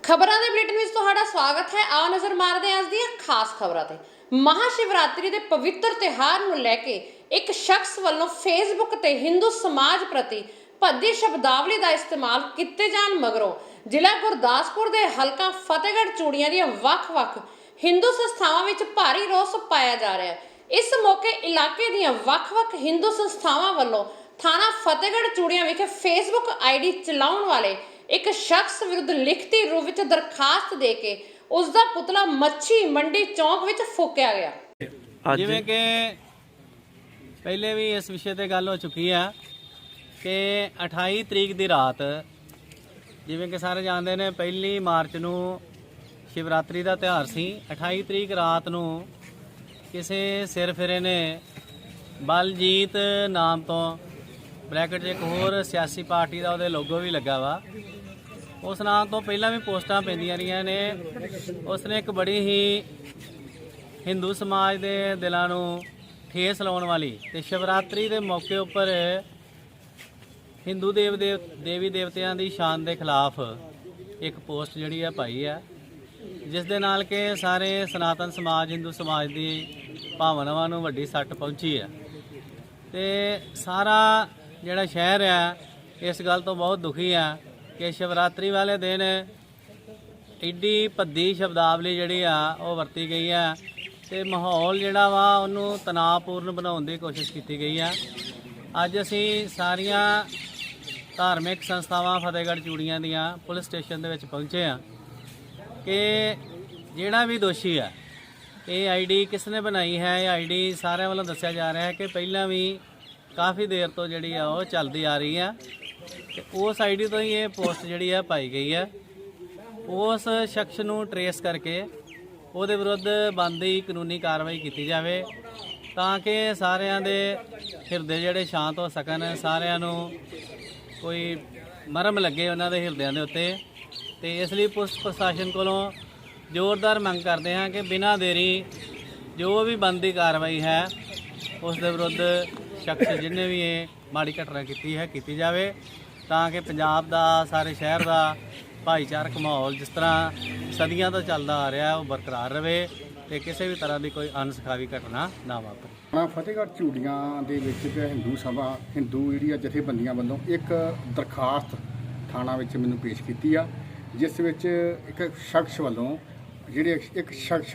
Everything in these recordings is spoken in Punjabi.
ਖਬਰਾਂ ਦੇ ਬੁਲੇਟਿਨ ਵਿੱਚ ਤੁਹਾਡਾ ਸਵਾਗਤ ਹੈ। ਆਓ ਨਜ਼ਰ ਮਾਰਦੇ ਹਾਂ ਅੱਜ ਦੀਆਂ ਖਾਸ ਖਬਰਾਂ ਤੇ। ਮਹਾਸ਼ਿਵਰਾਤਰੀ ਦੇ ਪਵਿੱਤਰ ਤਿਉਹਾਰ ਨੂੰ ਲੈ ਕੇ ਇੱਕ ਸ਼ਖਸ ਵੱਲੋਂ ਫੇਸਬੁੱਕ ਤੇ ਹਿੰਦੂ ਸਮਾਜ ਪ੍ਰਤੀ ਭੱਦੀ ਸ਼ਬਦਾਵਲੀ ਦਾ ਇਸਤੇਮਾਲ ਕੀਤੇ ਜਾਣ ਮਗਰੋਂ ਜ਼ਿਲ੍ਹਾ ਗੁਰਦਾਸਪੁਰ ਦੇ ਹਲਕਾ ਫਤਿਹਗੜ੍ਹ ਚੂੜੀਆਂ ਦੀਆਂ ਵੱਖ-ਵੱਖ ਹਿੰਦੂ ਸੰਸਥਾਵਾਂ ਵਿੱਚ ਭਾਰੀ ਰੋਸ ਪਾਇਆ ਜਾ ਰਿਹਾ ਹੈ। ਇਸ ਮੌਕੇ ਇਲਾਕੇ ਦੀਆਂ ਵੱਖ-ਵੱਖ ਹਿੰਦੂ ਸੰਸਥਾਵਾਂ ਵੱਲੋਂ ਥਾਣਾ ਫਤਿਹਗੜ੍ਹ ਚੂੜੀਆਂ ਵਿਖੇ ਫੇਸਬੁੱਕ ਆਈਡੀ ਚਲਾਉਣ ਵਾਲੇ ਇੱਕ ਸ਼ਖਸ ਵਿਰੁੱਧ ਲਿਖਤੀ ਰੂਪ ਵਿੱਚ ਦਰਖਾਸਤ ਦੇ ਕੇ ਉਸ ਦਾ ਪੁਤਲਾ ਮੱਛੀ ਮੰਡੀ ਚੌਂਕ ਵਿੱਚ ਫੂਕਿਆ ਗਿਆ। ਜਿਵੇਂ ਕਿ ਪਹਿਲੇ ਵੀ ਇਸ ਵਿਸ਼ੇ ਤੇ ਗੱਲ ਹੋ ਚੁੱਕੀ ਆ ਕਿ 28 ਤਰੀਕ ਦੀ ਰਾਤ, ਜਿਵੇਂ ਕਿ ਸਾਰੇ ਜਾਣਦੇ ਨੇ, 1 ਮਾਰਚ ਨੂੰ ਸ਼ਿਵਰਾਤਰੀ ਦਾ ਤਿਉਹਾਰ ਸੀ। 28 ਤਰੀਕ ਰਾਤ ਨੂੰ ਕਿਸੇ ਸਿਰ ਫਿਰੇ ਨੇ ਬਲਜੀਤ ਨਾਮ ਤੋਂ, ਬ੍ਰੈਕਟ 'ਚ ਇੱਕ ਹੋਰ ਸਿਆਸੀ ਪਾਰਟੀ ਦਾ ਉਹਦੇ ਲੋਗੋ ਵੀ ਲੱਗਾ ਵਾ, ਉਸ ਨਾਮ ਤੋਂ ਪਹਿਲਾਂ ਵੀ ਪੋਸਟਾਂ ਪੈਂਦੀਆਂ ਰਹੀਆਂ ਨੇ। ਉਸਨੇ ਇੱਕ ਬੜੀ ਹੀ ਹਿੰਦੂ ਸਮਾਜ ਦੇ ਦਿਲਾਂ ਨੂੰ ਠੇਸ ਲਾਉਣ ਵਾਲੀ ਤੇ ਸ਼ਿਵਰਾਤਰੀ ਦੇ ਮੌਕੇ ਉੱਪਰ ਹਿੰਦੂ ਦੇਵੀ ਦੇਵਤਿਆਂ ਦੀ ਸ਼ਾਨ ਦੇ ਖਿਲਾਫ ਇੱਕ ਪੋਸਟ ਜਿਹੜੀ ਆ ਪਾਈ ਆ, ਜਿਸ ਦੇ ਨਾਲ ਕਿ ਸਾਰੇ ਸਨਾਤਨ ਸਮਾਜ, ਹਿੰਦੂ ਸਮਾਜ ਦੀ ਭਾਵਨਾਵਾਂ ਨੂੰ ਵੱਡੀ ਸੱਟ ਪਹੁੰਚੀ ਆ। ਤੇ ਸਾਰਾ ਜਿਹੜਾ ਸ਼ਹਿਰ ਆ ਇਸ ਗੱਲ ਤੋਂ ਬਹੁਤ ਦੁਖੀ ਆ ਕਿ ਸ਼ਿਵਰਾਤਰੀ ਵਾਲੇ ਦਿਨ ਐਡੀ ਭੱਦੀ ਸ਼ਬਦਾਵਲੀ ਜਿਹੜੀ ਆ ਉਹ ਵਰਤੀ ਗਈ ਆ ਤੇ ਮਾਹੌਲ ਜਿਹੜਾ ਵਾ ਉਹਨੂੰ ਤਣਾਅਪੂਰਨ ਬਣਾਉਣ ਦੀ ਕੋਸ਼ਿਸ਼ ਕੀਤੀ ਗਈ ਆ। ਅੱਜ ਅਸੀਂ ਸਾਰੀਆਂ ਧਾਰਮਿਕ ਸੰਸਥਾਵਾਂ ਫਤਿਹਗੜ੍ਹ ਚੂੜੀਆਂ ਦੀਆਂ ਪੁਲਿਸ ਸਟੇਸ਼ਨ ਦੇ ਵਿੱਚ ਪਹੁੰਚੇ ਆ ਕਿ ਜਿਹੜਾ ਵੀ ਦੋਸ਼ੀ ਆ, ਇਹ ਆਈਡੀ ਕਿਸ ਨੇ ਬਣਾਈ ਹੈ। ਇਹ ਆਈਡੀ ਸਾਰਿਆਂ ਵੱਲੋਂ ਦੱਸਿਆ ਜਾ ਰਿਹਾ ਹੈ ਕਿ ਪਹਿਲਾਂ ਵੀ ਕਾਫੀ ਦੇਰ ਤੋਂ ਜਿਹੜੀ ਆ ਉਹ ਚੱਲਦੀ ਆ ਰਹੀ ਆ ਤੇ ਉਸ ਆਈਡੀ ਤੋਂ ਹੀ ਇਹ ਪੋਸਟ ਜਿਹੜੀ ਆ ਪਾਈ ਗਈ ਆ। ਉਸ ਸ਼ਖਸ ਨੂੰ ਟਰੇਸ ਕਰਕੇ ਉਹਦੇ ਵਿਰੁੱਧ ਬਣਦੀ ਕਾਨੂੰਨੀ ਕਾਰਵਾਈ ਕੀਤੀ ਜਾਵੇ ਤਾਂ ਕਿ ਸਾਰਿਆਂ ਦੇ ਹਿਰਦੇ ਜਿਹੜੇ ਸ਼ਾਂਤ ਹੋ ਸਕਣ, ਸਾਰਿਆਂ ਨੂੰ ਕੋਈ ਮਰਮ ਲੱਗੇ ਉਹਨਾਂ ਦੇ ਹਿਰਦਿਆਂ ਦੇ ਉੱਤੇ। ਤੇ ਇਸ ਲਈ ਪੁਲਿਸ ਪ੍ਰਸ਼ਾਸਨ ਕੋਲੋਂ ਜ਼ੋਰਦਾਰ ਮੰਗ ਕਰਦੇ ਹਾਂ ਕਿ ਬਿਨਾਂ ਦੇਰੀ ਜੋ ਵੀ ਬਣਦੀ ਕਾਰਵਾਈ ਹੈ ਉਸ ਦੇ ਵਿਰੁੱਧ ਸ਼ਖਸ ਜਿਹਨੇ ਵੀ ਇਹ ਮਾੜੀ ਘਟਨਾ ਕੀਤੀ ਹੈ ਕੀਤੀ ਜਾਵੇ ਤਾਂ ਕਿ ਪੰਜਾਬ ਦਾ, ਸਾਰੇ ਸ਼ਹਿਰ ਦਾ ਭਾਈਚਾਰਕ ਮਾਹੌਲ ਜਿਸ ਤਰ੍ਹਾਂ ਸਦੀਆਂ ਤੋਂ ਚੱਲਦਾ ਆ ਰਿਹਾ ਉਹ ਬਰਕਰਾਰ ਰਹੇ ਤੇ ਕਿਸੇ ਵੀ ਤਰ੍ਹਾਂ ਦੀ ਕੋਈ ਅਣਸਖਾਵੀ ਘਟਨਾ ਨਾ ਵਾਪਰੇ। ਫਤਿਹਗੜ੍ਹ ਚੂੜੀਆਂ ਦੇ ਵਿੱਚ ਹਿੰਦੂ ਸਭਾ, ਹਿੰਦੂ ਜਿਹੜੀਆਂ ਜਥੇਬੰਦੀਆਂ ਵੱਲੋਂ ਇੱਕ ਦਰਖਾਸਤ ਥਾਣਾ ਵਿੱਚ ਮੈਨੂੰ ਪੇਸ਼ ਕੀਤੀ ਆ, ਜਿਸ ਵਿੱਚ ਇੱਕ ਸ਼ਖਸ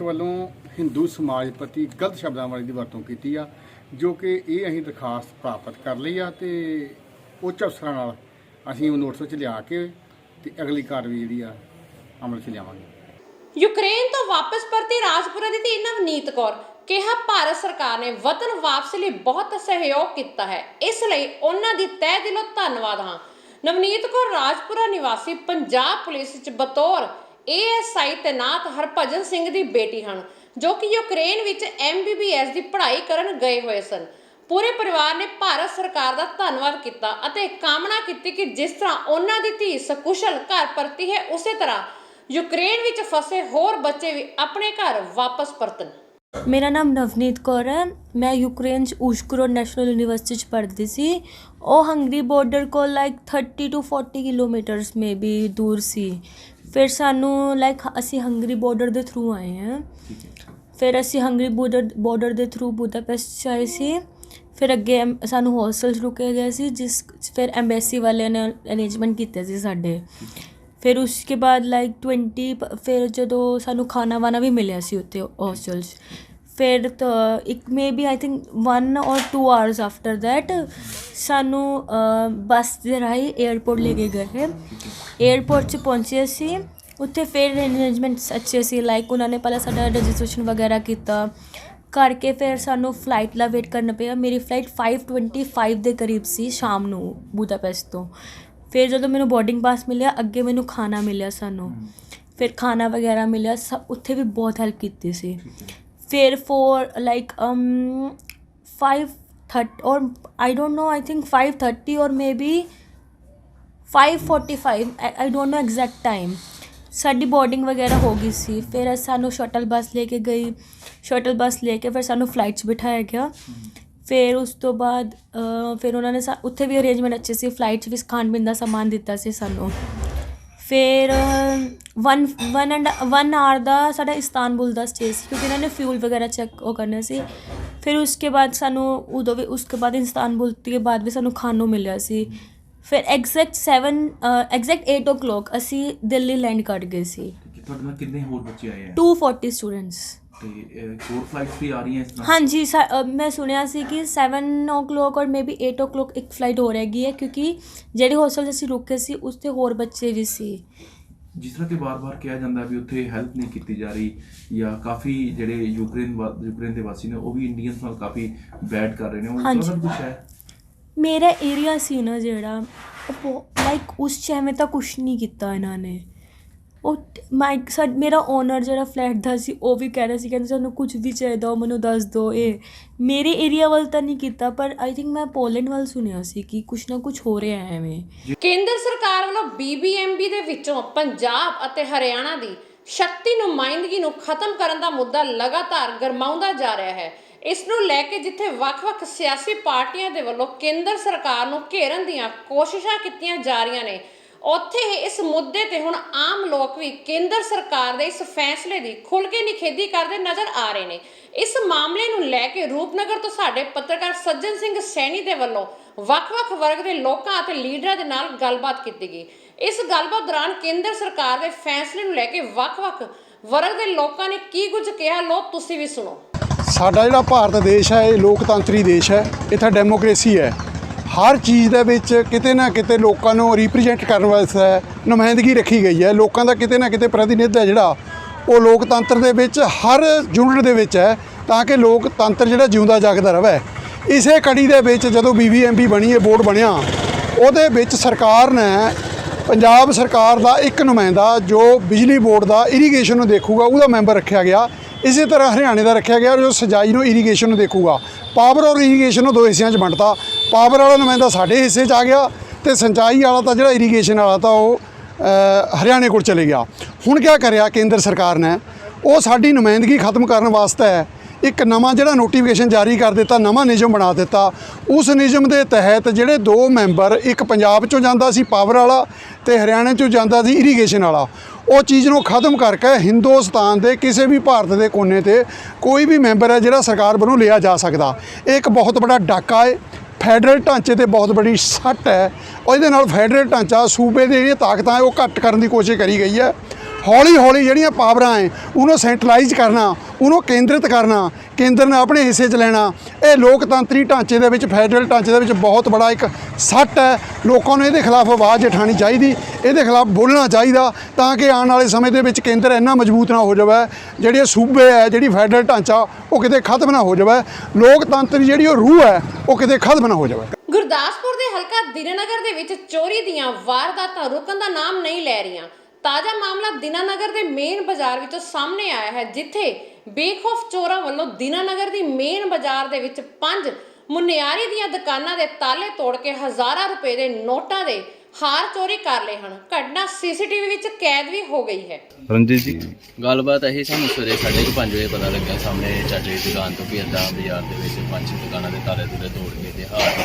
ਵੱਲੋਂ ਹਿੰਦੂ ਸਮਾਜ ਪ੍ਰਤੀ ਗਲਤ ਸ਼ਬਦਾਂ ਵਾਲੀ ਦੀ ਵਰਤੋਂ ਕੀਤੀ ਆ, ਜੋ ਕਿ ਇਹ ਅਸੀਂ ਦਰਖਾਸਤ ਪ੍ਰਾਪਤ ਕਰ ਲਈ ਆ ਤੇ ਉੱਚ ਅਫਸਰਾਂ ਨਾਲ ਅਸੀਂ ਉਹ ਨੋਟਿਸ 'ਚ ਲਿਆ ਕੇ ਤੇ ਅਗਲੀ ਕਾਰਵਾਈ ਜਿਹੜੀ ਆ ਅਮਲ 'ਚ ਲਿਆਵਾਂਗੇ। ਯੂਕਰੇਨ ਤੋਂ ਵਾਪਸ ਪਰਤੀ ਰਾਜਪੁਰਾ ਦੀ ਧੀ ਨਵਨੀਤ ਕੌਰ ਕਿਹਾ, ਭਾਰਤ ਸਰਕਾਰ ਨੇ ਵਤਨ ਵਾਪਸੀ ਲਈ ਬਹੁਤ ਸਹਿਯੋਗ ਕੀਤਾ ਹੈ, ਇਸ ਲਈ ਉਹਨਾਂ ਦੀ ਤਹਿ ਦਿਲੋਂ ਧੰਨਵਾਦ ਹਾਂ। ਨਵਨੀਤ ਕੌਰ ਰਾਜਪੁਰਾ ਨਿਵਾਸੀ ਪੰਜਾਬ ਪੁਲਿਸ ਵਿੱਚ ਬਤੌਰ ASI ਤੈਨਾਤ ਹਰਭਜਨ ਸਿੰਘ ਦੀ ਬੇਟੀ ਹਨ, ਜੋ ਕਿ ਯੂਕਰੇਨ ਵਿੱਚ MBBS ਦੀ ਪੜ੍ਹਾਈ ਕਰਨ ਗਏ ਹੋਏ ਸਨ। ਪੂਰੇ ਪਰਿਵਾਰ ਨੇ ਭਾਰਤ ਸਰਕਾਰ ਦਾ ਧੰਨਵਾਦ ਕੀਤਾ ਅਤੇ ਕਾਮਨਾ ਕੀਤੀ ਕਿ ਜਿਸ ਤਰ੍ਹਾਂ ਉਹਨਾਂ ਦੀ ਧੀ ਸकुशल ਘਰ ਪਰਤੀ ਹੈ, ਉਸੇ ਤਰ੍ਹਾਂ ਯੂਕਰੇਨ ਵਿੱਚ ਫਸੇ ਹੋਰ ਬੱਚੇ ਵੀ ਆਪਣੇ ਘਰ ਵਾਪਸ ਪਰਤਣ। ਮੇਰਾ ਨਾਮ ਨਵਨੀਤ ਕੌਰ ਹੈ। ਮੈਂ ਯੂਕਰੇਨ 'ਚ ਉਸ਼ਕਰੋਡ ਨੈਸ਼ਨਲ ਯੂਨੀਵਰਸਿਟੀ 'ਚ ਪੜ੍ਹਦੀ ਸੀ। ਉਹ ਹੰਗਰੀ ਬਾਰਡਰ ਕੋਲ 30 to 40 ਕਿਲੋਮੀਟਰਸ ਮੇ ਵੀ ਦੂਰ ਸੀ। ਫਿਰ ਸਾਨੂੰ ਅਸੀਂ ਹੰਗਰੀ ਬਾਰਡਰ ਦੇ ਥਰੂ ਆਏ ਹਾਂ। ਫਿਰ ਅਸੀਂ ਹੰਗਰੀ ਬਾਰਡਰ ਦੇ ਥਰੂ ਬੁਦਾਪੈਸਟ 'ਚ ਆਏ ਸੀ। ਫਿਰ ਅੱਗੇ ਸਾਨੂੰ ਹੋਸਟਲ 'ਚ ਰੁਕਿਆ ਗਿਆ ਸੀ, ਫਿਰ ਐਮਬੈਸੀ ਵਾਲਿਆਂ ਨੇ ਅਰੇਂਜਮੈਂਟ ਕੀਤੇ ਸੀ ਸਾਡੇ। ਫਿਰ ਉਸਕੇ ਬਾਅਦ 20 ਫਿਰ ਜਦੋਂ ਸਾਨੂੰ ਖਾਣਾ ਵਾਣਾ ਵੀ ਮਿਲਿਆ ਸੀ ਉੱਥੇ ਹੋਸਟਲ 'ਚ, ਫਿਰ ਇੱਕ maybe I think 1 or 2 hours after that ਸਾਨੂੰ ਬੱਸ ਦੇ ਰਾਹੀਂ ਏਅਰਪੋਰਟ ਲੈ ਕੇ ਗਏ। ਏਅਰਪੋਰਟ 'ਚ ਪਹੁੰਚੇ ਅਸੀਂ, ਉੱਥੇ ਫਿਰ ਅਰੇਂਜਮੈਂਟਸ ਅੱਛੇ ਸੀ। ਉਹਨਾਂ ਨੇ ਪਹਿਲਾਂ ਸਾਡਾ ਰਜਿਸਟ੍ਰੇਸ਼ਨ ਵਗੈਰਾ ਕੀਤਾ ਕਰਕੇ ਫਿਰ ਸਾਨੂੰ ਫਲਾਈਟ ਦਾ ਵੇਟ ਕਰਨਾ ਪਿਆ। ਮੇਰੀ ਫਲਾਈਟ 5:25 ਦੇ ਕਰੀਬ ਸੀ ਸ਼ਾਮ ਨੂੰ ਬੁਦਾਪੈਸਟ ਤੋਂ। ਫਿਰ ਜਦੋਂ ਮੈਨੂੰ ਬੋਰਡਿੰਗ ਪਾਸ ਮਿਲਿਆ, ਅੱਗੇ ਮੈਨੂੰ ਖਾਣਾ ਮਿਲਿਆ ਸਾਨੂੰ, ਫਿਰ ਖਾਣਾ ਵਗੈਰਾ ਮਿਲਿਆ ਸਭ। ਉੱਥੇ ਵੀ ਬਹੁਤ ਹੈਲਪ ਕੀਤੀ ਸੀ। ਫਿਰ ਫੋਰ 5:30 ਔਰ ਆਈ don't no, I think 5:30 or maybe 5:45, I don't know exact time, ਸਾਡੀ ਬੋਰਡਿੰਗ ਵਗੈਰਾ ਹੋ ਗਈ ਸੀ। ਫਿਰ ਸਾਨੂੰ ਸ਼ਟਲ ਬੱਸ ਲੈ ਕੇ ਗਈ। ਸ਼ਟਲ ਬੱਸ ਲੈ ਕੇ ਫਿਰ ਸਾਨੂੰ ਫਲਾਈਟ 'ਚ ਬਿਠਾਇਆ ਗਿਆ। ਫਿਰ ਉਸ ਤੋਂ ਬਾਅਦ ਫਿਰ ਉਹਨਾਂ ਨੇ ਉੱਥੇ ਵੀ ਅਰੇਂਜਮੈਂਟ ਅੱਛੇ ਸੀ। ਫਲਾਈਟ 'ਚ ਵੀ ਖਾਣ ਪੀਣ ਦਾ ਸਮਾਨ ਦਿੱਤਾ ਸੀ ਸਾਨੂੰ। ਫਿਰ 1 ਆਰ ਦਾ ਸਾਡਾ ਇਸਤਾਨਬੁਲ ਦਾ ਸਟੇ ਸੀ, ਕਿਉਂਕਿ ਇਹਨਾਂ ਨੇ ਫਿਊਲ ਵਗੈਰਾ ਚੈੱਕ ਉਹ ਕਰਨਾ ਸੀ। ਫਿਰ ਉਸਕੇ ਬਾਅਦ ਸਾਨੂੰ ਉਦੋਂ ਵੀ ਉਸਕੇ ਬਾਅਦ ਇਸਤਾਨਬੁਲ ਦੇ ਬਾਅਦ ਵੀ ਸਾਨੂੰ ਖਾਣ ਨੂੰ ਮਿਲਿਆ ਸੀ। ਫਿਰ ਐਗਜ਼ੈਕਟ 8 o'clock ਅਸੀਂ ਦਿੱਲੀ ਲੈਂਡ ਕਰ ਗਏ ਸੀ। ਤੁਹਾਡੇ ਨਾਲ ਕਿੰਨੇ ਹੋਰ ਬੱਚੇ ਆਏ ਆ 240 ਸਟੂਡੈਂਟਸ। ਤੇ ਹੋਰ ਫਲਾਈਟਸ ਵੀ ਆ ਰਹੀਆਂ ਇਸ ਤਰ੍ਹਾਂ? ਹਾਂਜੀ ਮੈਂ ਸੁਣਿਆ ਸੀ ਕਿ 7 o'clock ਔਰ ਮੇ ਬੀ 8 o'clock ਇੱਕ ਫਲਾਈਟ ਹੋ ਰਹੀ ਹੈ, ਕਿਉਂਕਿ ਜਿਹੜੇ ਹੋਸਟਲ 'ਚ ਅਸੀਂ ਰੁਕੇ ਸੀ ਉਸ 'ਤੇ ਹੋਰ ਬੱਚੇ ਵੀ ਸੀ। ਜਿਸ ਤਰ੍ਹਾਂ ਕਿ ਵਾਰ-ਵਾਰ ਕਿਹਾ ਜਾਂਦਾ ਵੀ ਉੱਥੇ ਹੈਲਪ ਨਹੀਂ ਕੀਤੀ ਜਾ ਰਹੀ, ਜਾਂ ਕਾਫੀ ਜਿਹੜੇ ਯੂਕਰੇਨ ਦੇ ਵਾਸੀ ਨੇ ਉਹ ਵੀ ਇੰਡੀਅਨਸ ਨਾਲ ਕਾਫੀ ਬੈਡ ਕਰ ਰਹੇ ਨੇ, ਉਹ ਹਾਂਜੀ। ਸਭ ਕੁਝ ਹੈ। ਮੇਰਾ ਏਰੀਆ ਸੀ ਨਾ ਜਿਹੜਾ, ਉਹ ਲਾਈਕ ਉਸ 'ਚ ਐਵੇਂ ਤਾਂ ਕੁਛ ਨਹੀਂ ਕੀਤਾ ਇਹਨਾਂ ਨੇ। ਉਹ ਮੇਰਾ ਓਨਰ ਜਿਹੜਾ ਫਲੈਟ ਦਾ ਸੀ ਉਹ ਵੀ ਕਹਿ ਰਿਹਾ ਸੀ, ਕਹਿੰਦੇ ਤੁਹਾਨੂੰ ਕੁਝ ਵੀ ਚਾਹੀਦਾ ਹੋ ਮੈਨੂੰ ਦੱਸ ਦਿਓ। ਇਹ ਮੇਰੇ ਏਰੀਆ ਵੱਲ ਤਾਂ ਨਹੀਂ ਕੀਤਾ, ਪਰ ਆਈ ਥਿੰਕ ਮੈਂ ਪੋਲੈਂਡ ਵੱਲ ਸੁਣਿਆ ਸੀ ਕਿ ਕੁਛ ਨਾ ਕੁਛ ਹੋ ਰਿਹਾ ਐਵੇਂ। ਕੇਂਦਰ ਸਰਕਾਰ ਵੱਲੋਂ BBMP ਦੇ ਵਿੱਚੋਂ ਪੰਜਾਬ ਅਤੇ ਹਰਿਆਣਾ ਦੀ ਸ਼ਕਤੀ ਨੁਮਾਇੰਦਗੀ ਨੂੰ ਖਤਮ ਕਰਨ ਦਾ ਮੁੱਦਾ ਲਗਾਤਾਰ ਗਰਮਾਉਂਦਾ ਜਾ ਰਿਹਾ ਹੈ। ਇਸ ਨੂੰ ਲੈ ਕੇ ਜਿੱਥੇ ਵੱਖ-ਵੱਖ ਸਿਆਸੀ ਪਾਰਟੀਆਂ ਦੇ ਵੱਲੋਂ ਕੇਂਦਰ ਸਰਕਾਰ ਨੂੰ ਘੇਰਨ ਦੀਆਂ ਕੋਸ਼ਿਸ਼ਾਂ ਕੀਤੀਆਂ ਜਾ ਰਹੀਆਂ ਨੇ, ਉੱਥੇ ਹੀ ਇਸ ਮੁੱਦੇ ਤੇ ਹੁਣ ਆਮ ਲੋਕ ਵੀ ਕੇਂਦਰ ਸਰਕਾਰ ਦੇ ਇਸ ਫੈਸਲੇ ਦੀ ਖੁੱਲ੍ਹ ਕੇ ਨਿਖੇਧੀ ਕਰਦੇ ਨਜ਼ਰ ਆ ਰਹੇ ਨੇ। ਇਸ ਮਾਮਲੇ ਨੂੰ ਲੈ ਕੇ ਰੂਪਨਗਰ ਤੋਂ ਸਾਡੇ ਪੱਤਰਕਾਰ ਸੱਜਣ ਸਿੰਘ ਸੈਣੀ ਦੇ ਵੱਲੋਂ ਵੱਖ-ਵੱਖ ਵਰਗ ਦੇ ਲੋਕਾਂ ਅਤੇ ਲੀਡਰਾਂ ਦੇ ਨਾਲ ਗੱਲਬਾਤ ਕੀਤੀ ਗਈ। ਇਸ ਗੱਲਬਾਤ ਦੌਰਾਨ ਕੇਂਦਰ ਸਰਕਾਰ ਦੇ ਫੈਸਲੇ ਨੂੰ ਲੈ ਕੇ ਵੱਖ-ਵੱਖ ਵਰਗ ਦੇ ਲੋਕਾਂ ਨੇ ਕੀ ਕੁਝ ਕਿਹਾ, ਲੋ ਤੁਸੀਂ ਵੀ ਸੁਣੋ। ਸਾਡਾ ਜਿਹੜਾ ਭਾਰਤ ਦੇਸ਼ ਹੈ ਇਹ ਲੋਕਤੰਤਰੀ ਦੇਸ਼ ਹੈ, ਇੱਥੇ ਡੈਮੋਕ੍ਰੇਸੀ ਹੈ। ਹਰ ਚੀਜ਼ ਦੇ ਵਿੱਚ ਕਿਤੇ ਨਾ ਕਿਤੇ ਲੋਕਾਂ ਨੂੰ ਰਿਪਰੈਜ਼ੈਂਟ ਕਰਨ ਵਾਸਤੇ ਨੁਮਾਇੰਦਗੀ ਰੱਖੀ ਗਈ ਹੈ। ਲੋਕਾਂ ਦਾ ਕਿਤੇ ਨਾ ਕਿਤੇ ਪ੍ਰਤੀਨਿਧ ਹੈ ਜਿਹੜਾ ਉਹ ਲੋਕਤੰਤਰ ਦੇ ਵਿੱਚ ਹਰ ਯੂਨਿਟ ਦੇ ਵਿੱਚ ਹੈ, ਤਾਂ ਕਿ ਲੋਕਤੰਤਰ ਜਿਹੜਾ ਜਿਉਂਦਾ ਜਾਗਦਾ ਰਹੇ। ਇਸੇ ਕੜੀ ਦੇ ਵਿੱਚ ਜਦੋਂ BBMP ਬਣੀ, ਇਹ ਬੋਰਡ ਬਣਿਆ, ਉਹਦੇ ਵਿੱਚ ਸਰਕਾਰ ਨੇ ਪੰਜਾਬ ਸਰਕਾਰ ਦਾ ਇੱਕ ਨੁਮਾਇੰਦਾ ਜੋ ਬਿਜਲੀ ਬੋਰਡ ਦਾ ਇਰੀਗੇਸ਼ਨ ਨੂੰ ਦੇਖੂਗਾ ਉਹਦਾ ਮੈਂਬਰ ਰੱਖਿਆ ਗਿਆ। ਇਸੇ ਤਰ੍ਹਾਂ ਹਰਿਆਣੇ ਦਾ ਰੱਖਿਆ ਗਿਆ ਜੋ ਸਿੰਜਾਈ ਨੂੰ ਇਰੀਗੇਸ਼ਨ ਨੂੰ ਦੇਖੂਗਾ। ਪਾਵਰ ਔਰ ਇਰੀਗੇਸ਼ਨ ਨੂੰ ਦੋ ਹਿੱਸਿਆਂ 'ਚ ਵੰਡਤਾ। ਪਾਵਰ ਵਾਲਾ ਨੁਮਾਇੰਦਾ ਸਾਡੇ ਹਿੱਸੇ 'ਚ ਆ ਗਿਆ ਤੇ ਸਿੰਜਾਈ ਵਾਲਾ ਤਾਂ ਜਿਹੜਾ ਇਰੀਗੇਸ਼ਨ ਵਾਲਾ ਤਾਂ ਉਹ ਹਰਿਆਣੇ ਕੋਲ ਚਲੇ ਗਿਆ। ਹੁਣ ਕੀ ਕਰਿਆ ਕੇਂਦਰ ਸਰਕਾਰ ਨੇ, ਉਹ ਸਾਡੀ ਨੁਮਾਇੰਦਗੀ ਖਤਮ ਕਰਨ ਵਾਸਤੇ ਇੱਕ ਨਵਾਂ ਜਿਹੜਾ ਨੋਟੀਫਿਕੇਸ਼ਨ ਜਾਰੀ ਕਰ ਦਿੱਤਾ, ਨਵਾਂ ਨਿਯਮ ਬਣਾ ਦਿੱਤਾ। ਉਸ ਨਿਯਮ ਦੇ ਤਹਿਤ ਜਿਹੜੇ ਦੋ ਮੈਂਬਰ, ਇੱਕ ਪੰਜਾਬ 'ਚੋਂ ਜਾਂਦਾ ਸੀ ਪਾਵਰ ਵਾਲਾ ਤੇ ਹਰਿਆਣੇ 'ਚੋਂ ਜਾਂਦਾ ਸੀ ਇਰੀਗੇਸ਼ਨ ਵਾਲਾ, ਉਹ ਚੀਜ਼ ਨੂੰ ਖਤਮ ਕਰਕੇ ਹਿੰਦੁਸਤਾਨ ਦੇ ਕਿਸੇ ਵੀ ਭਾਰਤ ਦੇ ਕੋਨੇ ਤੇ ਕੋਈ ਵੀ ਮੈਂਬਰ ਹੈ ਜਿਹੜਾ ਸਰਕਾਰ ਵੱਲੋਂ ਲਿਆ ਜਾ ਸਕਦਾ। ਇਹ ਇੱਕ ਬਹੁਤ ਬੜਾ ਡਾਕਾ ਹੈ, ਫੈਡਰਲ ਢਾਂਚੇ ਤੇ ਬਹੁਤ ਬੜੀ ਸੱਟ ਹੈ। ਉਹਦੇ ਨਾਲ ਫੈਡਰਲ ਢਾਂਚਾ ਸੂਬੇ ਦੇ ਜਿਹੜੀਆਂ ਤਾਕਤਾਂ ਹੈ ਉਹ ਘੱਟ ਕਰਨ ਦੀ ਕੋਸ਼ਿਸ਼ ਕਰੀ ਗਈ ਹੈ। ਹੌਲੀ ਹੌਲੀ ਜਿਹੜੀਆਂ ਪਾਵਰਾਂ ਹੈ ਉਹਨੂੰ ਸੈਂਟਰਲਾਈਜ਼ ਕਰਨਾ, ਉਹਨੂੰ ਕੇਂਦਰਿਤ ਕਰਨਾ, ਕੇਂਦਰ ਨੇ ਆਪਣੇ ਹਿੱਸੇ 'ਚ ਲੈਣਾ। ਇਹ ਲੋਕਤੰਤਰੀ ਢਾਂਚੇ ਦੇ ਵਿੱਚ, ਫੈਡਰਲ ਢਾਂਚੇ ਦੇ ਵਿੱਚ ਬਹੁਤ ਬੜਾ ਇੱਕ ਸੱਟ ਹੈ। ਲੋਕਾਂ ਨੂੰ ਇਹਦੇ ਖਿਲਾਫ ਆਵਾਜ਼ ਉਠਾਉਣੀ ਚਾਹੀਦੀ, ਇਹਦੇ ਖਿਲਾਫ ਬੋਲਣਾ ਚਾਹੀਦਾ, ਤਾਂ ਕਿ ਆਉਣ ਵਾਲੇ ਸਮੇਂ ਦੇ ਵਿੱਚ ਕੇਂਦਰ ਇੰਨਾ ਮਜ਼ਬੂਤ ਨਾ ਹੋ ਜਾਵੇ, ਜਿਹੜੇ ਸੂਬੇ ਹੈ, ਜਿਹੜੀ ਫੈਡਰਲ ਢਾਂਚਾ ਉਹ ਕਿਤੇ ਖਤਮ ਨਾ ਹੋ ਜਾਵੇ, ਲੋਕਤੰਤਰ ਜਿਹੜੀ ਉਹ ਰੂਹ ਹੈ ਉਹ ਕਿਤੇ ਖਤਮ ਨਾ ਹੋ ਜਾਵੇ। ਗੁਰਦਾਸਪੁਰ ਦੇ ਹਲਕਾ ਦੀਨਾਨਗਰ ਦੇ ਵਿੱਚ ਚੋਰੀ ਦੀਆਂ ਵਾਰਦਾਤਾਂ ਰੁਕਣ ਦਾ ਨਾਮ ਨਹੀਂ ਲੈ ਰਹੀਆਂ। ਤਾਜ਼ਾ ਮਾਮਲਾ ਦੀਨਾਨਗਰ ਦੇ ਮੇਨ ਬਾਜ਼ਾਰ ਵਿੱਚੋਂ ਸਾਹਮਣੇ ਆਇਆ ਹੈ, ਜਿੱਥੇ ਬੇਖੌਫ ਚੋਰਾਂ ਵੱਲੋਂ ਦੀਨਾਨਗਰ ਦੀ ਮੇਨ ਬਾਜ਼ਾਰ ਦੇ ਵਿੱਚ 5 ਮੁਨਿਆਰੀ ਦੀਆਂ ਦੁਕਾਨਾਂ ਦੇ ਤਾਲੇ ਤੋੜ ਕੇ ਹਜ਼ਾਰਾਂ ਰੁਪਏ ਦੇ ਨੋਟਾਂ ਦੇ ਹਾਰ ਚੋਰੀ ਕਰ ਲਏ ਹਨ। ਘਟਨਾ CCTV ਵਿੱਚ ਕੈਦ ਵੀ ਹੋ ਗਈ ਹੈ। ਰਣਜੀਤ ਜੀ, ਗੱਲਬਾਤ ਇਹੀ ਸਾਨੂੰ ਸਵੇਰੇ 5:30 ਵਜੇ ਪਤਾ ਲੱਗਿਆ ਸਾਹਮਣੇ ਚਾਚੇ ਦੀ ਦੁਕਾਨ ਤੋਂ ਵੀ ਇੱਦਾਂ ਬਾਜ਼ਾਰ ਦੇ ਵਿੱਚ 5 ਦੁਕਾਨਾਂ ਦੇ ਤਾਲੇ ਤੂਲੇ ਤੋੜ ਕੇ ਤੇ ਹਾਰ ਤੇ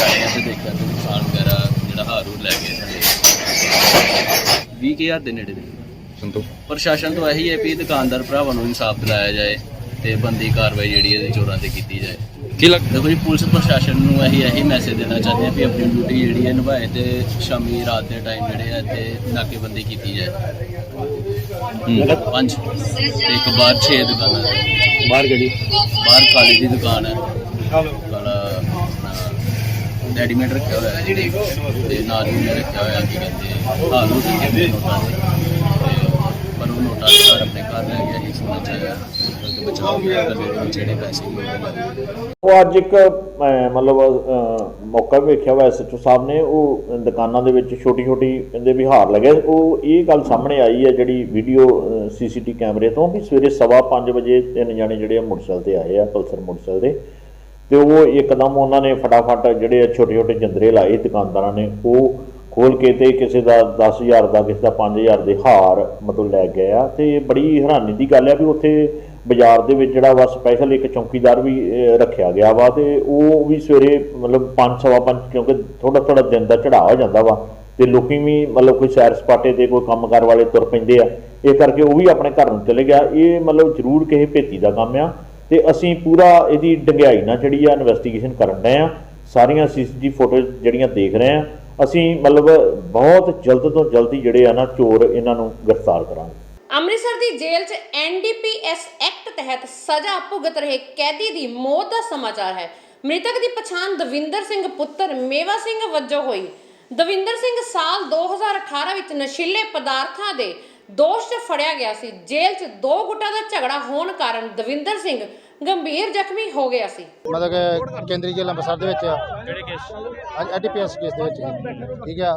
ਆਏ ਤੇ ਦੇਖਿਆ ਤੇ ਨੁਕਸਾਨ ਵਗੈਰਾ ਜਿਹੜਾ ਹਾਰ ਹੂਰ ਲੈ ਗਏ ਸਾਡੇ 20,000 ਦੇ ਨੇੜੇ ਦੇ। ਸੰਤੋਖ ਪ੍ਰਸ਼ਾਸਨ ਤੋਂ ਇਹੀ ਹੈ ਵੀ ਦੁਕਾਨਦਾਰ ਭਰਾਵਾਂ ਨੂੰ ਇਨਸਾਫ ਦਿਲਾਇਆ ਜਾਏ ਤੇ ਬੰਦੀ ਕਾਰਵਾਈ ਜਿਹੜੀ ਇਹਦੇ ਚੋਰਾਂ ਤੇ ਕੀਤੀ ਜਾਏ। ਕੀ ਲੱਗਦਾ? ਦੇਖੋ ਜੀ, ਪੁਲਿਸ ਪ੍ਰਸ਼ਾਸਨ ਨੂੰ ਇਹੀ ਮੈਸੇਜ ਦੇਣਾ ਚਾਹੁੰਦੇ ਆ ਵੀ ਆਪਣੀ ਡਿਊਟੀ ਜਿਹੜੀ ਹੈ ਨਿਭਾਏ ਤੇ ਸ਼ਾਮੀ ਰਾਤ ਦੇ ਟਾਈਮ ਜਿਹੜੇ ਆ ਤੇ ਨਾਕੇਬੰਦੀ ਕੀਤੀ ਜਾਏ। 5 ਤੇ ਇੱਕ ਬਾਹਰ 6 ਦੁਕਾਨਾਂ ਨੇ। ਬਾਹਰ ਗੱਡੀ ਬਾਹਰ ਕਾਲੀ ਦੀ ਦੁਕਾਨ ਹੈ, ਕਾਲਾ ਰੈਡੀਮੇਡ ਰੱਖਿਆ ਹੋਇਆ ਹੈ ਜਿਹੜੀ, ਤੇ ਨਾਲ ਹੀ ਉਹਨੇ ਰੱਖਿਆ ਹੋਇਆ ਕੀ ਕਹਿੰਦੇ ਹਾਲੂ ਦੇ ਨੋਟਾਂ ਦੇ, ਪਰ ਉਹ ਨੋਟਾਂ ਦੇ ਘਰ ਆਪਣੇ ਘਰ ਲੈ ਗਿਆ ਸੀ। ਸੋਨਾ ਚਾਹਿਆ ਕਿ ਬਚਾਓ ਗਿਆ ਤਾਂ ਜਿਹੜੇ ਪੈਸੇ ਉਹ ਅੱਜ ਇੱਕ ਮਤਲਬ ਮੌਕਾ ਵੀ ਵੇਖਿਆ ਹੋਇਆ SHO ਸਾਹਿਬ ਨੇ, ਉਹ ਦੁਕਾਨਾਂ ਦੇ ਵਿੱਚ ਛੋਟੀ ਕਹਿੰਦੇ ਵੀ ਹਾਰ ਲੱਗੇ। ਉਹ ਇਹ ਗੱਲ ਸਾਹਮਣੇ ਆਈ ਹੈ ਜਿਹੜੀ ਵੀਡੀਓ CCTV ਕੈਮਰੇ ਤੋਂ, ਵੀ ਸਵੇਰੇ 5:15 ਵਜੇ 3 ਜਾਣੇ ਜਿਹੜੇ ਮੋਟਰਸਾਈਕਲ ਤੇ ਆਏ ਆ, ਪਲਸਰ ਮੋਟਰਸਾਈਕਲ ਦੇ, ਤੇ ਉਹ ਇੱਕਦਮ ਉਹਨਾਂ ਨੇ ਫਟਾਫਟ ਜਿਹੜੇ ਛੋਟੇ ਜੰਦਰੇ ਲਾਏ ਦੁਕਾਨਦਾਰਾਂ ਨੇ, ਉਹ ਖੋਲ ਕੇ ਤੇ ਕਿਸੇ ਦਾ 10,000 ਦਾ, ਕਿਸੇ ਦਾ 5,000 ਦੇ ਹਾਰ ਮਤਲਬ ਲੈ ਗਏ ਆ। ਤੇ ਬੜੀ ਹੈਰਾਨੀ ਦੀ ਗੱਲ ਹੈ ਵੀ ਉੱਥੇ ਬਾਜ਼ਾਰ ਦੇ ਵਿੱਚ ਜਿਹੜਾ ਵਾ ਸਪੈਸ਼ਲ ਇੱਕ ਚੌਕੀਦਾਰ ਵੀ ਰੱਖਿਆ ਗਿਆ ਵਾ, ਤੇ ਉਹ ਵੀ ਸਵੇਰੇ ਮਤਲਬ 5 ਸਵਾ 5, ਕਿਉਂਕਿ ਥੋੜਾ ਦਿਨ ਦਾ ਚੜ੍ਹਾਅ ਹੋ ਜਾਂਦਾ ਵਾ, ਤੇ ਲੋਕੀ ਵੀ ਮਤਲਬ ਕੋਈ ਸੈਰ ਸਪਾਟੇ ਤੇ ਕੋਈ ਕੰਮਕਾਰ ਵਾਲੇ ਤੁਰ ਪੈਂਦੇ ਆ, ਇਹ ਕਰਕੇ ਉਹ ਵੀ ਆਪਣੇ ਘਰ ਨੂੰ ਚਲੇ ਗਿਆ। ਇਹ ਮਤਲਬ ਜ਼ਰੂਰ ਕਿਸੇ ਭੇਤੀ ਦਾ ਕੰਮ ਆ ਤੇ ਅਸੀਂ ਪੂਰਾ ਇਹਦੀ ਡੰਗਿਆਈ ਨਾਲ ਜਿਹੜੀ ਆ ਇਨਵੈਸਟੀਗੇਸ਼ਨ ਕਰਨ ਰਹੇ ਆ। ਸਾਰੀਆਂ CCTV ਫੋਟੋਜ਼ ਜਿਹੜੀਆਂ ਦੇਖ ਰਹੇ ਆ ਅਸੀਂ, ਮਤਲਬ ਬਹੁਤ ਜਲਦ ਤੋਂ ਜਲਦੀ ਜਿਹੜੇ ਆ ਨਾ ਚੋਰ ਇਹਨਾਂ ਨੂੰ ਗ੍ਰਿਫਤਾਰ ਕਰਾਂਗੇ। ਅੰਮ੍ਰਿਤਸਰ ਦੀ ਜੇਲ੍ਹ 'ਚ NDPS ਐਕਟ ਤਹਿਤ ਸਜ਼ਾ ਭੁਗਤ ਰਹੇ ਕੈਦੀ ਦੀ ਮੌਤ ਦਾ ਸਮਾਚਾਰ ਹੈ। ਮ੍ਰਿਤਕ ਦੀ ਪਛਾਣ ਦਵਿੰਦਰ ਸਿੰਘ ਪੁੱਤਰ ਮੇਵਾ ਸਿੰਘ ਵਜੋਂ ਹੋਈ। ਦਵਿੰਦਰ ਸਿੰਘ ਸਾਲ 2018 ਵਿੱਚ ਨਸ਼ੀਲੇ ਪਦਾਰਥਾਂ ਦੇ ਦੋਸ਼ 'ਚ ਫੜਿਆ ਗਿਆ ਸੀ। ਜੇਲ੍ਹ 'ਚ 2 ਗੁੱਟਾਂ ਦਾ ਝਗੜਾ ਹੋਣ ਕਾਰਨ ਦਵਿੰਦਰ ਸਿੰਘ ਗੰਭੀਰ ਜ਼ਖਮੀ ਹੋ ਗਿਆ ਸੀ। ਮਤਲਬ ਕਿ ਕੇਂਦਰੀ ਜੇਲ੍ਹ ਅੰਮ੍ਰਿਤਸਰ ਦੇ ਵਿੱਚ ਕਿਹੜੇ ਕੇਸ NDPS ਕੇਸ ਦੇ ਵਿੱਚ, ਠੀਕ ਆ।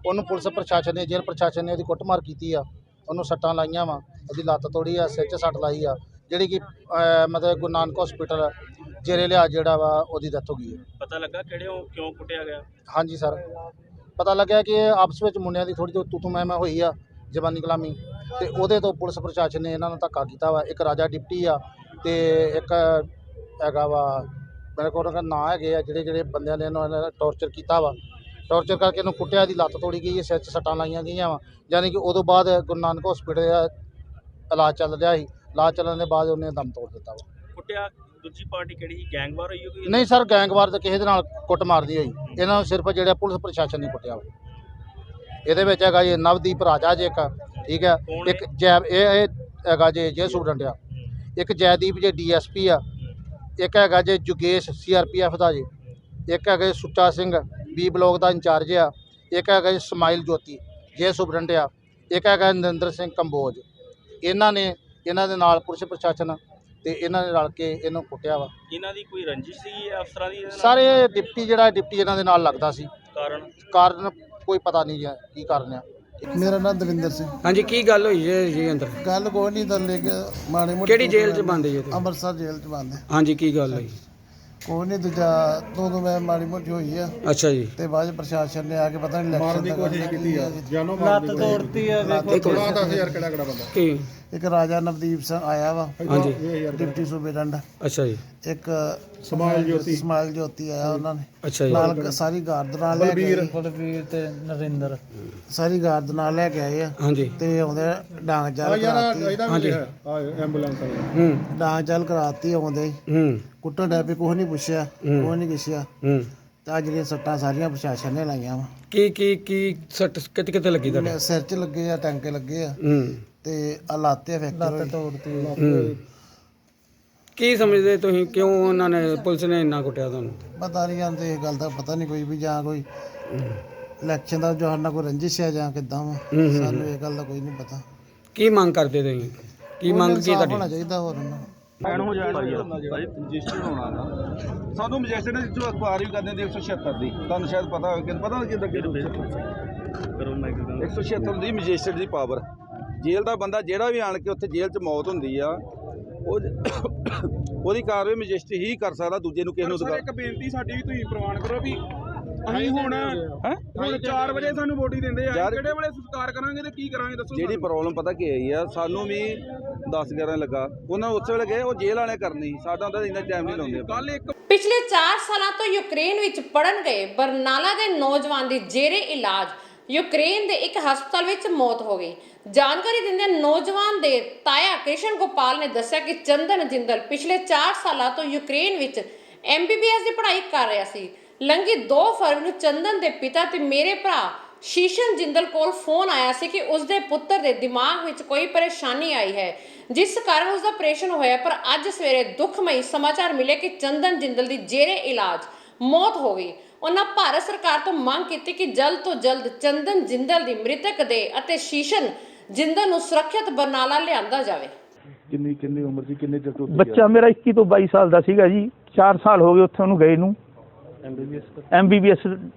ਉਹਨੂੰ ਪੁਲਿਸ ਪ੍ਰਸ਼ਾਸਨ ਨੇ, ਜੇਲ੍ਹ ਪ੍ਰਸ਼ਾਸਨ ਨੇ ਉਹਦੀ ਕੁੱਟਮਾਰ ਕੀਤੀ ਆ, ਉਹਨੂੰ ਸੱਟਾਂ ਲਾਈਆਂ ਵਾ, ਉਹਦੀ ਲੱਤ ਤੋੜੀ ਆ, ਸਿਰ 'ਚ ਸੱਟ ਲਾਈ ਆ, ਜਿਹੜੀ ਕਿ ਮਤਲਬ ਗੁਰੂ ਨਾਨਕ ਹਸਪੀਟਲ ਜੇਰੇ ਲਿਆ ਜਿਹੜਾ ਵਾ ਉਹਦੀ ਡੈਥ ਹੋ ਗਈ ਹੈ। ਪਤਾ ਲੱਗਾ ਕਿਉਂ ਕੁੱਟਿਆ ਗਿਆ? ਹਾਂਜੀ ਸਰ, ਪਤਾ ਲੱਗਿਆ ਕਿ ਆਪਸ ਵਿੱਚ ਮੁੰਡਿਆਂ ਦੀ ਥੋੜੀ ਜਿਹੀ ਤੂੰ ਮੈਂ ਹੋਈ ਆ, ਜ਼ਬਾਨੀ ਕਲਾਮੀ, ਤੇ ਉਹਦੇ ਤੋਂ ਪੁਲਿਸ ਪ੍ਰਸ਼ਾਸਨ ਨੇ ਇਹਨਾਂ ਨੂੰ ਧੱਕਾ ਕੀਤਾ ਵਾ। ਇੱਕ ਰਾਜਾ ਡਿਪਟੀ ਆ ਤੇ ਇੱਕ ਹੈਗਾ ਵਾ, ਮੇਰੇ ਕੋਲ ਨਾਂ ਹੈਗੇ ਆ, ਜਿਹੜੇ ਬੰਦਿਆਂ ਨੇ ਇਹਨਾਂ ਨੇ ਟੌਰਚਰ ਕੀਤਾ ਵਾ। ਟੌਰਚਰ ਕਰਕੇ ਇਹਨੂੰ ਕੁੱਟਿਆ, ਦੀ ਲੱਤ ਤੋੜੀ ਗਈ, ਸਿਰ 'ਚ ਸੱਟਾਂ ਲਾਈਆਂ ਗਈਆਂ ਵਾ। ਯਾਨੀ ਕਿ ਉਦੋਂ ਬਾਅਦ ਗੁਰੂ ਨਾਨਕ ਹਸਪੀਟਲ ਇਲਾਜ ਚੱਲ ਰਿਹਾ ਸੀ, ਇਲਾਜ ਚੱਲਣ ਦੇ ਬਾਅਦ ਉਹਨੇ ਦਮ ਤੋੜ ਦਿੱਤਾ ਵਾ। ਕੁੱਟਿਆ ਦੂਜੀ ਪਾਰਟੀ ਕਿਹੜੀ ਸੀ? ਗੈਂਗਵਾਰ ਹੋਈ ਹੋਈ? ਨਹੀਂ ਸਰ, ਗੈਂਗਵਾਰ ਤਾਂ ਕਿਸੇ ਦੇ ਨਾਲ ਕੁੱਟ ਮਾਰਦੀ ਹੋਈ, ਇਹਨਾਂ ਨੂੰ ਸਿਰਫ ਜਿਹੜਾ ਪੁਲਿਸ ਪ੍ਰਸ਼ਾਸਨ ਨੇ ਕੁੱਟਿਆ ਵਾ। ਇਹਦੇ ਵਿੱਚ ਹੈਗਾ ਜੀ ਨਵਦੀਪ ਰਾਜਾ ਜੀ ਇੱਕ, ਠੀਕ ਹੈ, ਇੱਕ ਇਹ ਹੈਗਾ ਜੀ ਜੇ ਸੁਪਰਡੈਂਟ ਆ, ਇੱਕ ਜੈਦੀਪ ਜੀ DSP ਆ, ਇੱਕ ਹੈਗਾ ਜੀ ਜੁਗੇਸ਼ CRPF ਦਾ ਜੀ, ਇੱਕ ਹੈਗਾ ਸੁੱਚਾ ਸਿੰਘ B ਬਲੋਕ ਦਾ ਇੰਚਾਰਜ ਆ, ਇੱਕ ਹੈਗਾ ਜੀ ਸਮਾਈਲ ਜੋਤੀ ਜੇ ਸੁਪਰਡੈਂਟ ਆ, ਇੱਕ ਹੈਗਾ ਨਰਿੰਦਰ ਸਿੰਘ ਕੰਬੋਜ। ਇਹਨਾਂ ਦੇ ਨਾਲ ਪੁਲਿਸ ਪ੍ਰਸ਼ਾਸਨ ਤੇ ਇਹਨਾਂ ਨੇ ਰਲ ਕੇ ਇਹਨੂੰ ਕੁੱਟਿਆ ਵਾ। ਇਹਨਾਂ ਦੀ ਕੋਈ ਰੰਜਿਸ਼ ਸੀ ਅਫਸਰਾਂ ਦੀ? ਸਾਰੇ ਡਿਪਟੀ ਇਹਨਾਂ ਦੇ ਨਾਲ ਲੱਗਦਾ ਸੀ। ਕਾਰਨ ਕੋਈ ਪਤਾ ਨਹੀਂ ਹੈ ਕੀ ਕਾਰਨ ਆ। ਮੇਰਾ ਨਾਮ ਦਵਿੰਦਰ ਸਿੰਘ। ਹਾਂਜੀ, ਕੀ ਗੱਲ ਹੋਈ ਹੈ ਜੀ ਅੰਦਰ? ਗੱਲ ਕੋਈ ਨਹੀਂ, ਤਾਂ ਲੈ ਕੇ ਮਾੜੇ ਮੋਟੇ। ਕਿਹੜੀ ਜੇਲ੍ਹ 'ਚ ਬੰਦ ਜੀ? ਅੰਮ੍ਰਿਤਸਰ ਜੇਲ੍ਹ 'ਚ ਬੰਦ। ਹਾਂਜੀ, ਕੀ ਗੱਲ ਹੋਈ? ਕੋਈ ਨਹੀਂ, ਦੂਜਾ ਦੋ ਮੈਂ ਮਾੜੀ ਮੋਟੀ ਹੋਈ ਆ। ਅੱਛਾ ਜੀ। ਤੇ ਬਾਅਦ ਪ੍ਰਸ਼ਾਸਨ ਨੇ ਆ ਕੇ ਪਤਾ ਨਹੀਂ ਇਲੈਕਸ਼ਨ ਦੀ ਕੋਸ਼ਿਸ਼ ਕੀਤੀ ਆ, ਲੱਤ ਤੋੜਤੀ ਆ। ਵੇਖੋ 10,000 ਕਿਹੜਾ ਬੰਦਾ ਕੀ? ਇੱਕ ਰਾਜਾ ਨਵਦੀਪ ਸਿੰਘ ਆਇਆ ਵਾ, ਹਾਂਜੀ, ਡਿਪਟੀ ਸੂਬੇਡੰਡ। ਅੱਛਾ ਜੀ। ਇੱਕ ਸਮਾਈਲ ਜੋਤੀ ਆਇਆ, ਉਹਨਾਂ ਨੇ ਅੱਛਾ ਜੀ। ਨਾਲ ਸਾਰੀ ਗਾਰਦ ਨਾਲ ਲੈ ਕੇ, ਬਲਬੀਰ ਤੇ ਨਰਿੰਦਰ ਸਾਰੀ ਗਾਰਦ ਨਾਲ ਲੈ ਕੇ ਆਏ ਆ। ਹਾਂਜੀ। ਤੇ ਆਉਂਦੇ ਡਾਂਗ ਚਾਲ ਕਰਾਤੀ। ਹਾਂਜੀ, ਐਂਬੂਲੈਂਸ ਡਾਂਗ ਚਾਲ ਕਰਾਤੀ ਆਉਂਦੇ ਹੀ। ਕੁੱਟਣ ਡੈ ਪਏ, ਕੁਛ ਨਹੀਂ ਪੁੱਛਿਆ, ਕੁਛ ਨਹੀਂ ਕਿਸਿਆ। ਤੇ ਅੱਜ ਜਿਹੜੀਆਂ ਸੱਟਾਂ ਸਾਰੀਆਂ ਪ੍ਰਸ਼ਾਸਨ ਨੇ ਲਾਈਆਂ ਵਾ। ਕੀ ਸੱਟ ਕਿੱਥੇ ਲੱਗੀ ਤੁਹਾਡੇ? ਸਿਰ 'ਚ ਲੱਗੇ ਆ, ਟਾਂਕੇ ਲੱਗੇ ਆ, ਤੇ ਆ ਲਾਤੇ ਫ੍ਰੈਕਚਰ ਤੋੜਤੀ। ਕੀ ਸਮਝਦੇ ਤੁਸੀਂ, ਕਿਉਂ ਉਹਨਾਂ ਨੇ, ਪੁਲਿਸ ਨੇ ਇੰਨਾ ਕੁੱਟਿਆ ਤੁਹਾਨੂੰ? ਪਤਾ ਨਹੀਂ ਜਾਂਦੇ, ਇਹ ਗੱਲ ਦਾ ਪਤਾ ਨਹੀਂ ਕੋਈ ਵੀ, ਜਾਂ ਕੋਈ ਇਲੈਕਸ਼ਨ ਦਾ ਜੋ ਨਾ ਕੋਈ ਰੰਜਿਸ਼ ਹੈ ਜਾਂ ਕਿੱਦਾਂ ਵਾ, ਸਾਨੂੰ ਇਹ ਗੱਲ ਦਾ ਕੋਈ ਨਹੀਂ ਪਤਾ। ਕੀ ਮੰਗ ਕਰਦੇ ਤੁਸੀਂ? ਕੀ ਮੰਗ ਕੀ ਤੁਹਾਡੀ? ਹੋਣਾ ਚਾਹੀਦਾ ਹੋਰ ਉਹਨਾਂ ਨੂੰ। ਮਜਿਸਟਰ ਹੋਣਾ ਨਾ, ਸਾਨੂੰ ਮਜਿਸਟਰ ਨੇ ਜੋ ਅਖਬਾਰ ਵੀ ਕਰਦੇ ਨੇ 176 ਦੀ, ਤੁਹਾਨੂੰ ਸ਼ਾਇਦ ਪਤਾ ਹੋਵੇ ਕਿ ਪਤਾ ਕਿਦਾਂ ਕਰੋ 176 ਦੀ ਮਜਿਸਟਰ ਦੀ ਪਾਵਰ। ਜੇਲ੍ਹ ਦਾ ਬੰਦਾ ਜਿਹੜਾ ਵੀ ਆਣ ਕੇ ਉੱਥੇ ਜੇਲ੍ਹ 'ਚ ਮੌਤ ਹੁੰਦੀ ਆ, ਉਹਦੀ ਕਾਰਵਾਈ ਮਜਿਸਟਰ ਹੀ ਕਰ ਸਕਦਾ, ਦੂਜੇ ਨੂੰ ਕਿਸੇ ਨੂੰ। ਇੱਕ ਬੇਨਤੀ ਸਾਡੀ ਵੀ ਤੁਸੀਂ ਪ੍ਰਵਾਨ ਕਰੋ ਵੀ ਅਸੀਂ ਹੁਣ 4 ਵਜੇ ਸਾਨੂੰ ਵੋਟੀ ਦਿੰਦੇ ਆ, ਕਿਹੜੇ ਵੇਲੇ ਸਸਕਾਰ ਕਰਾਂਗੇ ਤੇ ਕੀ ਕਰਾਂਗੇ ਦੱਸੋ। ਜਿਹੜੀ ਪ੍ਰੋਬਲਮ ਪਤਾ ਕੀ ਆਈ ਆ, ਸਾਨੂੰ ਵੀ 10-11 ਲੱਗਾ, ਉਹਨਾਂ ਉਸ ਵੇਲੇ ਗਏ, ਉਹ ਜੇਲ੍ਹ ਵਾਲੇ ਕਰਨੀ, ਸਾਡਾ ਹੁੰਦਾ ਇੰਨਾ ਟਾਈਮ ਨਹੀਂ ਲਾਉਂਦੇ। ਕੱਲ ਇੱਕ ਪਿਛਲੇ 4 ਸਾਲਾਂ ਤੋਂ ਯੂਕਰੇਨ ਵਿੱਚ ਪੜਨ ਗਏ ਬਰਨਾਲਾ ਦੇ ਨੌਜਵਾਨ ਦੀ ਜੇਰੇ ਇਲਾਜ ਯੂਕਰੇਨ ਦੇ ਇੱਕ ਹਸਪਤਾਲ ਵਿੱਚ ਮੌਤ ਹੋ ਗਈ। ਜਾਣਕਾਰੀ ਦਿੰਦਿਆਂ ਨੌਜਵਾਨ ਦੇ ਤਾਇਆ ਕ੍ਰਿਸ਼ਨ ਗੋਪਾਲ ਨੇ ਦੱਸਿਆ ਕਿ ਚੰਦਨ ਜਿੰਦਲ ਪਿਛਲੇ 4 ਸਾਲਾਂ ਤੋਂ ਯੂਕਰੇਨ ਵਿੱਚ MBBS ਦੀ ਪੜ੍ਹਾਈ ਕਰ ਰਿਹਾ ਸੀ। ਲੰਘੀ 2 ਫਰਵਰੀ ਨੂੰ ਚੰਦਨ ਦੇ ਪਿਤਾ ਤੇ ਮੇਰੇ ਭਰਾ ਸ਼ੀਸ਼ਨ ਜਿੰਦਲ ਕੋਲ ਫੋਨ ਆਇਆ ਸੀ ਕਿ ਉਸ ਦੇ ਪੁੱਤਰ ਦੇ ਦਿਮਾਗ ਵਿੱਚ ਕੋਈ ਪਰੇਸ਼ਾਨੀ ਆਈ ਹੈ, ਜਿਸ ਕਾਰਨ ਉਸ ਦਾ ਆਪਰੇਸ਼ਨ ਹੋਇਆ। ਪਰ ਅੱਜ ਸਵੇਰੇ ਦੁਖਮਈ ਸਮਾਚਾਰ ਮਿਲੇ ਕਿ ਚੰਦਨ ਜਿੰਦਲ ਦੀ ਜੇਰੇ ਇਲਾਜ ਮੌਤ ਹੋ ਗਈ। ਉਹਨਾਂ ਭਾਰਤ ਸਰਕਾਰ ਤੋਂ ਮੰਗ ਕੀਤੀ ਕਿ ਜਲਦ ਤੋਂ ਜਲਦ ਚੰਦਨ ਜਿੰਦਲ ਦੀ ਮ੍ਰਿਤਕ ਦੇ ਅਤੇ ਸ਼ੀਸ਼ਨ ਜਿੰਦਲ ਨੂੰ ਸੁਰੱਖਿਅਤ ਬਰਨਾਲਾ ਲਿਆਂਦਾ ਜਾਵੇ। ਕਿੰਨੀ ਉਮਰ ਸੀ, ਕਿੰਨੇ ਚਿਰ ਤੋਂ? ਬੱਚਾ ਮੇਰਾ 21 ਤੋਂ 22 ਸਾਲ ਦਾ ਸੀਗਾ ਜੀ। 4 ਸਾਲ ਹੋ ਗਏ ਉੱਥੇ ਉਹਨੂੰ ਗਏ ਨੂੰ। MBBS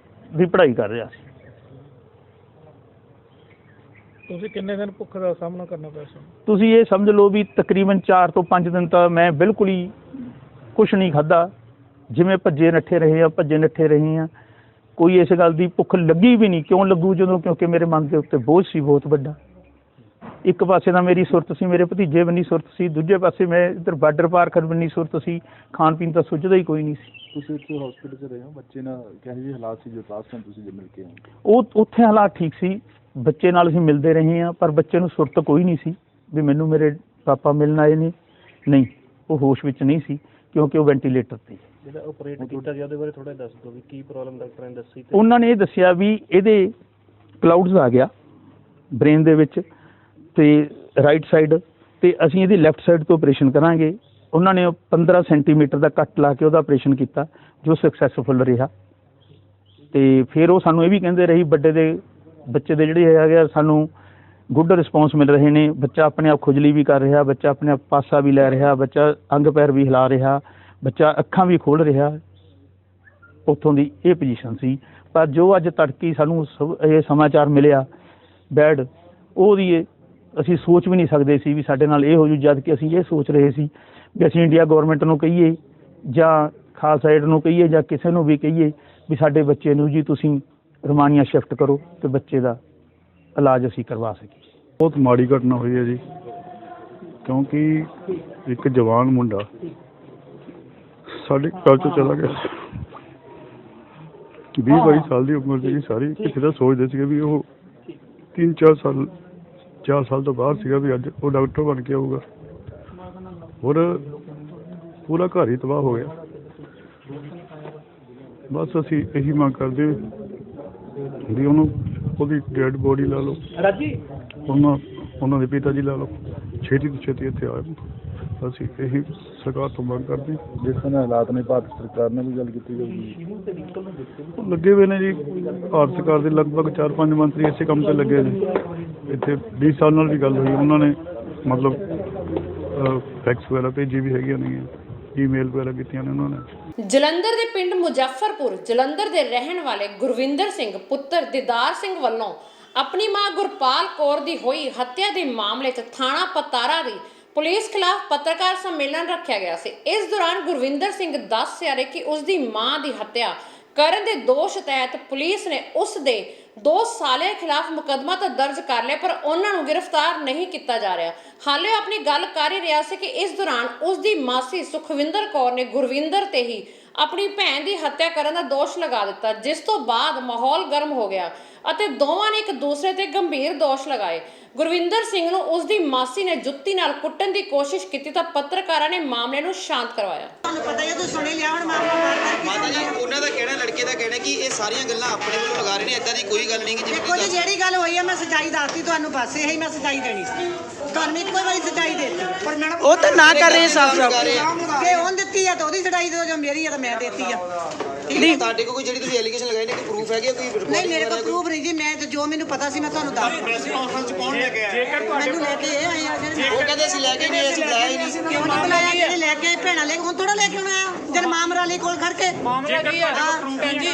ਦੀ ਪੜ੍ਹਾਈ ਕਰ ਰਿਹਾ ਸੀ। ਤੁਸੀਂ ਕਿੰਨੇ ਦਿਨ ਭੁੱਖ ਦਾ ਸਾਹਮਣਾ ਕਰਨਾ ਪਿਆ ਸੀ? ਤੁਸੀਂ ਇਹ ਸਮਝ ਲਓ ਵੀ ਤਕਰੀਬਨ 4 ਤੋਂ 5 ਦਿਨ ਤਾਂ ਮੈਂ ਬਿਲਕੁਲ ਹੀ ਕੁਛ ਨਹੀਂ ਖਾਧਾ, ਜਿਵੇਂ ਭੱਜੇ ਨੱਠੇ ਰਹੇ ਆ। ਕੋਈ ਇਸ ਗੱਲ ਦੀ ਭੁੱਖ ਲੱਗੀ ਵੀ ਨਹੀਂ। ਕਿਉਂ ਲੱਗੂ? ਜਦੋਂ ਕਿਉਂਕਿ ਮੇਰੇ ਮਨ ਦੇ ਉੱਤੇ ਬੋਝ ਸੀ ਬਹੁਤ ਵੱਡਾ। ਇੱਕ ਪਾਸੇ ਤਾਂ ਮੇਰੀ ਸੁਰਤ ਸੀ, ਮੇਰੇ ਭਤੀਜੇ ਬੰਨੀ ਸੁਰਤ ਸੀ, ਦੂਜੇ ਪਾਸੇ ਮੈਂ ਇੱਧਰ ਬਾਰਡਰ ਪਾਰ ਕਰਨ ਬੰਨੀ ਸੁਰਤ ਸੀ। ਖਾਣ ਪੀਣ ਤਾਂ ਸੁੱਝਦਾ ਹੀ ਕੋਈ ਨਹੀਂ ਸੀ। ਤੁਸੀਂ ਇੱਥੇ ਹਸਪੀਟਲ 'ਚ ਰਹੇ ਹੋ, ਬੱਚੇ ਨਾਲ ਕਿਹੋ ਜਿਹੇ ਹਾਲਾਤ ਸੀ ਜੋ ਲਾਸਟ ਟਾਈਮ ਤੁਸੀਂ ਮਿਲ ਕੇ ਆਏ? ਉਹ ਉੱਥੇ ਹਾਲਾਤ ਠੀਕ ਸੀ, ਬੱਚੇ ਨਾਲ ਅਸੀਂ ਮਿਲਦੇ ਰਹੇ ਹਾਂ, ਪਰ ਬੱਚੇ ਨੂੰ ਸੁਰਤ ਕੋਈ ਨਹੀਂ ਸੀ ਵੀ ਮੈਨੂੰ ਮੇਰੇ ਪਾਪਾ ਮਿਲਣ ਆਏ ਨੇ। ਨਹੀਂ, ਉਹ ਹੋਸ਼ ਵਿੱਚ ਨਹੀਂ ਸੀ ਕਿਉਂਕਿ ਉਹ ਵੈਂਟੀਲੇਟਰ 'ਤੇ। ਜਿਹੜਾ ਆਪਰੇਟ ਕੀਤਾ ਗਿਆ ਉਹਦੇ ਬਾਰੇ ਥੋੜਾ ਦੱਸ ਦਿਓ ਵੀ ਕੀ ਪ੍ਰੋਬਲਮ ਡਾਕਟਰਾਂ ਨੇ ਦੱਸੀ? ਉਹਨਾਂ ਨੇ ਇਹ ਦੱਸਿਆ ਵੀ ਇਹਦੇ ਕਲਾਊਡਸ ਆ ਗਿਆ ਬ੍ਰੇਨ ਦੇ ਵਿੱਚ ਤੇ ਰਾਈਟ ਸਾਈਡ, ਤੇ ਅਸੀਂ ਇਹਦੀ ਲੈਫਟ ਸਾਈਡ ਤੋਂ ਆਪਰੇਸ਼ਨ ਕਰਾਂਗੇ। ਉਹਨਾਂ ਨੇ 15 ਸੈਂਟੀਮੀਟਰ ਦਾ ਕੱਟ ਲਾ ਕੇ ਉਹਦਾ ਆਪਰੇਸ਼ਨ ਕੀਤਾ ਜੋ ਸਕਸੈਸਫੁਲ ਰਿਹਾ। ਤੇ ਫਿਰ ਉਹ ਸਾਨੂੰ ਇਹ ਵੀ ਕਹਿੰਦੇ ਰਹੀ ਬੱਚੇ ਦੇ ਜਿਹੜੇ ਹੈਗੇ ਸਾਨੂੰ ਗੁੱਡ ਰਿਸਪੌਂਸ ਮਿਲ ਰਹੇ ਨੇ। ਬੱਚਾ ਆਪਣੇ ਆਪ ਖੁਜਲੀ ਵੀ ਕਰ ਰਿਹਾ, ਬੱਚਾ ਆਪਣੇ ਆਪ ਪਾਸਾ ਵੀ ਲੈ ਰਿਹਾ, ਬੱਚਾ ਅੰਗ ਪੈਰ ਵੀ ਹਿਲਾ ਰਿਹਾ, ਬੱਚਾ ਅੱਖਾਂ ਵੀ ਖੋਲ੍ਹ ਰਿਹਾ। ਉੱਥੋਂ ਦੀ ਇਹ ਪੋਜੀਸ਼ਨ ਸੀ। ਪਰ ਜੋ ਅੱਜ ਤੜਕੀ ਸਾਨੂੰ ਇਹ ਸਮਾਚਾਰ ਮਿਲਿਆ ਬੈਡ, ਉਹਦੀ ਅਸੀਂ ਸੋਚ ਵੀ ਨਹੀਂ ਸਕਦੇ ਸੀ ਵੀ ਸਾਡੇ ਨਾਲ ਇਹ ਹੋ ਜੂ। ਜਦ ਕਿ ਅਸੀਂ ਇਹ ਸੋਚ ਰਹੇ ਸੀ ਵੀ ਅਸੀਂ ਇੰਡੀਆ ਗੌਰਮੈਂਟ ਨੂੰ ਕਹੀਏ ਜਾਂ ਖਾਲਸਾ ਏਡ ਨੂੰ ਕਹੀਏ ਜਾਂ ਕਿਸੇ ਨੂੰ ਵੀ ਕਹੀਏ ਵੀ ਸਾਡੇ ਬੱਚੇ ਨੂੰ ਜੀ ਤੁਸੀਂ ਰਮਾਨੀਆ ਸ਼ਿਫਟ ਕਰੋ ਤੇ ਬੱਚੇ ਦਾ ਇਲਾਜ ਅਸੀਂ ਕਰਵਾ ਸਕੀਏ। ਬਹੁਤ ਮਾੜੀ ਘਟਨਾ ਹੋਈ ਹੈ ਜੀ, ਕਿਉਂਕਿ ਇੱਕ ਜਵਾਨ ਮੁੰਡਾ ਸਾਡੇ ਘਰ ਤੋਂ ਚਲਾ ਗਿਆ। 20-22 ਸਾਲ ਦੀ ਉਮਰ ਸੀ ਸਾਰੀ। ਕਿਸੇ ਦਾ ਸੋਚਦੇ ਸੀਗੇ ਵੀ ਉਹ 3-4 ਸਾਲ ਤੋਂ ਬਾਅਦ ਸੀਗਾ ਵੀ ਅੱਜ ਉਹ ਡਾਕਟਰ ਬਣ ਕੇ ਆਊਗਾ। ਹੋਰ ਪੂਰਾ ਘਰ ਹੀ ਤਬਾਹ ਹੋ ਗਿਆ। ਬਸ ਅਸੀਂ ਇਹੀ ਮੰਗ ਕਰਦੇ ਵੀ ਉਹਦੀ ਡੈਡ ਬੋਡੀ ਲਾ ਲਓ, ਉਹਨਾਂ ਦੇ ਪਿਤਾ ਜੀ ਲਾ ਲਓ, ਛੇਤੀ ਤੋਂ ਛੇਤੀ ਇੱਥੇ ਆਏ। ਅਸੀਂ ਇਹੀ ਸਰਕਾਰ ਤੋਂ ਮੰਗ ਕਰਦੇ। ਦੇਖੋ ਨਾ ਹਾਲਾਤ ਨੇ, ਭਾਰਤ ਸਰਕਾਰ ਨੇ ਵੀ ਗੱਲ ਕੀਤੀ ਜਾਊਗੀ। ਲੱਗੇ ਹੋਏ ਨੇ ਜੀ, ਭਾਰਤ ਸਰਕਾਰ ਦੇ ਲਗਭਗ 4-5 ਮੰਤਰੀ ਇਸੇ ਕੰਮ 'ਤੇ ਲੱਗੇ ਨੇ। ਇੱਥੇ 20 ਸਾਲ ਨਾਲ ਵੀ ਗੱਲ ਹੋਈ, ਉਹਨਾਂ ਨੇ ਮਤਲਬ ਫੈਕਸ ਵਗੈਰਾ ਭੇਜੀ ਵੀ ਹੈਗੀਆਂ ਨੇ, ਈਮੇਲ ਵਗੈਰਾ ਕੀਤੀਆਂ ਨੇ ਉਹਨਾਂ ਨੇ। ਜਲੰਧਰ ਦੇ ਪਿੰਡ ਮੁਜ਼ੱਫਰਪੁਰ ਜਲੰਧਰ ਦੇ ਰਹਿਣ ਵਾਲੇ ਗੁਰਵਿੰਦਰ ਸਿੰਘ ਪੁੱਤਰ ਦੀਦਾਰ ਸਿੰਘ ਵੱਲੋਂ ਆਪਣੀ ਮਾਂ ਗੁਰਪਾਲ ਕੌਰ ਦੀ ਹੋਈ ਹੱਤਿਆ ਦੇ ਮਾਮਲੇ 'ਚ ਥਾਣਾ ਪਤਾਰਾ ਦੀ ਪੁਲਿਸ ਖਿਲਾਫ ਪੱਤਰਕਾਰ ਸੰਮੇਲਨ ਰੱਖਿਆ ਗਿਆ ਸੀ। ਇਸ ਦੌਰਾਨ ਗੁਰਵਿੰਦਰ ਸਿੰਘ ਦੱਸ ਰਿਹਾ ਕਿ ਉਸ ਦੀ ਮਾਂ ਦੀ ਹੱਤਿਆ ਕਰਨ ਦੇ ਦੋਸ਼ ਤਹਿਤ ਪੁਲਿਸ ਨੇ ਉਸ ਦੇ 2 ਸਾਲਿਆਂ ਖਿਲਾਫ ਮੁਕੱਦਮਾ ਤਾਂ ਦਰਜ ਕਰ ਲਿਆ, ਪਰ ਉਹਨਾਂ ਨੂੰ ਗ੍ਰਿਫਤਾਰ ਨਹੀਂ ਕੀਤਾ ਜਾ ਰਿਹਾ। ਹਾਲੇ ਉਹ ਆਪਣੀ ਗੱਲ ਕਰ ਹੀ ਰਿਹਾ ਸੀ ਕਿ ਇਸ ਦੌਰਾਨ ਉਸ ਦੀ ਮਾਸੀ ਸੁਖਵਿੰਦਰ ਕੌਰ ਨੇ ਗੁਰਵਿੰਦਰ ਤੇ ਹੀ ਆਪਣੀ ਭੈਣ ਦੀ ਹੱਤਿਆ ਕਰਨ ਦਾ ਦੋਸ਼ ਲਗਾ ਦਿੱਤਾ, ਜਿਸ ਤੋਂ ਬਾਅਦ ਮਾਹੌਲ ਗਰਮ ਹੋ ਗਿਆ ਅਤੇ ਦੋਵਾਂ ਨੇ ਇੱਕ ਦੂਸਰੇ ਤੇ ਗੰਭੀਰ ਦੋਸ਼ ਲਗਾਏ। ਗੁਰਵਿੰਦਰ ਸਿੰਘ ਨੂੰ ਉਸ ਦੀ ਮਾਸੀ ਨੇ ਜੁੱਤੀ ਨਾਲ ਕੁੱਟਣ ਦੀ ਕੋਸ਼ਿਸ਼ ਕੀਤੀ ਤਾਂ ਪੱਤਰਕਾਰਾਂ ਨੇ ਮਾਮਲੇ ਨੂੰ ਸ਼ਾਂਤ ਕਰਵਾਇਆ। ਤੁਹਾਨੂੰ ਪਤਾ ਹੀ ਹੈ, ਤੁਸੀਂ ਸੁਣੇ ਲਿਆ ਹੁਣ ਮਾਤਾ ਜੀ ਉਹਨਾਂ ਦਾ ਕਹਿਣਾ, ਲੜਕੇ ਦਾ ਕਹਿਣਾ ਕਿ ਇਹ ਸਾਰੀਆਂ ਗੱਲਾਂ ਆਪਣੇ ਵੱਲੋਂ ਲਗਾ ਰਹੇ ਨੇ, ਇਦਾਂ ਦੀ ਕੋਈ ਗੱਲ ਨਹੀਂ। ਦੇਖੋ ਜੀ, ਜਿਹੜੀ ਗੱਲ ਹੋਈ ਹੈ ਮੈਂ ਸੱਚਾਈ ਦੱਸਤੀ ਤੁਹਾਨੂੰ, ਬਸ ਇਹੀ ਮੈਂ ਸੱਚਾਈ ਦੇਣੀ ਸੀ ਤੁਹਾਨੂੰ, ਇੱਕੋ ਵਾਰੀ ਸੱਚਾਈ ਦੇ ਦਿੱਤੀ। ਪਰ ਮੈਡਮ ਉਹ ਤਾਂ ਨਾ ਕਰ ਰਹੇ ਸਾਫ ਜੇ ਉਹਨ ਦਿੱਤੀ ਆ ਤਾਂ ਉਹਦੀ ਸੱਚਾਈ ਦੇ ਦਿਓ, ਜੋ ਮੇਰੀ ਆ ਤਾਂ ਮੈਂ ਦੇਤੀ ਆ। ਨਹੀਂ, ਤੁਹਾਡੇ ਕੋਲ ਕੋਈ ਜਿਹੜੀ ਤੁਸੀਂ ਐਲੀਗੇਸ਼ਨ ਲਗਾਏ ਨੇ ਕੋਈ ਪ੍ਰੂਫ ਹੈਗੇ? ਕੋਈ ਨਹੀਂ, ਮੇਰੇ ਕੋਲ ਪ੍ਰੂਫ ਨਹੀਂ ਜੀ। ਮੈਂ ਜੋ ਮੈਨੂੰ ਪਤਾ ਸੀ ਮੈਂ ਤੁਹਾਨੂੰ ਦੱਸ ਦਿੱਤਾ। ਮੈਨੂੰ ਲੈ ਕੇ ਇਹ ਆਏ ਆ ਜਿਹੜੇ ਉਹ ਕਹਿੰਦੇ ਅਸੀਂ ਲੈ ਕੇ ਨਹੀਂ, ਅਸੀਂ ਬੁਲਾਇਆ ਹੀ ਨਹੀਂ। ਕਿਉਂ ਨਹੀਂ ਬੁਲਾਇਆ? ਜਿਹੜੇ ਲੈ ਕੇ ਭੈਣਾਂ ਲੈ ਕੇ ਹੁਣ ਥੋੜਾ ਲੈ ਕੇ ਆਉਣਾ ਆ ਜਦ ਮਾਮਰਾ ਲਈ ਕੋਲ ਖੜ ਕੇ ਮਾਮਲਾ ਕੀ ਹੈ?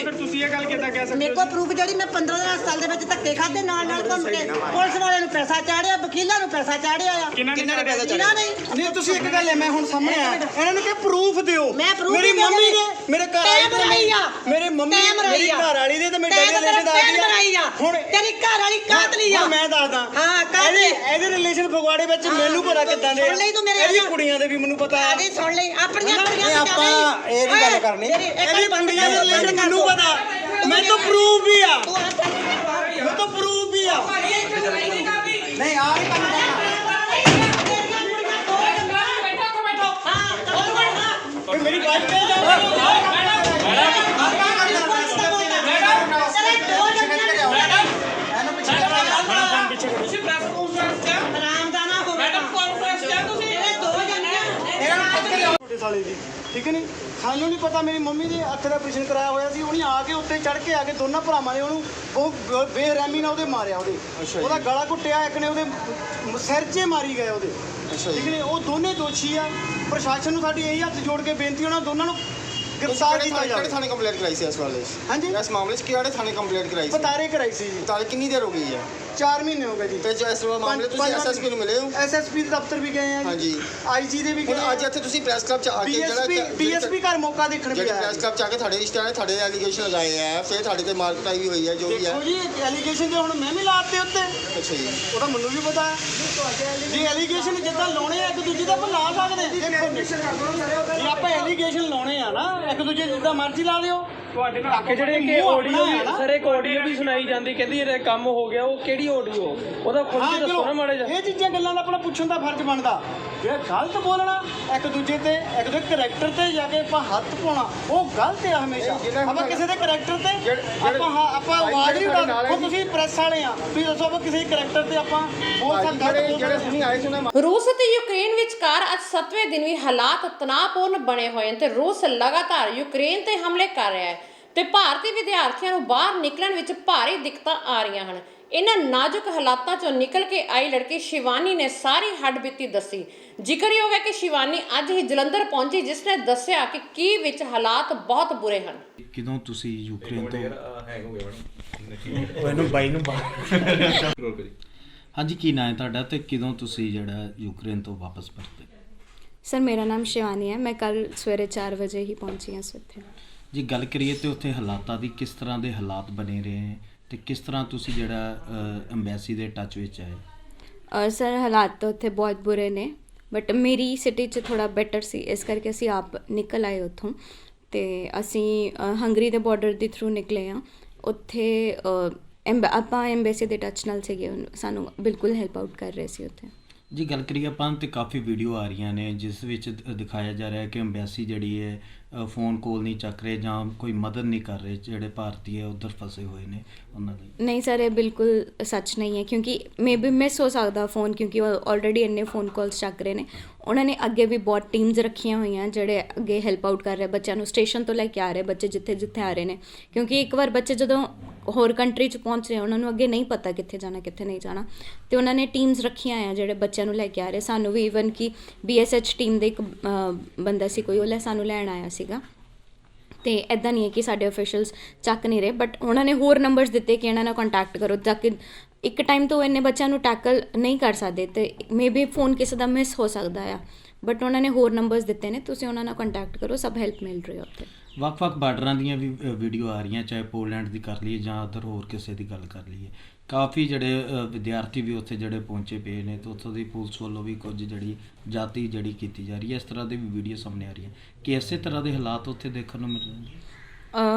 ਫਿਰ ਤੁਸੀਂ ਇਹ ਗੱਲ ਕਿੱਦਾਂ ਕਹਿ ਸਕਦੇ? ਮੇਰੇ ਕੋਲ ਪ੍ਰੂਫ ਜਿਹੜੀ ਮੈਂ 15 ਦਿਨ ਹਸਪਤਾਲ ਦੇ ਵਿੱਚ ਧੱਕੇ ਖਾਦੇ ਨਾਲ ਘੁੰਮ ਕੇ, ਪੁਲਿਸ ਵਾਲਿਆਂ ਨੂੰ ਪੈਸਾ ਚਾੜਿਆ, ਵਕੀਲਾਂ ਨੂੰ ਪੈਸਾ ਚਾੜਿਆ ਆ। ਕਿੰਨਾ ਨੇ ਪੈਸਾ ਚਾੜਿਆ? ਨਹੀਂ, ਤੁਸੀਂ ਇੱਕ ਗੱਲ ਹੈ, ਮੈਂ ਹੁਣ ਸਾਹਮਣੇ ਆ, ਇਹਨਾਂ ਨੇ ਕਿ ਪ੍ਰੂਫ ਦਿਓ। ਮੈਂ ਪ੍ਰੂਫ ਮੇਰੀ ਮੰਮੀ ਦੇ, ਮੇਰੇ ਘਰ ਵਾਲੀ ਆ, ਮੇਰੇ ਮੰਮੀ ਮੇਰੀ ਘਰ ਵਾਲੀ ਦੇ ਤੇ ਮੇਰੇ ਡੈਡੀ ਦੇ ਰਿਲੇਸ਼ਨ ਆ। ਹੁਣ ਤੇਰੀ ਘਰ ਵਾਲੀ ਕਾਤਲੀ ਆ। ਮੈਂ ਦੱਸਦਾ ਹਾਂ, ਕਾਤਲੀ। ਇਹਦੇ ਰਿਲੇਸ਼ਨ ਫਗਵਾੜੇ ਵਿੱਚ ਮੈਨੂੰ ਪਤਾ ਕਿੱਦਾਂ ਦੇ, ਇਹਦੀ ਕੁੜੀਆਂ ਦੇ ਵੀ ਮੈਨੂੰ ਪਤਾ ਆ। ਆਗੇ ਸੁਣ ਲਈ, ਆਪਣੀਆਂ ਆਪਾਂ ਇਹ ਨਹੀਂ ਗੱਲ ਕਰਨੀ, ਇਹਦੀ ਕੁੜੀਆਂ ਦੇ ਰਿਲੇਸ਼ਨ ਮੈਨੂੰ ਪਤਾ। ਮੈਂ ਤਾਂ ਪ੍ਰੂਫ ਵੀ ਆ, ਮੈਂ ਤਾਂ ਪ੍ਰੂਫ ਵੀ ਆ। ਨਹੀਂ ਆ ਨਹੀਂ ਕਰਨਾ। ਮੇਰੀ ਬਾਤ ਤੇ ਸਾਲੇ ਦੀ, ਠੀਕ ਹੈ ਨਹੀਂ? ਸਾਨੂੰ ਨਹੀਂ ਪਤਾ। ਮੇਰੀ ਮੰਮੀ ਦੇ ਅੱਖ ਦਾ ਆਪਰੇਸ਼ਨ ਕਰਾਇਆ ਹੋਇਆ ਸੀ, ਉਹਨੇ ਆ ਕੇ ਉੱਤੇ ਚੜ ਕੇ ਆ ਕੇ ਦੋਨਾਂ ਭਰਾਵਾਂ ਨੇ ਉਹਨੂੰ ਉਹ ਬੇਰਹਿਮੀ ਨਾਲ ਉਹਦੇ ਮਾਰਿਆ। ਉਹਦਾ ਗਲਾ ਘੁੱਟਿਆ, ਇੱਕ ਨੇ ਉਹਦੇ ਸਿਰ 'ਚ ਮਾਰੀ ਗਏ ਉਹਦੇ, ਠੀਕ ਨੇ? ਉਹ ਦੋਨੇ ਦੋਸ਼ੀ ਆ। ਪ੍ਰਸ਼ਾਸਨ ਨੂੰ ਸਾਡੀ ਇਹੀ ਹੱਥ ਜੋੜ ਕੇ ਬੇਨਤੀ, ਉਹਨਾਂ ਦੋਨਾਂ ਨੂੰ ਗ੍ਰਿਫਤਾਰ ਕੀਤਾ ਜਾਵੇ। ਥਾਣੇ ਕੰਪਲੇਂਟ ਕਰਾਈ ਸੀ ਇਸ ਵਾਲੇ? ਹਾਂਜੀ, ਇਸ ਮਾਮਲੇ 'ਚ ਕਿਹੜੇ ਥਾਣੇ ਕੰਪਲੇਂਟ ਕਰਾਈ ਸੀ? ਪਤਾਰੇ ਕਰਾਈ ਸੀ ਜੀ। ਪਤਾਰੇ ਕਿੰਨੀ ਦੇਰ ਹੋ ਗਈ ਹੈ? 4 ਮਹੀਨੇ ਹੋ ਗਏ ਜੀ। ਤੇ ਜੋ ਇਸ ਮਾਮਲੇ ਤੁਸੀਂ ਐਸਐਸਪੀ ਨੂੰ ਮਿਲੇ ਹੋ? ਐਸਐਸਪੀ ਦੇ ਦਫ਼ਤਰ ਵੀ ਗਏ ਆ ਹਾਂਜੀ। ਆਈਜੀ ਦੇ ਵੀ ਗਏ। ਹੁਣ ਅੱਜ ਇੱਥੇ ਤੁਸੀਂ ਪ੍ਰੈਸ ਕਲੱਬ ਚ ਆ ਕੇ ਜਿਹੜਾ ਡੀਐਸਪੀ ਘਰ ਮੌਕਾ ਦੇਖਣ ਵੀ ਆਇਆ। ਪ੍ਰੈਸ ਕਲੱਬ ਚ ਆ ਕੇ ਤੁਹਾਡੇ ਰਿਸ਼ਤੇਦਾਰਾਂ ਨੇ ਤੁਹਾਡੇ ਐਲੀਗੇਸ਼ਨ ਲਗਾਏ ਆ, ਫਿਰ ਤੁਹਾਡੇ ਤੇ ਮਾਰਕਟਾਈ ਵੀ ਹੋਈ ਹੈ ਜੋ ਵੀ ਹੈ। ਦੇਖੋ ਜੀ ਐਲੀਗੇਸ਼ਨ ਤੇ ਹੁਣ ਮੈਂ ਵੀ ਲਾਤੇ ਉੱਤੇ। ਅੱਛਾ ਜੀ। ਉਹਦਾ ਮੈਨੂੰ ਵੀ ਪਤਾ ਹੈ ਜੀ ਐਲੀਗੇਸ਼ਨ ਜਿੱਦਾਂ ਲਾਉਣੇ ਆ ਇੱਕ ਦੂਜੇ ਦਾ ਆਪਾਂ ਲਾ ਸਕਦੇ। ਜੇ ਆਪਾਂ ਐਲੀਗੇਸ਼ਨ ਲਾਉਣੇ ਆ ਨਾ ਇੱਕ ਦੂਜੇ ਜਿੱਦਾਂ ਮਰਜ਼ੀ ਲਾ ਦਿਓ। ਤੁਹਾਡੇ ਨਾਲ ਜਿਹੜੇ ਕਿ ਆਡੀਓ ਵੀ ਸਰ ਇੱਕ ਆਡੀਓ ਵੀ ਸੁਣਾਈ ਜਾਂਦੀ ਕਹਿੰਦੀ ਇਹ ਕੰਮ ਹੋ ਗਿਆ, ਉਹ ਕਿਹੜੀ ਆਡੀਓ ਉਹਦਾ ਖੁੱਲ ਕੇ ਦੱਸੋ ਨਾ ਮਾੜਾ ਜਿਹਾ। ਇਹ ਚੀਜ਼ਾਂ ਗੱਲਾਂ ਦਾ ਆਪਣਾ ਪੁੱਛਣ ਦਾ ਫਰਜ਼ ਬਣਦਾ। ਜਿਹੜਾ ਗਲਤ ਬੋਲਣਾ ਇੱਕ ਦੂਜੇ ਤੇ ਇੱਕ ਦੂਜੇ ਕਰੈਕਟਰ ਤੇ ਜਾ ਕੇ ਆਪਾਂ ਹੱਥ ਪਾਉਣਾ ਉਹ ਗਲਤ ਹੈ ਹਮੇਸ਼ਾ। ਆਪਾਂ ਕਿਸੇ ਦੇ ਕਰੈਕਟਰ ਤੇ ਆਪਾਂ ਆਵਾਜ਼ ਨਹੀਂ ਉਠਾਉਂਦੇ। ਹੁਣ ਤੁਸੀਂ ਪ੍ਰੈਸ ਵਾਲੇ ਆ, ਤੁਸੀਂ ਦੱਸੋ ਆਪਾਂ ਕਿਸੇ ਕਰੈਕਟਰ ਤੇ ਆਪਾਂ ਬੋਲ ਸਕਦੇ? ਜਿਹੜੇ ਸੁਣੀ ਆਏ ਸੀ ਰੂਸ ਅਤੇ ਯੂਕਰੇਨ ਵਿਚਕਾਰ ਅੱਜ 7ਵੇਂ ਦਿਨ ਵੀ ਹਾਲਾਤ ਤਣਾਅਪੂਰਨ ਬਣੇ ਹੋਏ ਹਨ ਤੇ ਰੂਸ ਲਗਾਤਾਰ ਯੂਕਰੇਨ ਤੇ ਹਮਲੇ ਕਰ ਰਿਹਾ ਹੈ ਤੇ ਭਾਰਤੀ ਵਿਦਿਆਰਥੀਆਂ ਨੂੰ ਬਾਹਰ ਨਿਕਲਣ ਵਿੱਚ ਭਾਰੀ ਦਿੱਕਤਾਂ ਆ ਰਹੀਆਂ ਹਨ। ਇਹਨਾਂ ਨਾਜ਼ੁਕ ਹਾਲਾਤਾਂ ਚੋਂ ਨਿਕਲ ਕੇ ਆਈ ਲੜਕੀ ਸ਼ਿਵਾਨੀ ਨੇ ਸਾਰੀ ਹੱਡਬੀਤੀ ਦੱਸੀ। ਜ਼ਿਕਰਯੋਗ ਹੈ ਕਿ ਸ਼ਿਵਾਨੀ ਅੱਜ ਹੀ ਜਲੰਧਰ ਪਹੁੰਚੀ, ਜਿਸ ਨੇ ਦੱਸਿਆ ਕਿ ਕੀ ਵਿੱਚ ਹਾਲਾਤ ਬਹੁਤ ਬੁਰੇ ਹਨ। ਕਿਦੋਂ ਤੁਸੀਂ ਯੂਕਰੇਨ ਤੋਂ ਹਾਂਜੀ ਕੀ ਨਾਂ ਹੈ ਤੁਹਾਡਾ ਤੇ ਕਿਦੋਂ ਤੁਸੀਂ ਜਿਹੜਾ ਯੂਕਰੇਨ ਤੋਂ ਵਾਪਸ ਪਰਤੇ? ਸਰ ਮੇਰਾ ਨਾਮ ਸ਼ਿਵਾਨੀ ਹੈ। ਮੈਂ ਕੱਲ ਸਵੇਰੇ 4 ਵਜੇ ਹੀ ਪਹੁੰਚੀ ਹਾਂ ਇੱਥੇ। ਜੀ ਗੱਲ ਕਰੀਏ ਤੇ ਉੱਥੇ ਹਾਲਾਤਾਂ ਦੀ, ਕਿਸ ਤਰ੍ਹਾਂ ਦੇ ਹਾਲਾਤ ਬਣੇ ਰਹੇ ਤੇ ਕਿਸ ਤਰ੍ਹਾਂ ਤੁਸੀਂ ਜਿਹੜਾ ਐਮਬੈਸੀ ਦੇ ਟੱਚ ਵਿੱਚ ਆਏ? ਸਰ ਹਾਲਾਤ ਤਾਂ ਉੱਥੇ ਬਹੁਤ ਬੁਰੇ ਨੇ, ਬਟ ਮੇਰੀ ਸਿਟੀ 'ਚ ਥੋੜ੍ਹਾ ਬੈਟਰ ਸੀ, ਇਸ ਕਰਕੇ ਅਸੀਂ ਆਪ ਨਿਕਲ ਆਏ ਉੱਥੋਂ ਅਤੇ ਅਸੀਂ ਹੰਗਰੀ ਦੇ ਬਾਰਡਰ ਦੇ ਥਰੂ ਨਿਕਲੇ ਹਾਂ। ਉੱਥੇ ਆਪਾਂ ਐਮਬੈਸੀ ਦੇ ਟੱਚ ਨਾਲ ਸੀਗੇ, ਸਾਨੂੰ ਬਿਲਕੁਲ ਹੈਲਪ ਆਊਟ ਕਰ ਰਹੇ ਸੀ ਉੱਥੇ। ਜੀ ਗੱਲ ਕਰੀਏ ਆਪਾਂ ਤੇ ਕਾਫੀ ਵੀਡੀਓ ਆ ਰਹੀਆਂ ਨੇ ਜਿਸ ਵਿੱਚ ਦਿਖਾਇਆ ਜਾ ਰਿਹਾ ਹੈ ਕਿ ਐਮਬੈਸੀ ਜਿਹੜੀ ਹੈ ਫੋਨ ਕਾਲ ਨਹੀਂ ਚੱਕ ਰਹੇ ਜਾਂ ਕੋਈ ਮਦਦ ਨਹੀਂ ਕਰ ਰਹੇ, ਜਿਹੜੇ ਭਾਰਤੀ ਹੈ ਉੱਧਰ ਫਸੇ ਹੋਏ ਨੇ ਉਹਨਾਂ ਲਈ। ਨਹੀਂ ਸਰ, ਇਹ ਬਿਲਕੁਲ ਸੱਚ ਨਹੀਂ ਹੈ, ਕਿਉਂਕਿ ਮੇ ਬੀ ਮਿਸ ਹੋ ਸਕਦਾ ਫੋਨ, ਕਿਉਂਕਿ ਉਹ ਆਲਰੇਡੀ ਇੰਨੇ ਫੋਨ ਕਾਲਸ ਚੱਕ ਰਹੇ ਨੇ। ਉਹਨਾਂ ਨੇ ਅੱਗੇ ਵੀ ਬਹੁਤ ਟੀਮਸ ਰੱਖੀਆਂ ਹੋਈਆਂ ਜਿਹੜੇ ਅੱਗੇ ਹੈਲਪ ਆਊਟ ਕਰ ਰਹੇ ਬੱਚਿਆਂ ਨੂੰ, ਸਟੇਸ਼ਨ ਤੋਂ ਲੈ ਕੇ ਆ ਰਹੇ ਬੱਚੇ ਜਿੱਥੇ ਜਿੱਥੇ ਆ ਰਹੇ ਨੇ, ਕਿਉਂਕਿ ਇੱਕ ਵਾਰ ਬੱਚੇ ਜਦੋਂ ਹੋਰ ਕੰਟਰੀ 'ਚ ਪਹੁੰਚ ਰਹੇ ਉਹਨਾਂ ਨੂੰ ਅੱਗੇ ਨਹੀਂ ਪਤਾ ਕਿੱਥੇ ਜਾਣਾ ਕਿੱਥੇ ਨਹੀਂ ਜਾਣਾ, ਅਤੇ ਉਹਨਾਂ ਨੇ ਟੀਮਸ ਰੱਖੀਆਂ ਆ ਜਿਹੜੇ ਬੱਚਿਆਂ ਨੂੰ ਲੈ ਕੇ ਆ ਰਹੇ। ਸਾਨੂੰ ਵੀ ਈਵਨ ਕਿ BSH ਟੀਮ ਦੇ ਇੱਕ ਬੰਦਾ ਸੀ ਕੋਈ, ਉਹ ਸਾਨੂੰ ਲੈਣ ਆਇਆ ਸੀਗਾ। ਅਤੇ ਇੱਦਾਂ ਨਹੀਂ ਹੈ ਕਿ ਸਾਡੇ ਅਫੀਸ਼ੀਅਲਸ ਚੱਕ ਨਹੀਂ ਰਹੇ, ਬਟ ਉਹਨਾਂ ਨੇ ਹੋਰ ਨੰਬਰਸ ਦਿੱਤੇ ਕਿ ਇਹਨਾਂ ਨਾਲ ਕੰਟੈਕਟ ਕਰੋ, ਤਾਂ ਕਿ ਇੱਕ ਟਾਈਮ ਤੋਂ ਇੰਨੇ ਬੱਚਿਆਂ ਨੂੰ ਟੈਕਲ ਨਹੀਂ ਕਰ ਸਕਦੇ ਅਤੇ ਮੇ ਬੀ ਫੋਨ ਕਿਸੇ ਦਾ ਮਿਸ ਹੋ ਸਕਦਾ ਆ, ਬਟ ਉਹਨਾਂ ਨੇ ਹੋਰ ਨੰਬਰਸ ਦਿੱਤੇ ਨੇ, ਤੁਸੀਂ ਉਹਨਾਂ ਨਾਲ ਕੰਟੈਕਟ ਕਰੋ, ਸਭ ਹੈਲਪ ਮਿਲ ਰਹੀ ਹੈ ਉੱਥੇ। ਵੱਖ-ਵੱਖ ਬਾਰਡਰਾਂ ਦੀਆਂ ਵੀ ਵੀਡੀਓ ਆ ਰਹੀਆਂ, ਚਾਹੇ ਪੋਲੈਂਡ ਦੀ ਕਰ ਲਈਏ ਜਾਂ ਉੱਧਰ ਹੋਰ ਕਿਸੇ ਦੀ ਗੱਲ ਕਰ ਲਈਏ। ਕਾਫੀ ਜਿਹੜੇ ਵਿਦਿਆਰਥੀ ਵੀ ਉੱਥੇ ਜਿਹੜੇ ਪਹੁੰਚੇ ਪਏ ਨੇ ਤੇ ਉੱਥੋਂ ਦੀ ਪੁਲਿਸ ਵੱਲੋਂ ਵੀ ਕੁਝ ਜਿਹੜੀ ਜਾਤੀ ਜਿਹੜੀ ਕੀਤੀ ਜਾ ਰਹੀ ਹੈ, ਇਸ ਤਰ੍ਹਾਂ ਦੀ ਵੀ ਵੀਡੀਓ ਸਾਹਮਣੇ ਆ ਰਹੀ ਹੈ ਕਿ ਇਸੇ ਤਰ੍ਹਾਂ ਦੇ ਹਾਲਾਤ ਉੱਥੇ ਦੇਖਣ ਨੂੰ ਮਿਲ ਰਹੇ ਨੇ।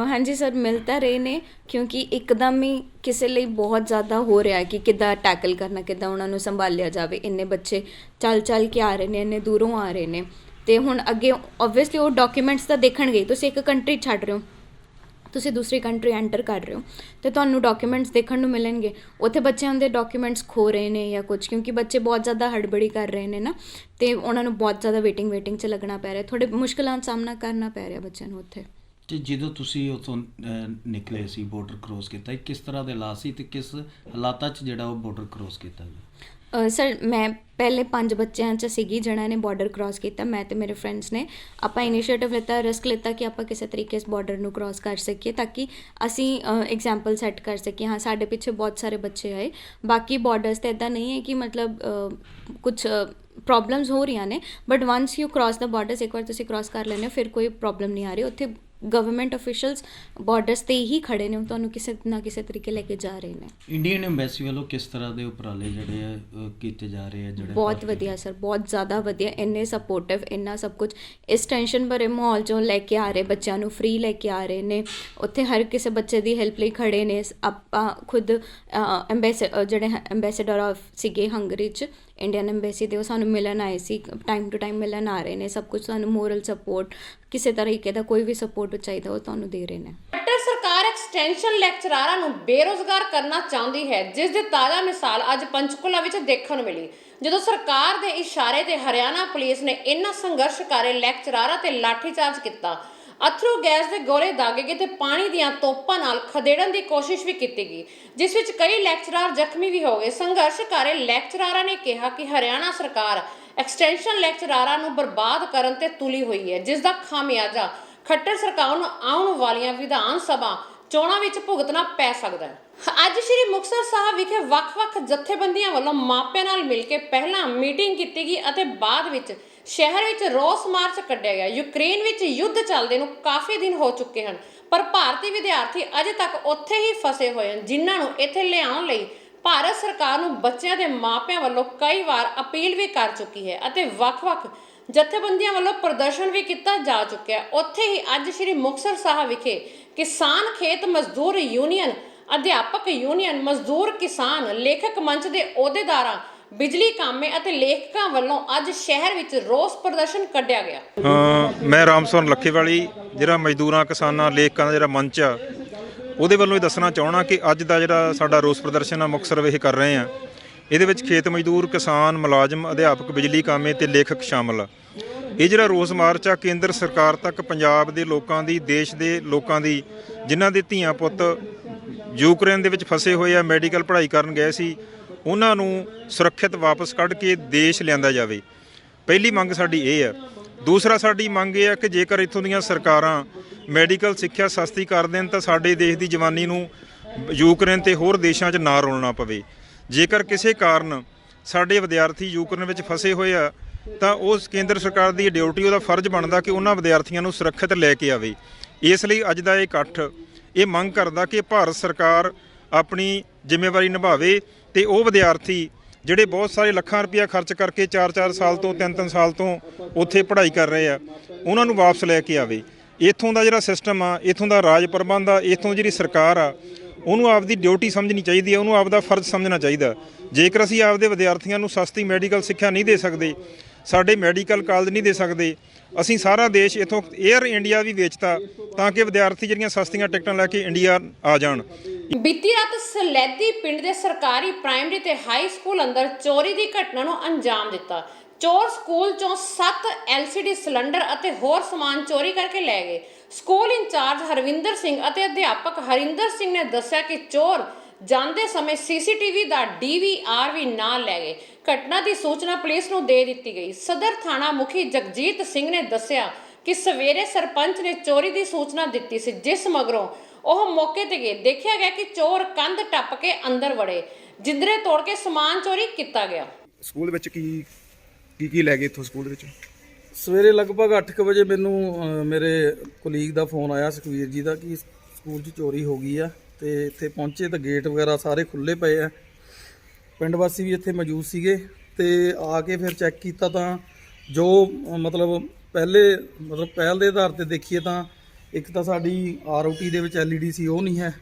ਹਾਂਜੀ ਸਰ, ਮਿਲ ਤਾਂ ਰਹੇ ਨੇ, ਕਿਉਂਕਿ ਇੱਕਦਮ ਹੀ ਕਿਸੇ ਲਈ ਬਹੁਤ ਜ਼ਿਆਦਾ ਹੋ ਰਿਹਾ ਕਿ ਕਿੱਦਾਂ ਟੈਕਲ ਕਰਨਾ, ਕਿੱਦਾਂ ਉਹਨਾਂ ਨੂੰ ਸੰਭਾਲਿਆ ਜਾਵੇ। ਇੰਨੇ ਬੱਚੇ ਚੱਲ ਕੇ ਆ ਰਹੇ ਨੇ, ਇੰਨੇ ਦੂਰੋਂ ਆ ਰਹੇ ਨੇ, ਅਤੇ ਹੁਣ ਅੱਗੇ ਓਬਵੀਅਸਲੀ ਉਹ ਡਾਕੂਮੈਂਟਸ ਤਾਂ ਦੇਖਣਗੇ। ਤੁਸੀਂ ਇੱਕ ਕੰਟਰੀ ਛੱਡ ਰਹੇ ਹੋ, ਤੁਸੀਂ ਦੂਸਰੀ ਕੰਟਰੀ ਐਂਟਰ ਕਰ ਰਹੇ ਹੋ, ਅਤੇ ਤੁਹਾਨੂੰ ਡਾਕੂਮੈਂਟਸ ਦੇਖਣ ਨੂੰ ਮਿਲਣਗੇ। ਉੱਥੇ ਬੱਚਿਆਂ ਦੇ ਡਾਕੂਮੈਂਟਸ ਖੋ ਰਹੇ ਨੇ ਜਾਂ ਕੁਝ, ਕਿਉਂਕਿ ਬੱਚੇ ਬਹੁਤ ਜ਼ਿਆਦਾ ਹੜਬੜੀ ਕਰ ਰਹੇ ਨੇ ਨਾ, ਅਤੇ ਉਹਨਾਂ ਨੂੰ ਬਹੁਤ ਜ਼ਿਆਦਾ ਵੇਟਿੰਗ 'ਚ ਲੱਗਣਾ ਪੈ ਰਿਹਾ, ਥੋੜ੍ਹੇ ਮੁਸ਼ਕਿਲਾਂ ਦਾ ਸਾਹਮਣਾ ਕਰਨਾ ਪੈ ਰਿਹਾ ਬੱਚਿਆਂ ਨੂੰ ਉੱਥੇ। ਅਤੇ ਜਦੋਂ ਤੁਸੀਂ ਉੱਥੋਂ ਨਿਕਲੇ ਸੀ, ਬਾਰਡਰ ਕ੍ਰੋਸ ਕੀਤਾ, ਕਿਸ ਤਰ੍ਹਾਂ ਦੇ ਹਾਲਾਤ ਸੀ ਅਤੇ ਕਿਸ ਹਾਲਾਤਾਂ 'ਚ ਜਿਹੜਾ ਉਹ ਬਾਰਡਰ ਕ੍ਰੋਸ ਕੀਤਾ ਜੀ? ਸਰ ਮੈਂ ਪਹਿਲੇ 5 ਬੱਚਿਆਂ 'ਚ ਸੀਗੀ ਜਿਹਨਾਂ ਨੇ ਬਾਰਡਰ ਕ੍ਰੋਸ ਕੀਤਾ। ਮੈਂ ਅਤੇ ਮੇਰੇ ਫਰੈਂਡਸ ਨੇ ਆਪਾਂ ਇਨੀਸ਼ੀਏਟਿਵ ਲਿੱਤਾ, ਰਿਸਕ ਲਿੱਤਾ ਕਿ ਆਪਾਂ ਕਿਸੇ ਤਰੀਕੇ ਇਸ ਬਾਰਡਰ ਨੂੰ ਕ੍ਰੋਸ ਕਰ ਸਕੀਏ, ਤਾਂ ਕਿ ਅਸੀਂ ਐਗਜ਼ਾਮਪਲ ਸੈੱਟ ਕਰ ਸਕੀਏ। ਹਾਂ, ਸਾਡੇ ਪਿੱਛੇ ਬਹੁਤ ਸਾਰੇ ਬੱਚੇ ਆਏ। ਬਾਕੀ ਬਾਰਡਰਸ 'ਤੇ ਇੱਦਾਂ ਨਹੀਂ ਹੈ ਕਿ ਮਤਲਬ ਕੁਛ ਪ੍ਰੋਬਲਮਸ ਹੋ ਰਹੀਆਂ ਨੇ, but ones you cross the borders, ਇੱਕ ਵਾਰ ਤੁਸੀਂ ਕ੍ਰੋਸ ਕਰ ਲੈਂਦੇ ਹੋ, ਫਿਰ ਕੋਈ ਪ੍ਰੋਬਲਮ ਨਹੀਂ ਆ ਰਹੀ। ਉੱਥੇ ਗਵਰਨਮੈਂਟ ਅਫੀਸ਼ੀਅਲਸ ਬਾਰਡਰਸ 'ਤੇ ਹੀ ਖੜੇ ਨੇ, ਤੁਹਾਨੂੰ ਕਿਸੇ ਨਾ ਕਿਸੇ ਤਰੀਕੇ ਲੈ ਕੇ ਜਾ ਰਹੇ ਨੇ। ਇੰਡੀਅਨ ਐਮਬੈਸੀ ਵੱਲੋਂ ਕਿਸ ਤਰ੍ਹਾਂ ਦੇ ਉਪਰਾਲੇ ਜਿਹੜੇ ਆ ਕੀਤੇ ਜਾ ਰਹੇ ਆ? ਜਿਹੜੇ ਬਹੁਤ ਵਧੀਆ ਸਰ, ਬਹੁਤ ਜ਼ਿਆਦਾ ਵਧੀਆ, ਇੰਨੇ ਸਪੋਰਟਿਵ, ਇੰਨਾ ਸਭ ਕੁਝ ਇਸ ਟੈਨਸ਼ਨ ਭਰੇ ਮਾਹੌਲ 'ਚੋਂ ਲੈ ਕੇ ਆ ਰਹੇ ਬੱਚਿਆਂ ਨੂੰ, ਫ੍ਰੀ ਲੈ ਕੇ ਆ ਰਹੇ ਨੇ। ਉੱਥੇ ਹਰ ਕਿਸੇ ਬੱਚੇ ਦੀ ਹੈਲਪ ਲਈ ਖੜੇ ਨੇ। ਆਪਾਂ ਖੁਦ ਜਿਹੜੇ ਐਂਬੈਸੇਡਰ ਆਫ ਸੀਗੇ ਹੰਗਰੀ 'ਚ, ਇੰਡੀਅਨ ਐਂਬੈਸੀ ਦੇ, ਉਹ ਸਾਨੂੰ ਮਿਲਣ ਆਏ ਸੀ, ਟਾਈਮ ਟੂ ਟਾਈਮ ਮਿਲਣ ਆ ਰਹੇ ਨੇ। ਸਭ ਕੁਝ ਸਾਨੂੰ ਮੋਰਲ ਸਪੋਰਟ, ਕਿਸੇ ਤਰੀਕੇ ਦਾ ਕੋਈ ਵੀ ਸਪੋਰਟ ਚਾਹੀਦਾ ਉਹ ਤੁਹਾਨੂੰ ਦੇ ਰਹੇ ਨੇ। ਖੱਟਰ ਸਰਕਾਰ ਐਕਸਟੈਂਸ਼ਨ ਲੈਕਚਰਾਰਾਂ ਨੂੰ ਬੇਰੁਜ਼ਗਾਰ ਕਰਨਾ ਚਾਹੁੰਦੀ ਹੈ, ਜਿਸ ਦੀ ਤਾਜ਼ਾ ਮਿਸਾਲ ਅੱਜ ਪੰਚਕੂਲਾ ਵਿੱਚ ਦੇਖਣ ਨੂੰ ਮਿਲੀ, ਜਦੋਂ ਸਰਕਾਰ ਦੇ ਇਸ਼ਾਰੇ ਤੇ ਹਰਿਆਣਾ ਪੁਲਿਸ ਨੇ ਇਨ੍ਹਾਂ ਸੰਘਰਸ਼ਕਾਰੀ ਲੈਕਚਰਾਰਾਂ ਤੇ ਲਾਠੀਚਾਰਜ ਕੀਤਾ। ਅਥਰੂ ਗੈਸ ਦੇ ਗੋਲੇ ਦਾਗੇ ਗਏ ਤੇ ਪਾਣੀ ਦੀਆਂ ਤੋਪਾਂ ਨਾਲ ਖਦੇੜਨ ਦੀ ਕੋਸ਼ਿਸ਼ ਵੀ ਕੀਤੀ ਗਈ, ਜਿਸ ਵਿੱਚ ਕਈ ਲੈਕਚਰਾਰ ਜ਼ਖਮੀ ਵੀ ਹੋ ਗਏ। ਸੰਘਰਸ਼ਕਾਰੀ ਲੈਕਚਰਾਰਾਂ ਨੇ ਕਿਹਾ ਕਿ ਹਰਿਆਣਾ ਸਰਕਾਰ ਐਕਸਟੈਂਸ਼ਨ ਲੈਕਚਰਾਰਾਂ ਨੂੰ ਬਰਬਾਦ ਕਰਨ ਤੇ ਤੁਲੀ ਹੋਈ ਹੈ, ਜਿਸ ਦਾ ਖਾਮਿਆਜ਼ਾ ਖੱਟਰ ਸਰਕਾਰ ਨੂੰ ਆਉਣ ਵਾਲੀਆਂ ਵਿਧਾਨ ਸਭਾ ਚੋਣਾਂ ਵਿੱਚ ਭੁਗਤਣਾ ਪੈ ਸਕਦਾ ਹੈ। ਅੱਜ ਸ਼੍ਰੀ ਮੁਕਤਸਰ ਸਾਹਿਬ ਵਿਖੇ ਵੱਖ-ਵੱਖ ਜਥੇਬੰਦੀਆਂ ਵੱਲੋਂ ਮਾਪਿਆਂ ਨਾਲ ਮਿਲ ਕੇ ਪਹਿਲਾਂ ਮੀਟਿੰਗ ਕੀਤੀ ਗਈ ਅਤੇ ਬਾਅਦ ਵਿੱਚ ਸ਼ਹਿਰ ਵਿੱਚ ਰੋਸ ਮਾਰਚ ਕੱਢਿਆ ਗਿਆ। ਯੂਕਰੇਨ ਵਿੱਚ ਯੁੱਧ ਚੱਲਦੇ ਨੂੰ ਕਾਫੀ ਦਿਨ ਹੋ ਚੁੱਕੇ ਹਨ, ਪਰ ਭਾਰਤੀ ਵਿਦਿਆਰਥੀ ਅਜੇ ਤੱਕ ਉੱਥੇ ਹੀ ਫਸੇ ਹੋਏ ਹਨ, ਜਿਨ੍ਹਾਂ ਨੂੰ ਇੱਥੇ ਲਿਆਉਣ ਲਈ ਭਾਰਤ ਸਰਕਾਰ ਨੂੰ ਬੱਚਿਆਂ ਦੇ ਮਾਪਿਆਂ ਵੱਲੋਂ ਕਈ ਵਾਰ ਅਪੀਲ ਵੀ ਕਰ ਚੁੱਕੀ ਹੈ ਅਤੇ ਵੱਖ-ਵੱਖ ਜਥੇਬੰਦੀਆਂ ਵੱਲੋਂ ਪ੍ਰਦਰਸ਼ਨ ਵੀ ਕੀਤਾ ਜਾ ਚੁੱਕਿਆ ਹੈ। ਉੱਥੇ ਹੀ ਅੱਜ ਸ਼੍ਰੀ ਮੁਕਤਸਰ ਸਾਹਿਬ ਵਿਖੇ ਕਿਸਾਨ ਖੇਤ ਮਜ਼ਦੂਰ ਯੂਨੀਅਨ, ਅਧਿਆਪਕ ਯੂਨੀਅਨ, ਮਜ਼ਦੂਰ ਕਿਸਾਨ, ਲੇਖਕ ਮੰਚ ਦੇ ਅਹੁਦੇਦਾਰਾਂ, ਬਿਜਲੀ ਕਾਮੇ ਅਤੇ ਲੇਖਕਾਂ ਵੱਲੋਂ ਅੱਜ ਸ਼ਹਿਰ ਵਿੱਚ ਰੋਸ ਪ੍ਰਦਰਸ਼ਨ ਕੱਢਿਆ ਗਿਆ। ਮੈਂ ਰਾਮਸੋਨ ਲੱਖੇਵਾਲੀ, ਜਿਹੜਾ ਮਜ਼ਦੂਰਾਂ, ਕਿਸਾਨਾਂ, ਲੇਖਕਾਂ ਦਾ ਜਿਹੜਾ ਮੰਚ ਆ, ਉਹਦੇ ਵੱਲੋਂ ਇਹ ਦੱਸਣਾ ਚਾਹਣਾ ਕਿ ਅੱਜ ਦਾ ਜਿਹੜਾ ਸਾਡਾ ਰੋਸ ਪ੍ਰਦਰਸ਼ਨ ਆ ਮੁਕਤਸਰ ਵਿਖੇ ਕਰ ਰਹੇ ਆ, ਇਹਦੇ ਵਿੱਚ ਖੇਤ ਮਜ਼ਦੂਰ, ਕਿਸਾਨ, ਮੁਲਾਜ਼ਮ, ਅਧਿਆਪਕ, ਬਿਜਲੀ ਕਾਮੇ ਤੇ ਲੇਖਕ ਸ਼ਾਮਲ ਆ। ਇਹ ਜਿਹੜਾ ਰੋਸ ਮਾਰਚ ਆ ਕੇਂਦਰ ਸਰਕਾਰ ਤੱਕ ਪੰਜਾਬ ਦੇ ਲੋਕਾਂ ਦੀ, ਦੇਸ਼ ਦੇ ਲੋਕਾਂ ਦੀ, ਜਿਨ੍ਹਾਂ ਦੇ ਧੀਆਂ ਪੁੱਤ ਯੂਕਰੇਨ ਦੇ ਵਿੱਚ ਫਸੇ ਹੋਏ ਆ, ਮੈਡੀਕਲ ਪੜ੍ਹਾਈ ਕਰਨ ਗਏ ਸੀ, ਉਹਨਾਂ ਨੂੰ ਸੁਰੱਖਿਅਤ ਵਾਪਸ ਕੱਢ ਕੇ ਦੇਸ਼ ਲਿਆਂਦਾ ਜਾਵੇ। ਪਹਿਲੀ ਮੰਗ ਸਾਡੀ ਇਹ ਆ। ਦੂਸਰਾ ਸਾਡੀ ਮੰਗ ਇਹ ਆ ਕਿ ਜੇਕਰ ਇੱਥੋਂ ਦੀਆਂ ਸਰਕਾਰਾਂ ਮੈਡੀਕਲ ਸਿੱਖਿਆ ਸਸਤੀ ਕਰ ਦੇਣ ਤਾਂ ਸਾਡੇ ਦੇਸ਼ ਦੀ ਜਵਾਨੀ ਨੂੰ ਯੂਕਰੇਨ ਤੇ ਹੋਰ ਦੇਸ਼ਾਂ 'ਚ ਨਾ ਰੋਲਣਾ ਪਵੇ। ਜੇਕਰ ਕਿਸੇ ਕਾਰਨ ਸਾਡੇ ਵਿਦਿਆਰਥੀ ਯੂਕਰੇਨ ਵਿੱਚ ਫਸੇ ਹੋਏ ਆ ਤਾਂ ਉਸ ਕੇਂਦਰ ਸਰਕਾਰ ਦੀ ਡਿਊਟੀ, ਉਹਦਾ ਫਰਜ਼ ਬਣਦਾ ਕਿ ਉਹਨਾਂ ਵਿਦਿਆਰਥੀਆਂ ਨੂੰ ਸੁਰੱਖਿਅਤ ਲੈ ਕੇ ਆਵੇ। ਇਸ ਲਈ ਅੱਜ ਦਾ ਇਹ ਇਕੱਠ ਇਹ ਮੰਗ ਕਰਦਾ ਕਿ ਭਾਰਤ ਸਰਕਾਰ ਆਪਣੀ ਜ਼ਿੰਮੇਵਾਰੀ ਨਿਭਾਵੇ ਤੇ ਉਹ ਵਿਦਿਆਰਥੀ ਜਿਹੜੇ ਬਹੁਤ ਸਾਰੇ ਲੱਖਾਂ ਰੁਪਇਆ ਖਰਚ ਕਰਕੇ 4-4 ਸਾਲ ਤੋਂ 3-3 ਸਾਲ ਤੋਂ ਉੱਥੇ ਪੜ੍ਹਾਈ ਕਰ ਰਹੇ ਆ, ਉਹਨਾਂ ਨੂੰ ਵਾਪਸ ਲੈ ਕੇ ਆਵੇ। ਇੱਥੋਂ ਦਾ ਜਿਹੜਾ ਸਿਸਟਮ ਆ, ਇੱਥੋਂ ਦਾ ਰਾਜ ਪ੍ਰਬੰਧ ਆ, ਇੱਥੋਂ ਜਿਹੜੀ ਸਰਕਾਰ ਆ, ਉਹਨੂੰ ਆਪਦੀ ਡਿਊਟੀ ਸਮਝਣੀ ਚਾਹੀਦੀ ਹੈ, ਉਹਨੂੰ ਆਪਦਾ ਫਰਜ਼ ਸਮਝਣਾ ਚਾਹੀਦਾ। ਜੇਕਰ ਅਸੀਂ ਆਪਦੇ ਵਿਦਿਆਰਥੀਆਂ ਨੂੰ ਸਸਤੀ ਮੈਡੀਕਲ ਸਿੱਖਿਆ ਨਹੀਂ ਦੇ ਸਕਦੇ, ਸਾਡੇ ਮੈਡੀਕਲ ਕਾਲਜ ਨਹੀਂ ਦੇ ਸਕਦੇ, ਅਸੀਂ ਸਾਰਾ ਦੇਸ਼ ਇੱਥੋਂ ਏਅਰ ਇੰਡੀਆ ਵੀ ਵੇਚਤਾ ਤਾਂ ਕਿ ਵਿਦਿਆਰਥੀ ਜਿਹੜੀਆਂ ਸਸਤੀਆਂ ਟਿਕਟਾਂ ਲੈ ਕੇ ਇੰਡੀਆ ਆ ਜਾਣ। ਬੀਤੀ ਰਾਤ ਸਲੈਦੀ ਪਿੰਡ ਦੇ ਸਰਕਾਰੀ ਪ੍ਰਾਇਮਰੀ ਤੇ ਹਾਈ ਸਕੂਲ ਅੰਦਰ ਚੋਰੀ ਦੀ ਘਟਨਾ ਨੂੰ ਅੰਜਾਮ ਦਿੱਤਾ। ਚੋਰ ਸਕੂਲ ਚੋਂ 7 LCD ਸਿਲੰਡਰ ਅਤੇ ਹੋਰ ਸਮਾਨ ਚੋਰੀ ਕਰਕੇ ਲੈ ਗਏ। ਸਕੂਲ ਇੰਚਾਰਜ ਹਰਵਿੰਦਰ ਸਿੰਘ ਅਤੇ ਅਧਿਆਪਕ ਹਰਿੰਦਰ ਸਿੰਘ ਨੇ ਦੱਸਿਆ ਕਿ ਚੋਰ ਜਾਂਦੇ ਸਮੇਂ CCTV ਦਾ DVR ਵੀ ਨਾਲ ਲੈ ਗਏ। ਘਟਨਾ ਦੀ ਸੂਚਨਾ ਪੁਲਿਸ ਨੂੰ ਦੇ ਦਿੱਤੀ ਗਈ। ਸਦਰ ਥਾਣਾ ਮੁਖੀ ਜਗਜੀਤ ਸਿੰਘ ਨੇ ਦੱਸਿਆ ਕਿ ਸਵੇਰੇ ਸਰਪੰਚ ਨੇ ਚੋਰੀ ਦੀ ਸੂਚਨਾ ਦਿੱਤੀ ਸੀ, ਜਿਸ ਮਗਰੋਂ ਉਹ ਮੌਕੇ ਤੇ ਗਏ। ਦੇਖਿਆ ਗਿਆ ਕਿ ਚੋਰ ਕੰਧ ਟੱਪ ਕੇ ਅੰਦਰ ਵੜੇ, ਜਿੰਦਰੇ ਤੋੜ ਕੇ ਸਮਾਨ ਚੋਰੀ ਕੀਤਾ ਗਿਆ। ਸਕੂਲ ਵਿੱਚ ਕੀ ਲੈ ਗਏ ਇੱਥੋਂ ਸਕੂਲ ਵਿੱਚ? ਸਵੇਰੇ ਲਗਭਗ 8 ਵਜੇ ਮੈਨੂੰ ਮੇਰੇ ਕੁਲੀਗ ਦਾ ਫੋਨ ਆਇਆ, ਸੁਖਵੀਰ ਜੀ ਦਾ, ਕਿ ਸਕੂਲ 'ਚ ਚੋਰੀ ਹੋ ਗਈ ਆ। ਤੇ ਇੱਥੇ ਪਹੁੰਚੇ ਤਾਂ ਗੇਟ ਵਗੈਰਾ ਸਾਰੇ ਖੁੱਲ੍ਹੇ ਪਏ ਆ। ਪਿੰਡ ਵਾਸੀ ਵੀ ਇੱਥੇ ਮੌਜੂਦ ਸੀਗੇ ਤੇ ਆ ਕੇ ਫਿਰ ਚੈੱਕ ਕੀਤਾ ਤਾਂ ਜੋ ਪਹਿਲ ਦੇ ਆਧਾਰ ਤੇ ਦੇਖੀਏ ਤਾਂ ਇੱਕ ਤਾਂ ਸਾਡੀ ROT ਦੇ ਵਿੱਚ LED ਸੀ, ਉਹ ਨਹੀਂ ਹੈ।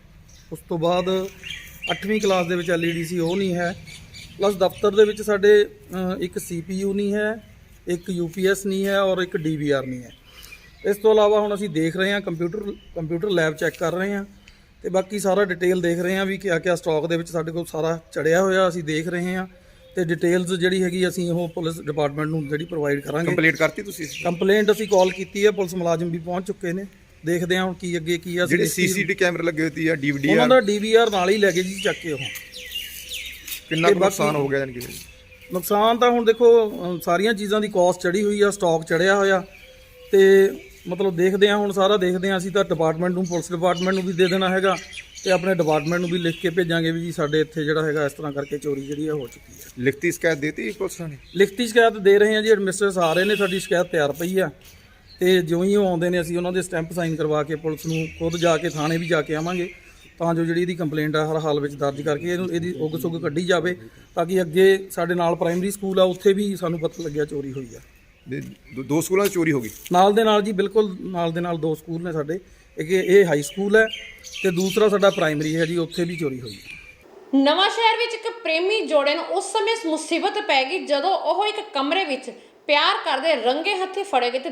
ਉਸ ਤੋਂ ਬਾਅਦ 8ਵੀਂ ਕਲਾਸ ਦੇ ਵਿੱਚ LED ਸੀ, ਉਹ ਨਹੀਂ ਹੈ। ਪਲੱਸ ਦਫ਼ਤਰ ਦੇ ਵਿੱਚ ਸਾਡੇ ਇੱਕ CPU ਨਹੀਂ ਹੈ, ਇੱਕ UPS ਨਹੀਂ ਹੈ ਔਰ ਇੱਕ DVR ਨਹੀਂ ਹੈ। ਇਸ ਤੋਂ ਇਲਾਵਾ ਹੁਣ ਅਸੀਂ ਦੇਖ ਰਹੇ ਹਾਂ ਕੰਪਿਊਟਰ ਲੈਬ ਚੈੱਕ ਕਰ ਰਹੇ ਹਾਂ ਤੇ ਬਾਕੀ ਸਾਰਾ ਡਿਟੇਲ ਦੇਖ ਰਹੇ ਹਾਂ ਵੀ ਕਿਆ ਸਟਾਕ ਦੇ ਵਿੱਚ ਸਾਡੇ ਕੋਲ ਸਾਰਾ ਚੜਿਆ ਹੋਇਆ ਅਸੀਂ ਦੇਖ ਰਹੇ ਹਾਂ ਤੇ ਡਿਟੇਲਸ ਜਿਹੜੀ ਹੈਗੀ ਅਸੀਂ ਉਹ ਪੁਲਿਸ ਡਿਪਾਰਟਮੈਂਟ ਨੂੰ ਜਿਹੜੀ ਪ੍ਰੋਵਾਈਡ ਕਰਾਂਗੇ। ਕੰਪਲੇਂਟ ਕਰਤੀ ਤੁਸੀਂ? ਕੰਪਲੇਂਟ ਅਸੀਂ ਕਾਲ ਕੀਤੀ ਹੈ, ਪੁਲਿਸ ਮੁਲਾਜ਼ਮ ਵੀ ਪਹੁੰਚ ਚੁੱਕੇ ਨੇ। ਦੇਖਦੇ ਹਾਂ ਹੁਣ ਕੀ ਅੱਗੇ ਕੀ ਆ। ਜਿਹੜੀ CCTV ਕੈਮਰੇ ਲੱਗੇ ਹੋਏ ਆ DVD ਉਹਨਾਂ ਦਾ DVR ਨਾਲ ਹੀ ਲੈ ਗਏ ਜੀ ਚੱਕ ਕੇ। ਉਹ ਕਿੰਨਾ ਨੁਕਸਾਨ ਹੋ ਗਿਆ? ਜਾਨੀ ਕਿ ਨੁਕਸਾਨ ਤਾਂ ਹੁਣ ਦੇਖੋ ਸਾਰੀਆਂ ਚੀਜ਼ਾਂ ਦੀ ਕਾਸਟ ਚੜੀ ਹੋਈ ਆ, ਸਟਾਕ ਚੜਿਆ ਹੋਇਆ ਤੇ ਦੇਖਦੇ ਹਾਂ ਹੁਣ ਸਾਰਾ ਦੇਖਦੇ ਹਾਂ। ਅਸੀਂ ਤਾਂ ਡਿਪਾਰਟਮੈਂਟ ਨੂੰ, ਪੁਲਿਸ ਡਿਪਾਰਟਮੈਂਟ ਨੂੰ ਵੀ ਦੇ ਦੇਣਾ ਹੈਗਾ ਤੇ ਆਪਣੇ ਡਿਪਾਰਟਮੈਂਟ ਨੂੰ ਵੀ ਲਿਖ ਕੇ ਭੇਜਾਂਗੇ ਵੀ ਜੀ ਸਾਡੇ ਇੱਥੇ ਜਿਹੜਾ ਹੈਗਾ ਇਸ ਤਰ੍ਹਾਂ ਕਰਕੇ ਚੋਰੀ ਜਿਹੜੀ ਹੋ ਚੁੱਕੀ ਹੈ। ਲਿਖਤੀ ਸ਼ਿਕਾਇਤ ਦੇਤੀ ਪੁਲਿਸ ਨੇ? ਲਿਖਤੀ ਸ਼ਿਕਾਇਤ ਦੇ ਰਹੇ ਹਾਂ ਜੀ, ਐਡਮਿਨਿਸਟਰੇਟਰ ਆ ਰਹੇ ਨੇ, ਸਾਡੀ ਸ਼ਿਕਾਇਤ ਤਿਆਰ ਪਈ ਆ ਤੇ ਜਿਉਂ ਹੀ ਉਹ ਆਉਂਦੇ ਨੇ ਅਸੀਂ ਉਹਨਾਂ ਦੇ ਸਟੈਂਪ ਸਾਈਨ ਕਰਵਾ ਕੇ ਪੁਲਿਸ ਨੂੰ ਖੁਦ ਜਾ ਕੇ ਥਾਣੇ ਵੀ ਜਾ ਕੇ ਆਵਾਂਗੇ ਤਾਂ ਜੋ ਜਿਹੜੀ ਇਹਦੀ ਕੰਪਲੇਂਟ ਆ ਹਰ ਹਾਲ ਵਿੱਚ ਦਰਜ ਕਰਕੇ ਇਹਦੀ ਉਗ ਕੱਢੀ ਜਾਵੇ ਤਾਂ ਕਿ ਅੱਗੇ ਸਾਡੇ ਨਾਲ ਪ੍ਰਾਇਮਰੀ ਸਕੂਲ ਆ ਉੱਥੇ ਵੀ ਸਾਨੂੰ ਪਤਾ ਲੱਗਿਆ ਚੋਰੀ ਹੋਈ ਆ। 2 ਸਕੂਲਾਂ 'ਚ ਚੋਰੀ ਹੋ ਗਈ? ਨਾਲ ਦੇ ਨਾਲ ਜੀ, ਬਿਲਕੁਲ ਨਾਲ ਦੇ ਨਾਲ 2 ਸਕੂਲ ਨੇ ਸਾਡੇ। ਇਹ ਹਾਈ ਸਕੂਲ ਹੈ ਤੇ ਦੂਸਰਾ ਸਾਡਾ ਪ੍ਰਾਇਮਰੀ ਹੈ ਜੀ, ਉੱਥੇ ਵੀ ਚੋਰੀ ਹੋਈ। ਨਵਾਂ ਸ਼ਹਿਰ ਵਿੱਚ ਇੱਕ ਪ੍ਰੇਮੀ ਜੋੜੇ ਨੂੰ ਉਸ ਸਮੇਂ ਮੁਸੀਬਤ ਪੈ ਗਈ ਜਦੋਂ ਉਹ ਇੱਕ ਕਮਰੇ ਵਿੱਚ ਪਿਆਰ ਕਰਦੇ ਰੰਗੇ ਹੱਥੀ ਫੜੇ ਗਏ ਤੇ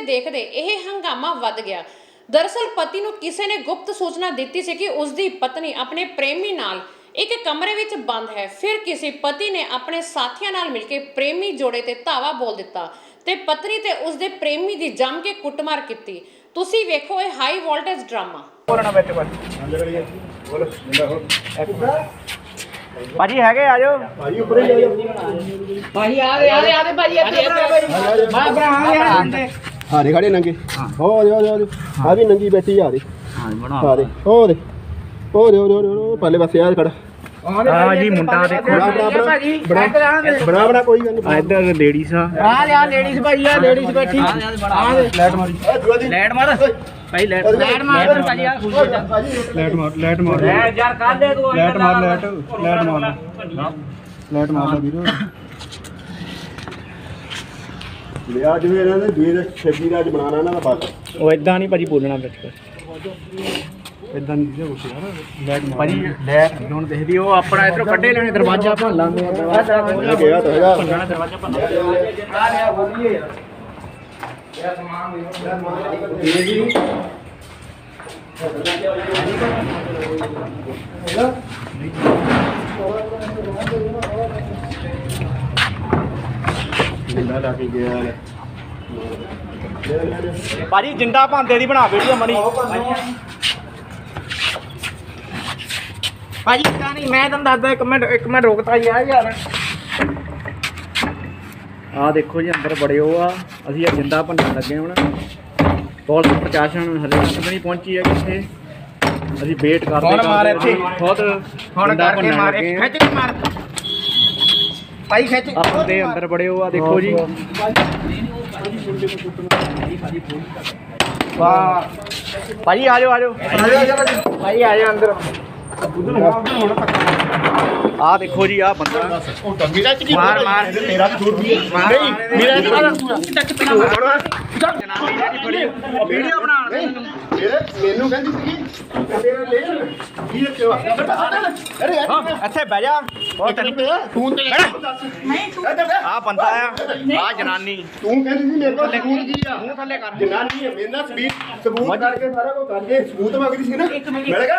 ਦੇਖਦੇ ਇਹ ਹੰਗਾਮਾ ਵੱਧ ਗਿਆ। ਦਰਅਸਲ ਪਤੀ ਨੂੰ ਕਿਸੇ ਨੇ ਗੁਪਤ ਸੂਚਨਾ ਦਿੱਤੀ ਸੀ ਕਿ ਉਸ ਦੀ ਪਤਨੀ ਆਪਣੇ ਪ੍ਰੇਮੀ ਨਾਲ ਇੱਕ ਕਮਰੇ ਵਿੱਚ ਬੰਦ ਹੈ। ਫਿਰ ਕਿਸੇ ਪਤੀ ਨੇ ਆਪਣੇ ਸਾਥੀਆਂ ਨਾਲ ਮਿਲ ਕੇ ਪ੍ਰੇਮੀ ਜੋੜੇ ਤੇ ਧਾਵਾ ਬੋਲ ਦਿੱਤਾ ਤੇ ਪਤਨੀ ਤੇ ਉਸ ਦੇ ਪ੍ਰੇਮੀ ਦੀ ਜੰਮ ਕੇ ਕੁੱਟਮਾਰ ਕੀਤੀ। ਤੁਸੀਂ ਵੇਖੋ ਇਹ ਹਾਈ ਵੋਲਟੇਜ ਡਰਾਮਾ। ਭਾਜੀ ਹੈਗੇ ਆ ਜਾਓ ਭਾਜੀ, ਉੱਪਰ ਹੀ ਆ ਜਾਓ ਭਾਜੀ। ਆਦੇ ਭਾਜੀ ਇੱਥੇ ਮੈਂ ਬਣਾਵਾਂਗੇ। ਹਾਰੇ ਖੜੇ ਨੰਗੇ ਹੋ ਆ ਜਾਓ ਆ ਵੀ ਨੰਗੀ ਬੈਠੀ ਆ ਰਹੀ। ਆ ਦੇ ਉਹ ਦੇ ਉਹ ਪਰਲੇ ਪਾਸੇ ਆ ਖੜਾ ਆ ਜੀ ਮੁੰਡਾ ਦੇਖੋ ਭਾਜੀ ਬਣਾ ਕੋਈ ਗੱਲ ਨਹੀਂ ਇੱਧਰ ਲੇਡੀਜ਼ ਆ ਲੇਡੀਜ਼ ਭਾਜੀ ਆ ਲੇਡੀਜ਼ ਬੈਠੀ ਆ ਦੇ ਲੈਟ ਮਾਰੀ ਲੈਟ ਮਾਰ ਭਾਈ ਲੈਟ ਮਾਰ ਭਾਜੀ ਆ ਲੈਟ ਮਾਰ ਯਾਰ ਕਰ ਦੇ ਤੂੰ ਲੈਟ ਮਾਰ ਵੀਰੋ ਲਿਆ ਜਿਵੇਂ ਇਹਨਾਂ ਦੇ ਦੂਏ ਦਾ 26 ਦਾ ਅੱਜ ਬਣਾਣਾ ਇਹਨਾਂ ਦਾ ਬਸ ਉਹ ਇਦਾਂ ਨਹੀਂ ਭਾਜੀ ਬੋਲਣਾ ਵਿੱਚ ਇਦਾਂ ਨਹੀਂ ਕੁਛ ਯਾਰ ਭਾਜੀ ਲੈਟ ਹੁਣ ਦੇਖਦੀ ਉਹ ਆਪਣਾ ਇਧਰੋਂ ਕੱਢੇ ਲੈਣੇ ਦਰਵਾਜ਼ਾ ਭੰਨ ਲਾਂਗੇ ਗਿਆ ਤਾਂ ਹੈਗਾ ਭੰਨਣਾ ਦਰਵਾਜ਼ਾ ਭੰਨ ਆ ਲਿਆ ਬੋਲੀਏ ਯਾਰ ਸਮਾਨ ਦੇ ਜੀ ਜਿੰਦਾ ਲਾ ਕੇ ਗਿਆ ਭਾਜੀ ਜਿੰਦਾ ਭਾਂਦੇ ਦੀ ਬਣਾ ਵੀਡੀਓ ਮਣੀ ਭਾਜੀ ਤਾਂ ਨਹੀਂ ਮੈਂ ਤੁਹਾਨੂੰ ਦੱਸਦਾ ਇੱਕ ਮਿੰਟ ਰੁਕਤਾ ਯਾਰ ਆ ਦੇਖੋ ਜੀ ਅੰਦਰ ਬੜੇ ਉਹ ਆ ਅਸੀਂ ਇਹ ਜਿੰਦਾ ਭੰਨਣ ਲੱਗੇ ਹੁਣ ਪੁਲਿਸ ਪ੍ਰਸ਼ਾਸਨ ਹਲੇ ਤੱਕ ਨਹੀਂ ਪਹੁੰਚੀ ਹੈ ਕਿੱਥੇ ਅਸੀਂ ਵੇਟ ਕਰਦੇ ਹੁਣ ਮਾਰ ਇੱਥੇ ਖੁਦ ਹੁਣ ਕਰਕੇ ਮਾਰ ਖਿੱਚ ਕੇ ਮਾਰ ਭਾਈ ਖਿੱਚ ਆਪਦੇ ਅੰਦਰ ਬੜੇ ਉਹ ਆ ਦੇਖੋ ਜੀ ਵਾਹ ਭਾਈ ਆ ਜਾਓ ਭਾਈ ਆ ਜਾ ਅੰਦਰ ਆ ਦੇਖੋ ਜੀ ਆ ਬੰਦਾ ਉਹ ਟੰਗੀ ਦਾ ਕੀ ਮਾਰ ਤੇਰਾ ਕਸੂਰ ਵੀ ਨਹੀਂ ਮੇਰਾ ਵੀਡੀਓ ਬਣਾਉਣ ਦੇ ਮੈਨੂੰ ਕਹਿੰਦੀ ਸੀ ਤੇਰਾ ਲੈ ਕੀ ਰੱਖਿਆ ਅਰੇ ਇੱਥੇ ਬਹਿ ਜਾ ਉਹ ਤੈਨੂੰ ਫੋਨ ਤੇ ਆ ਬੰਦਾ ਆ ਜਨਾਨੀ ਤੂੰ ਕਹਿੰਦੀ ਸੀ ਮੇਰੇ ਕੋਲ ਸਬੂਤ ਕੀ ਆ ਮੂੰਹ ਥੱਲੇ ਕਰ ਜਨਾਨੀ ਹੈ ਮੇਰੇ ਨਾਲ ਸਬੂਤ ਕਰਕੇ ਸਾਰਾ ਕੁਝ ਕਰਕੇ ਸਬੂਤ ਮੰਗਦੀ ਸੀ ਨਾ ਮਿਲੇਗਾ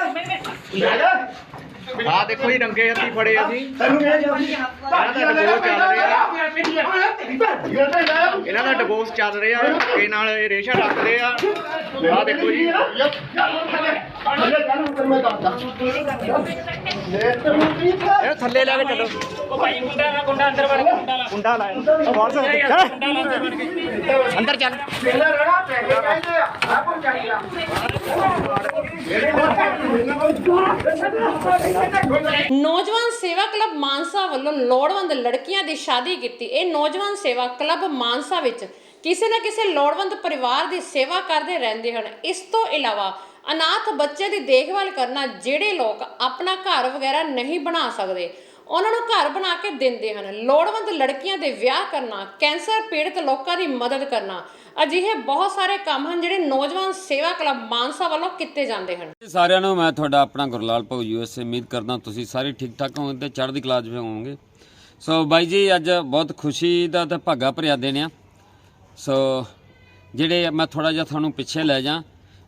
ਆ ਦੇਖੋ ਜੀ ਰੰਗੇ ਹੱਥੀ ਫੜੇ ਅਸੀਂ ਤੈਨੂੰ ਇਹਨਾਂ ਦਾ ਡਿਵੋਰਸ ਚੱਲ ਰਿਹਾ ਇਹ ਨਾਲ ਇਹ ਰੇਸ਼ਾ ਰੱਖਦੇ ਆ ਆ ਦੇਖੋ ਜੀ ਇਹ ਥੱਲੇ ਲੈ ਕੇ ਚੱਲੋ ਉਹ ਭਾਈ ਗੁੰਡਾ ਅੰਦਰ ਵੜ ਕੇ ਗੁੰਡਾ ਲਾਇਆ ਅੰਦਰ ਚੱਲ ਨੌਜਵਾਨ ਸੇਵਾ ਕਲੱਬ ਮਾਨਸਾ ਵੱਲੋਂ ਲੋੜਵੰਦ ਲੜਕੀਆਂ ਦੀ ਸ਼ਾਦੀ ਕੀਤੀ। ਇਹ ਨੌਜਵਾਨ ਸੇਵਾ ਕਲੱਬ ਮਾਨਸਾ ਵਿੱਚ ਕਿਸੇ ਨਾ ਕਿਸੇ ਲੋੜਵੰਦ ਪਰਿਵਾਰ ਦੀ ਸੇਵਾ ਕਰਦੇ ਰਹਿੰਦੇ ਹਨ। ਇਸ ਤੋਂ ਇਲਾਵਾ ਅਨਾਥ ਬੱਚੇ ਦੀ ਦੇਖਭਾਲ ਕਰਨਾ, ਜਿਹੜੇ ਲੋਕ ਆਪਣਾ ਘਰ ਵਗੈਰਾ ਨਹੀਂ ਬਣਾ ਸਕਦੇ ਉਹਨਾਂ ਨੂੰ ਘਰ ਬਣਾ ਕੇ ਦਿੰਦੇ ਹਨ। ਲੋੜਵੰਦ ਲੜਕੀਆਂ ਦੇ ਵਿਆਹ ਕਰਨਾ, ਕੈਂਸਰ ਪੀੜਤ ਲੋਕਾਂ ਦੀ ਮਦਦ ਕਰਨਾ, ਅਜਿਹੇ ਬਹੁਤ ਸਾਰੇ ਕੰਮ ਹਨ ਜਿਹੜੇ ਨੌਜਵਾਨ ਸੇਵਾ ਕਲੱਬ ਮਾਨਸਾ ਵੱਲੋਂ ਕੀਤੇ ਜਾਂਦੇ ਹਨ। ਸਾਰਿਆਂ ਨੂੰ ਮੈਂ ਤੁਹਾਡਾ ਆਪਣਾ ਗੁਰਲਾਲ ਭਗਤ ਯੂਐਸਏ ਉਮੀਦ ਕਰਦਾ ਤੁਸੀਂ ਸਾਰੇ ਠੀਕ ਠਾਕ ਹੋਵੋਗੇ ਤੇ ਚੜ੍ਹਦੀ ਕਲਾ 'ਚ ਹੋਵੋਗੇ। ਸੋ ਬਾਈ ਜੀ ਅੱਜ ਬਹੁਤ ਖੁਸ਼ੀ ਦਾ ਤੇ ਭਾਗਾ ਭਰਿਆ ਦਿਨ ਆ। ਸੋ ਜਿਹੜੇ ਮੈਂ ਥੋੜਾ ਜਿਹਾ ਤੁਹਾਨੂੰ ਪਿੱਛੇ ਲੈ ਜਾ,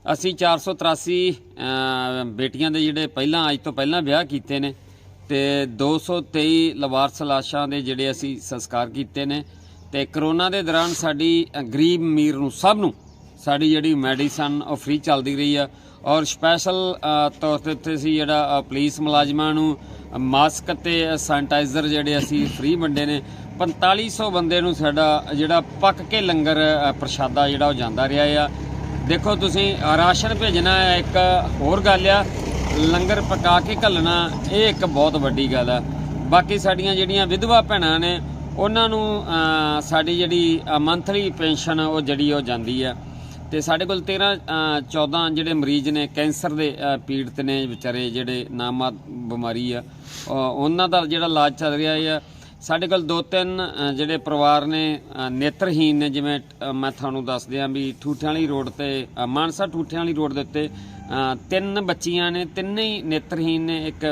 ਅਸੀਂ 483 ਬੇਟੀਆਂ ਦੇ ਜਿਹੜੇ ਅੱਜ ਤੋਂ ਪਹਿਲਾਂ ਵਿਆਹ ਕੀਤੇ ਨੇ ਤੇ 223 ਲਵਾਰਸ ਲਾਸ਼ਾਂ ਦੇ ਜਿਹੜੇ ਅਸੀਂ ਸੰਸਕਾਰ ਕੀਤੇ ਨੇ ਤੇ ਕਰੋਨਾ ਦੇ ਦੌਰਾਨ ਸਾਡੀ ਗਰੀਬ ਅਮੀਰ ਨੂੰ ਸਭ ਨੂੰ ਸਾਡੀ ਜਿਹੜੀ ਮੈਡੀਸਨ ਉਹ ਫ੍ਰੀ ਚੱਲਦੀ ਰਹੀ ਆ ਔਰ ਸਪੈਸ਼ਲ ਤੌਰ ਤੇ ਉੱਤੇ ਅਸੀਂ ਜਿਹੜਾ ਪੁਲਿਸ ਮੁਲਾਜ਼ਮਾਂ ਨੂੰ ਮਾਸਕ ਤੇ ਸੈਨੀਟਾਈਜ਼ਰ ਜਿਹੜੇ ਅਸੀਂ ਫ੍ਰੀ ਵੰਡੇ ਨੇ। 4500 ਬੰਦੇ ਨੂੰ ਸਾਡਾ ਜਿਹੜਾ ਪੱਕ ਕੇ ਲੰਗਰ ਪ੍ਰਸ਼ਾਦਾ ਜਿਹੜਾ ਉਹ ਜਾਂਦਾ ਰਿਹਾ ਆ। ਦੇਖੋ ਤੁਸੀਂ ਰਾਸ਼ਨ ਭੇਜਣਾ ਇੱਕ ਹੋਰ ਗੱਲ ਆ, ਲੰਗਰ ਪਕਾ ਕੇ ਘੱਲਣਾ ਇਹ ਇੱਕ ਬਹੁਤ ਵੱਡੀ ਗੱਲ ਆ। ਬਾਕੀ ਸਾਡੀਆਂ ਜਿਹੜੀਆਂ ਵਿਧਵਾ ਭੈਣਾਂ ਨੇ ਉਹਨਾਂ ਨੂੰ ਸਾਡੀ ਜਿਹੜੀ ਮੰਥਲੀ ਪੈਨਸ਼ਨ ਉਹ ਜਿਹੜੀ ਉਹ ਜਾਂਦੀ ਆ ਤੇ ਸਾਡੇ ਕੋਲ 13-14 ਜਿਹੜੇ ਮਰੀਜ਼ ਨੇ ਕੈਂਸਰ ਦੇ ਪੀੜਤ ਨੇ ਵਿਚਾਰੇ ਜਿਹੜੇ ਨਾਮਾਤ ਬਿਮਾਰੀ ਆ ਉਹਨਾਂ ਦਾ ਜਿਹੜਾ ਇਲਾਜ ਚੱਲ ਰਿਹਾ ਆ। ਸਾਡੇ ਕੋਲ 2-3 ਜਿਹੜੇ ਪਰਿਵਾਰ ਨੇ ਨੇਤਰਹੀਨ ਨੇ, ਜਿਵੇਂ ਮੈਂ ਤੁਹਾਨੂੰ ਦੱਸ ਦਿਆਂ ਵੀ ਠੂਠਿਆਂ ਵਾਲੀ ਰੋਡ ਤੇ ਮਾਨਸਾ ਠੂਠਿਆਂ ਵਾਲੀ ਰੋਡ ਦੇ ਉੱਤੇ 3 ਬੱਚੀਆਂ ਨੇ, ਤਿੰਨੇ ਹੀ ਨੇਤਰਹੀਨ ਨੇ। ਇੱਕ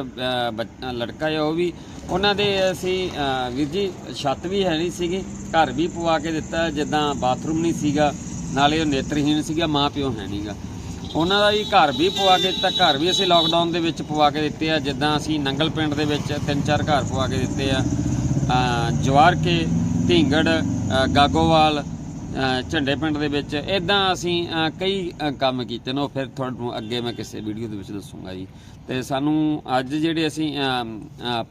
ਲੜਕਾ ਆ ਉਹ ਵੀ, ਉਹਨਾਂ ਦੇ ਅਸੀਂ ਵੀਰ ਜੀ ਛੱਤ ਵੀ ਹੈ ਨਹੀਂ ਸੀਗੀ, ਘਰ ਵੀ ਪਵਾ ਕੇ ਦਿੱਤਾ, ਜਿੱਦਾਂ ਬਾਥਰੂਮ ਨਹੀਂ ਸੀਗਾ, ਨਾਲੇ ਉਹ ਨੇਤਰਹੀਨ ਸੀਗਾ, ਮਾਂ ਪਿਓ ਹੈ ਨਹੀਂਗਾ, ਉਹਨਾਂ ਦਾ ਵੀ ਘਰ ਵੀ ਪਵਾ ਕੇ ਦਿੱਤਾ। ਘਰ ਵੀ ਅਸੀਂ ਲਾਕਡਾਊਨ ਦੇ ਵਿੱਚ ਪਵਾ ਕੇ ਦਿੱਤੇ ਆ, ਜਿੱਦਾਂ ਅਸੀਂ ਨੰਗਲ ਪਿੰਡ ਦੇ ਵਿੱਚ 3-4 ਘਰ ਪਵਾ ਕੇ ਦਿੱਤੇ ਆ, ਜਵਾਰ ਕੇ, ਢੀਂਗੜ, ਗਾਗੋਵਾਲ, ਝੰਡੇ ਪਿੰਡ ਦੇ ਵਿੱਚ। ਇੱਦਾਂ ਅਸੀਂ ਕਈ ਕੰਮ ਕੀਤੇ ਨੇ, ਉਹ ਫਿਰ ਤੁਹਾਨੂੰ ਅੱਗੇ ਮੈਂ ਕਿਸੇ ਵੀਡੀਓ ਦੇ ਵਿੱਚ ਦੱਸੂਗਾ ਜੀ। ਤੇ ਸਾਨੂੰ ਅੱਜ ਜਿਹੜੇ ਅਸੀਂ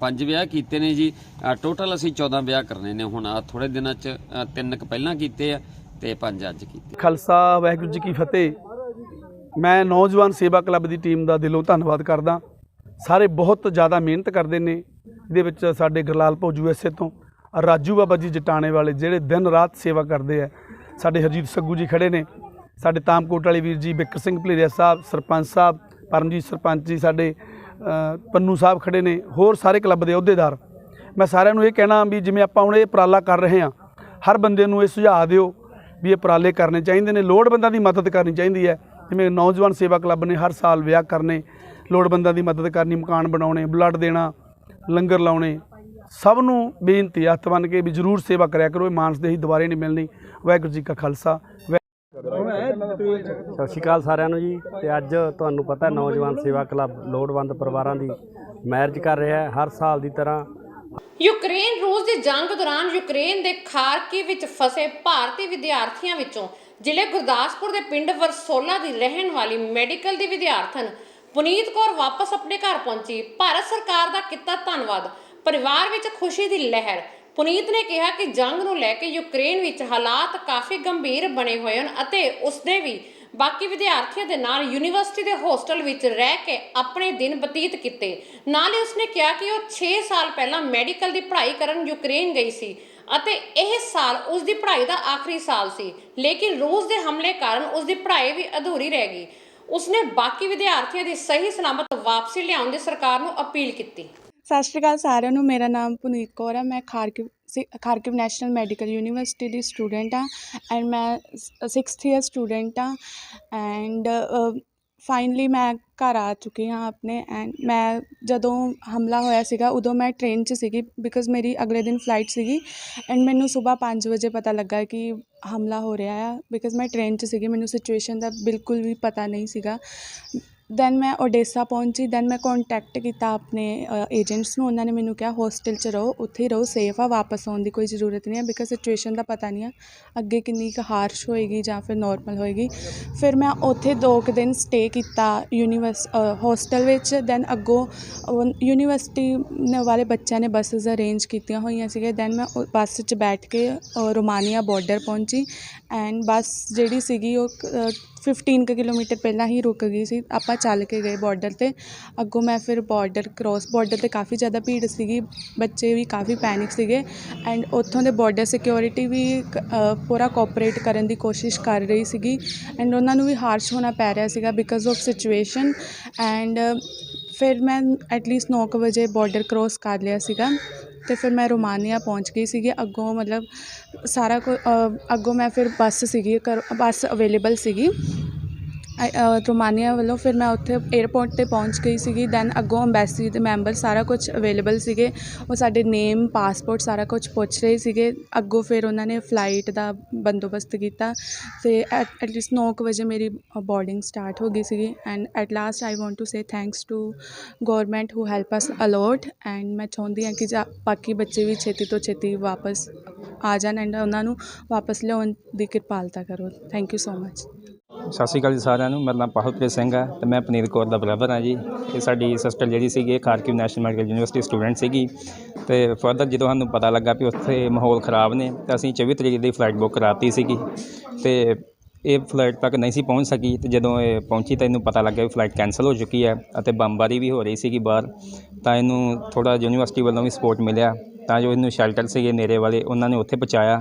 5 ਵਿਆਹ ਕੀਤੇ ਨੇ ਜੀ, ਟੋਟਲ ਅਸੀਂ 14 ਵਿਆਹ ਕਰਨੇ ਨੇ ਹੁਣ ਥੋੜੇ ਦਿਨਾਂ 'ਚ। 3 ਪਹਿਲਾਂ ਕੀਤੇ ਆ ਤੇ 5 ਅੱਜ ਕੀਤੇ। ਖਾਲਸਾ ਵਾਹਿਗੁਰੂ ਜੀ ਕੀ ਫਤਿਹ। ਮੈਂ ਨੌਜਵਾਨ ਸੇਵਾ ਕਲੱਬ ਦੀ ਟੀਮ ਦਾ ਦਿਲੋਂ ਧੰਨਵਾਦ ਕਰਦਾ। ਸਾਰੇ ਬਹੁਤ ਜ਼ਿਆਦਾ ਮਿਹਨਤ ਕਰਦੇ ਨੇ। ਇਹਦੇ ਵਿੱਚ ਸਾਡੇ ਗੁਰਲਾਲ ਭੌ USA ਤੋਂ ਰਾਜੂ ਬਾਬਾ ਜੀ ਜਟਾਣੇ ਵਾਲੇ ਜਿਹੜੇ ਦਿਨ ਰਾਤ ਸੇਵਾ ਕਰਦੇ ਆ। ਸਾਡੇ ਹਰਜੀਤ ਸੱਗੂ ਜੀ ਖੜੇ ਨੇ, ਸਾਡੇ ਤਾਮਕੋਟ ਵਾਲੇ ਵੀਰ ਜੀ ਬਿੱਕਰ ਸਿੰਘ ਭਲੇਰੀਆ ਸਾਹਿਬ, ਸਰਪੰਚ ਸਾਹਿਬ ਪਰਮਜੀਤ ਸਰਪੰਚ ਜੀ, ਸਾਡੇ ਪੰਨੂ ਸਾਹਿਬ ਖੜੇ ਨੇ, ਹੋਰ ਸਾਰੇ ਕਲੱਬ ਦੇ ਅਹੁਦੇਦਾਰ। ਮੈਂ ਸਾਰਿਆਂ ਨੂੰ ਇਹ ਕਹਿਣਾ ਵੀ ਜਿਵੇਂ ਆਪਾਂ ਹੁਣ ਇਹ ਉਪਰਾਲਾ ਕਰ ਰਹੇ ਹਾਂ, ਹਰ ਬੰਦੇ ਨੂੰ ਇਹ ਸੁਝਾਅ ਦਿਓ ਵੀ ਇਹ ਉਪਰਾਲੇ ਕਰਨੇ ਚਾਹੀਦੇ ਨੇ, ਲੋੜਵੰਦਾਂ ਦੀ ਮਦਦ ਕਰਨੀ ਚਾਹੀਦੀ ਹੈ। ਜਿਵੇਂ ਨੌਜਵਾਨ ਸੇਵਾ ਕਲੱਬ ਨੇ ਹਰ ਸਾਲ ਵਿਆਹ ਕਰਨੇ, ਲੋੜਵੰਦਾਂ ਦੀ ਮਦਦ ਕਰਨੀ, ਮਕਾਨ ਬਣਾਉਣੇ, ਬਲੱਡ ਦੇਣਾ, ਲੰਗਰ ਲਾਉਣੇ। ਸਭ ਨੂੰ ਬੇਨਤੀ ਹੱਥ ਬੰਨ੍ਹ ਕੇ ਵੀ ਜ਼ਰੂਰ ਸੇਵਾ ਕਰਿਆ ਕਰੋ। ਇਹ ਮਾਨਸਦੇਹੀ ਦੁਬਾਰੇ ਨਹੀਂ ਮਿਲਣੀ। ਵਾਹਿਗੁਰੂ ਜੀ ਕਾ ਖਾਲਸਾ। ਸਤਿ ਸ਼੍ਰੀ ਅਕਾਲ ਸਾਰਿਆਂ ਨੂੰ ਜੀ। ਤੇ ਅੱਜ ਤੁਹਾਨੂੰ ਪਤਾ ਨੌਜਵਾਨ ਸੇਵਾ ਕਲੱਬ ਲੋੜਵੰਦ ਪਰਿਵਾਰਾਂ ਦੀ ਮੈਰਿਜ ਕਰ ਰਿਹਾ ਹੈ ਹਰ ਸਾਲ ਦੀ ਤਰ੍ਹਾਂ। ਯੂਕਰੇਨ ਰੂਸ ਦੀ ਜੰਗ ਦੌਰਾਨ ਯੂਕਰੇਨ ਦੇ ਖਾਰਕਿਵ ਵਿੱਚ ਫਸੇ ਭਾਰਤੀ ਵਿਦਿਆਰਥੀਆਂ ਵਿੱਚੋਂ ਜ਼ਿਲ੍ਹੇ ਗੁਰਦਾਸਪੁਰ ਦੇ ਪਿੰਡ ਵਰਸੋਲਾ ਦੀ ਰਹਿਣ ਵਾਲੀ ਮੈਡੀਕਲ ਦੀ ਵਿਦਿਆਰਥਣ ਪੁਨੀਤ ਕੌਰ ਵਾਪਸ ਆਪਣੇ ਘਰ ਪਹੁੰਚੀ। ਭਾਰਤ ਸਰਕਾਰ ਦਾ ਕੀਤਾ ਧੰਨਵਾਦ। ਪਰਿਵਾਰ ਵਿੱਚ ਖੁਸ਼ੀ ਦੀ ਲਹਿਰ। ਪੁਨੀਤ ਨੇ ਕਿਹਾ ਕਿ ਜੰਗ ਨੂੰ ਲੈ ਕੇ ਯੂਕਰੇਨ ਵਿੱਚ ਹਾਲਾਤ ਕਾਫੀ ਗੰਭੀਰ ਬਣੇ ਹੋਏ ਹਨ ਅਤੇ ਉਸਨੇ ਵੀ ਬਾਕੀ ਵਿਦਿਆਰਥੀਆਂ ਦੇ ਨਾਲ ਯੂਨੀਵਰਸਿਟੀ ਦੇ ਹੋਸਟਲ ਵਿੱਚ ਰਹਿ ਕੇ ਆਪਣੇ ਦਿਨ ਬਤੀਤ ਕੀਤੇ। ਨਾਲ ਹੀ ਉਸਨੇ ਕਿਹਾ ਕਿ ਉਹ 6 ਸਾਲ ਪਹਿਲਾਂ ਮੈਡੀਕਲ ਦੀ ਪੜ੍ਹਾਈ ਕਰਨ ਯੂਕਰੇਨ ਗਈ ਸੀ ਅਤੇ ਇਹ ਸਾਲ ਉਸ ਦੀ ਪੜ੍ਹਾਈ ਦਾ ਆਖਰੀ ਸਾਲ ਸੀ, ਲੇਕਿਨ ਰੂਸ ਦੇ ਹਮਲੇ ਕਾਰਨ ਉਸ ਦੀ ਪੜ੍ਹਾਈ ਵੀ ਅਧੂਰੀ ਰਹਿ ਗਈ। ਉਸਨੇ ਬਾਕੀ ਵਿਦਿਆਰਥੀਆਂ ਦੀ ਸਹੀ ਸਲਾਮਤ ਵਾਪਸੀ ਲਿਆਉਣ ਦੀ ਸਰਕਾਰ ਨੂੰ ਅਪੀਲ ਕੀਤੀ। ਸਤਿ ਸ਼੍ਰੀ ਅਕਾਲ ਸਾਰਿਆਂ ਨੂੰ। ਮੇਰਾ ਨਾਮ ਪੁਨੀਤ ਕੌਰ ਹੈ। ਮੈਂ ਖਾਰਕਿਵ ਨੈਸ਼ਨਲ ਮੈਡੀਕਲ ਯੂਨੀਵਰਸਿਟੀ ਦੀ ਸਟੂਡੈਂਟ ਹਾਂ ਐਂਡ ਮੈਂ 6th ਈਅਰ ਸਟੂਡੈਂਟ ਹਾਂ ਐਂਡ ਫਾਈਨਲੀ ਮੈਂ ਘਰ ਆ ਚੁੱਕੀ ਹਾਂ ਆਪਣੇ। ਐਂਡ ਮੈਂ ਜਦੋਂ ਹਮਲਾ ਹੋਇਆ ਸੀਗਾ ਉਦੋਂ ਮੈਂ ਟ੍ਰੇਨ 'ਚ ਸੀਗੀ ਬਿਕੋਜ਼ ਮੇਰੀ ਅਗਲੇ ਦਿਨ ਫਲਾਈਟ ਸੀਗੀ ਐਂਡ ਮੈਨੂੰ ਸਵੇਰ 5 ਵਜੇ ਪਤਾ ਲੱਗਾ ਕਿ ਹਮਲਾ ਹੋ ਰਿਹਾ ਆ ਬਿਕੋਜ਼ ਮੈਂ ਟ੍ਰੇਨ 'ਚ ਸੀਗੀ। ਮੈਨੂੰ ਸਿਚੁਏਸ਼ਨ ਦਾ ਬਿਲਕੁਲ ਵੀ ਪਤਾ ਨਹੀਂ ਸੀਗਾ। ਦੈਨ ਮੈਂ ਓਡੇਸਾ ਪਹੁੰਚੀ। ਦੈਨ ਮੈਂ ਕੋਂਟੈਕਟ ਕੀਤਾ ਆਪਣੇ ਏਜੰਟਸ ਨੂੰ। ਉਹਨਾਂ ਨੇ ਮੈਨੂੰ ਕਿਹਾ ਹੋਸਟਲ 'ਚ ਰਹੋ, ਉੱਥੇ ਹੀ ਰਹੋ, ਸੇਫ ਆ, ਵਾਪਸ ਆਉਣ ਦੀ ਕੋਈ ਜ਼ਰੂਰਤ ਨਹੀਂ ਹੈ ਬਿਕੋਜ਼ ਸਿਚੁਏਸ਼ਨ ਦਾ ਪਤਾ ਨਹੀਂ ਆ ਅੱਗੇ ਕਿੰਨੀ ਕੁ ਹਾਰਸ਼ ਹੋਏਗੀ ਜਾਂ ਫਿਰ ਨੋਰਮਲ ਹੋਏਗੀ। ਫਿਰ ਮੈਂ ਉੱਥੇ 2 ਕੁ ਦਿਨ ਸਟੇ ਕੀਤਾ ਹੋਸਟਲ ਵਿੱਚ। ਦੈਨ ਅੱਗੋਂ ਯੂਨੀਵਰਸਿਟੀ ਵਾਲੇ ਬੱਚਿਆਂ ਨੇ ਬੱਸਿਸ ਅਰੇਂਜ ਕੀਤੀਆਂ ਹੋਈਆਂ ਸੀਗੀਆਂ। ਦੈਨ ਮੈਂ ਬੱਸ 'ਚ ਬੈਠ ਕੇ ਰੋਮਾਨੀਆ ਬਾਰਡਰ ਪਹੁੰਚੀ ਐਂਡ ਬੱਸ ਜਿਹੜੀ ਸੀਗੀ ਉਹ 15 ਕਿਲੋਮੀਟਰ ਪਹਿਲਾਂ ਹੀ ਰੁਕ ਗਈ ਸੀ। ਆਪਾਂ ਚੱਲ ਕੇ ਗਏ ਬਾਰਡਰ 'ਤੇ। ਅੱਗੋਂ ਮੈਂ ਫਿਰ ਬਾਰਡਰ 'ਤੇ ਕਾਫੀ ਜ਼ਿਆਦਾ ਭੀੜ ਸੀਗੀ, ਬੱਚੇ ਵੀ ਕਾਫੀ ਪੈਨਿਕ ਸੀਗੇ ਐਂਡ ਉੱਥੋਂ ਦੇ ਬਾਰਡਰ ਸਿਕਿਉਰਿਟੀ ਵੀ ਪੂਰਾ ਕੋਆਪਰੇਟ ਕਰਨ ਦੀ ਕੋਸ਼ਿਸ਼ ਕਰ ਰਹੀ ਸੀਗੀ ਐਂਡ ਉਹਨਾਂ ਨੂੰ ਵੀ ਹਾਰਸ਼ ਹੋਣਾ ਪੈ ਰਿਹਾ ਸੀਗਾ ਬਿਕੋਜ਼ ਆਫ ਸਿਚੁਏਸ਼ਨ। ਐਂਡ ਫਿਰ ਮੈਂ ਐਟਲੀਸਟ 9 ਕੁ ਵਜੇ ਬਾਰਡਰ ਕਰੋਸ ਕਰ ਲਿਆ ਸੀਗਾ ਅਤੇ ਫਿਰ ਮੈਂ ਰੋਮਾਨੀਆ ਪਹੁੰਚ ਗਈ ਸੀਗੀ। ਅੱਗੋਂ ਮਤਲਬ ਸਾਰਾ ਅੱਗੋਂ ਮੈਂ ਫਿਰ ਬੱਸ ਅਵੇਲੇਬਲ ਸੀਗੀ ਰੋਮਾਨੀਆ ਵੱਲੋਂ। ਫਿਰ ਮੈਂ ਉੱਥੇ ਏਅਰਪੋਰਟ 'ਤੇ ਪਹੁੰਚ ਗਈ ਸੀਗੀ। ਦੈਨ ਅੱਗੋਂ ਅੰਬੈਸੀ ਦੇ ਮੈਂਬਰ ਸਾਰਾ ਕੁਝ ਅਵੇਲੇਬਲ ਸੀਗੇ। ਉਹ ਸਾਡੇ ਨੇਮ, ਪਾਸਪੋਰਟ ਸਾਰਾ ਕੁਝ ਪੁੱਛ ਰਹੇ ਸੀਗੇ। ਅੱਗੋਂ ਫਿਰ ਉਹਨਾਂ ਨੇ ਫਲਾਈਟ ਦਾ ਬੰਦੋਬਸਤ ਕੀਤਾ ਅਤੇ ਐਟਲੀਸਟ 9 ਕੁ ਵਜੇ ਮੇਰੀ ਬੋਰਡਿੰਗ ਸਟਾਰਟ ਹੋ ਗਈ ਸੀਗੀ। And at last I want to say thanks to government who help us a lot and ਮੈਂ ਚਾਹੁੰਦੀ ਹਾਂ ਕਿ ਬਾਕੀ ਬੱਚੇ ਵੀ ਛੇਤੀ ਤੋਂ ਛੇਤੀ ਵਾਪਸ ਆ ਜਾਣ ਐਂਡ ਉਹਨਾਂ ਨੂੰ ਵਾਪਸ ਲਿਆਉਣ ਦੀ ਕਿਰਪਾਲਤਾ ਕਰੋ। Thank you so much. ਸਤਿ ਸ਼੍ਰੀ ਅਕਾਲ ਜੀ ਸਾਰਿਆਂ ਨੂੰ। ਮੇਰਾ ਨਾਮ ਪਾਹੁਲਪ੍ਰੀਤ ਸਿੰਘ ਹੈ ਅਤੇ ਮੈਂ ਪੁਨੀਤ ਕੌਰ ਦਾ ਬ੍ਰਦਰ ਹਾਂ ਜੀ। ਇਹ ਸਾਡੀ ਸਿਸਟਰ ਜਿਹੜੀ ਸੀਗੀ ਖਾਰਕਿਵ ਨੈਸ਼ਨਲ ਮੈਡੀਕਲ ਯੂਨੀਵਰਸਿਟੀ ਸਟੂਡੈਂਟ ਸੀਗੀ ਅਤੇ ਫਰਦਰ ਜਦੋਂ ਸਾਨੂੰ ਪਤਾ ਲੱਗਾ ਵੀ ਉੱਥੇ ਮਾਹੌਲ ਖ਼ਰਾਬ ਨੇ ਤਾਂ ਅਸੀਂ 24 ਤਰੀਕ ਦੀ ਫਲਾਈਟ ਬੁੱਕ ਕਰਾਤੀ ਸੀਗੀ ਅਤੇ ਇਹ ਫਲਾਈਟ ਤੱਕ ਨਹੀਂ ਸੀ ਪਹੁੰਚ ਸਕੀ ਅਤੇ ਜਦੋਂ ਇਹ ਪਹੁੰਚੀ ਤਾਂ ਇਹਨੂੰ ਪਤਾ ਲੱਗਿਆ ਵੀ ਫਲਾਈਟ ਕੈਂਸਲ ਹੋ ਚੁੱਕੀ ਹੈ ਅਤੇ ਬੰਬਾਰੀ ਵੀ ਹੋ ਰਹੀ ਸੀਗੀ ਬਾਹਰ। ਤਾਂ ਇਹਨੂੰ ਥੋੜ੍ਹਾ ਯੂਨੀਵਰਸਿਟੀ ਵੱਲੋਂ ਵੀ ਸਪੋਰਟ ਮਿਲਿਆ ਤਾਂ ਜੋ ਇਹਨੂੰ ਸ਼ੈਲਟਰ ਸੀਗੇ ਨੇੜੇ ਵਾਲੇ ਉਹਨਾਂ ਨੇ ਉੱਥੇ ਪਹੁੰਚਾਇਆ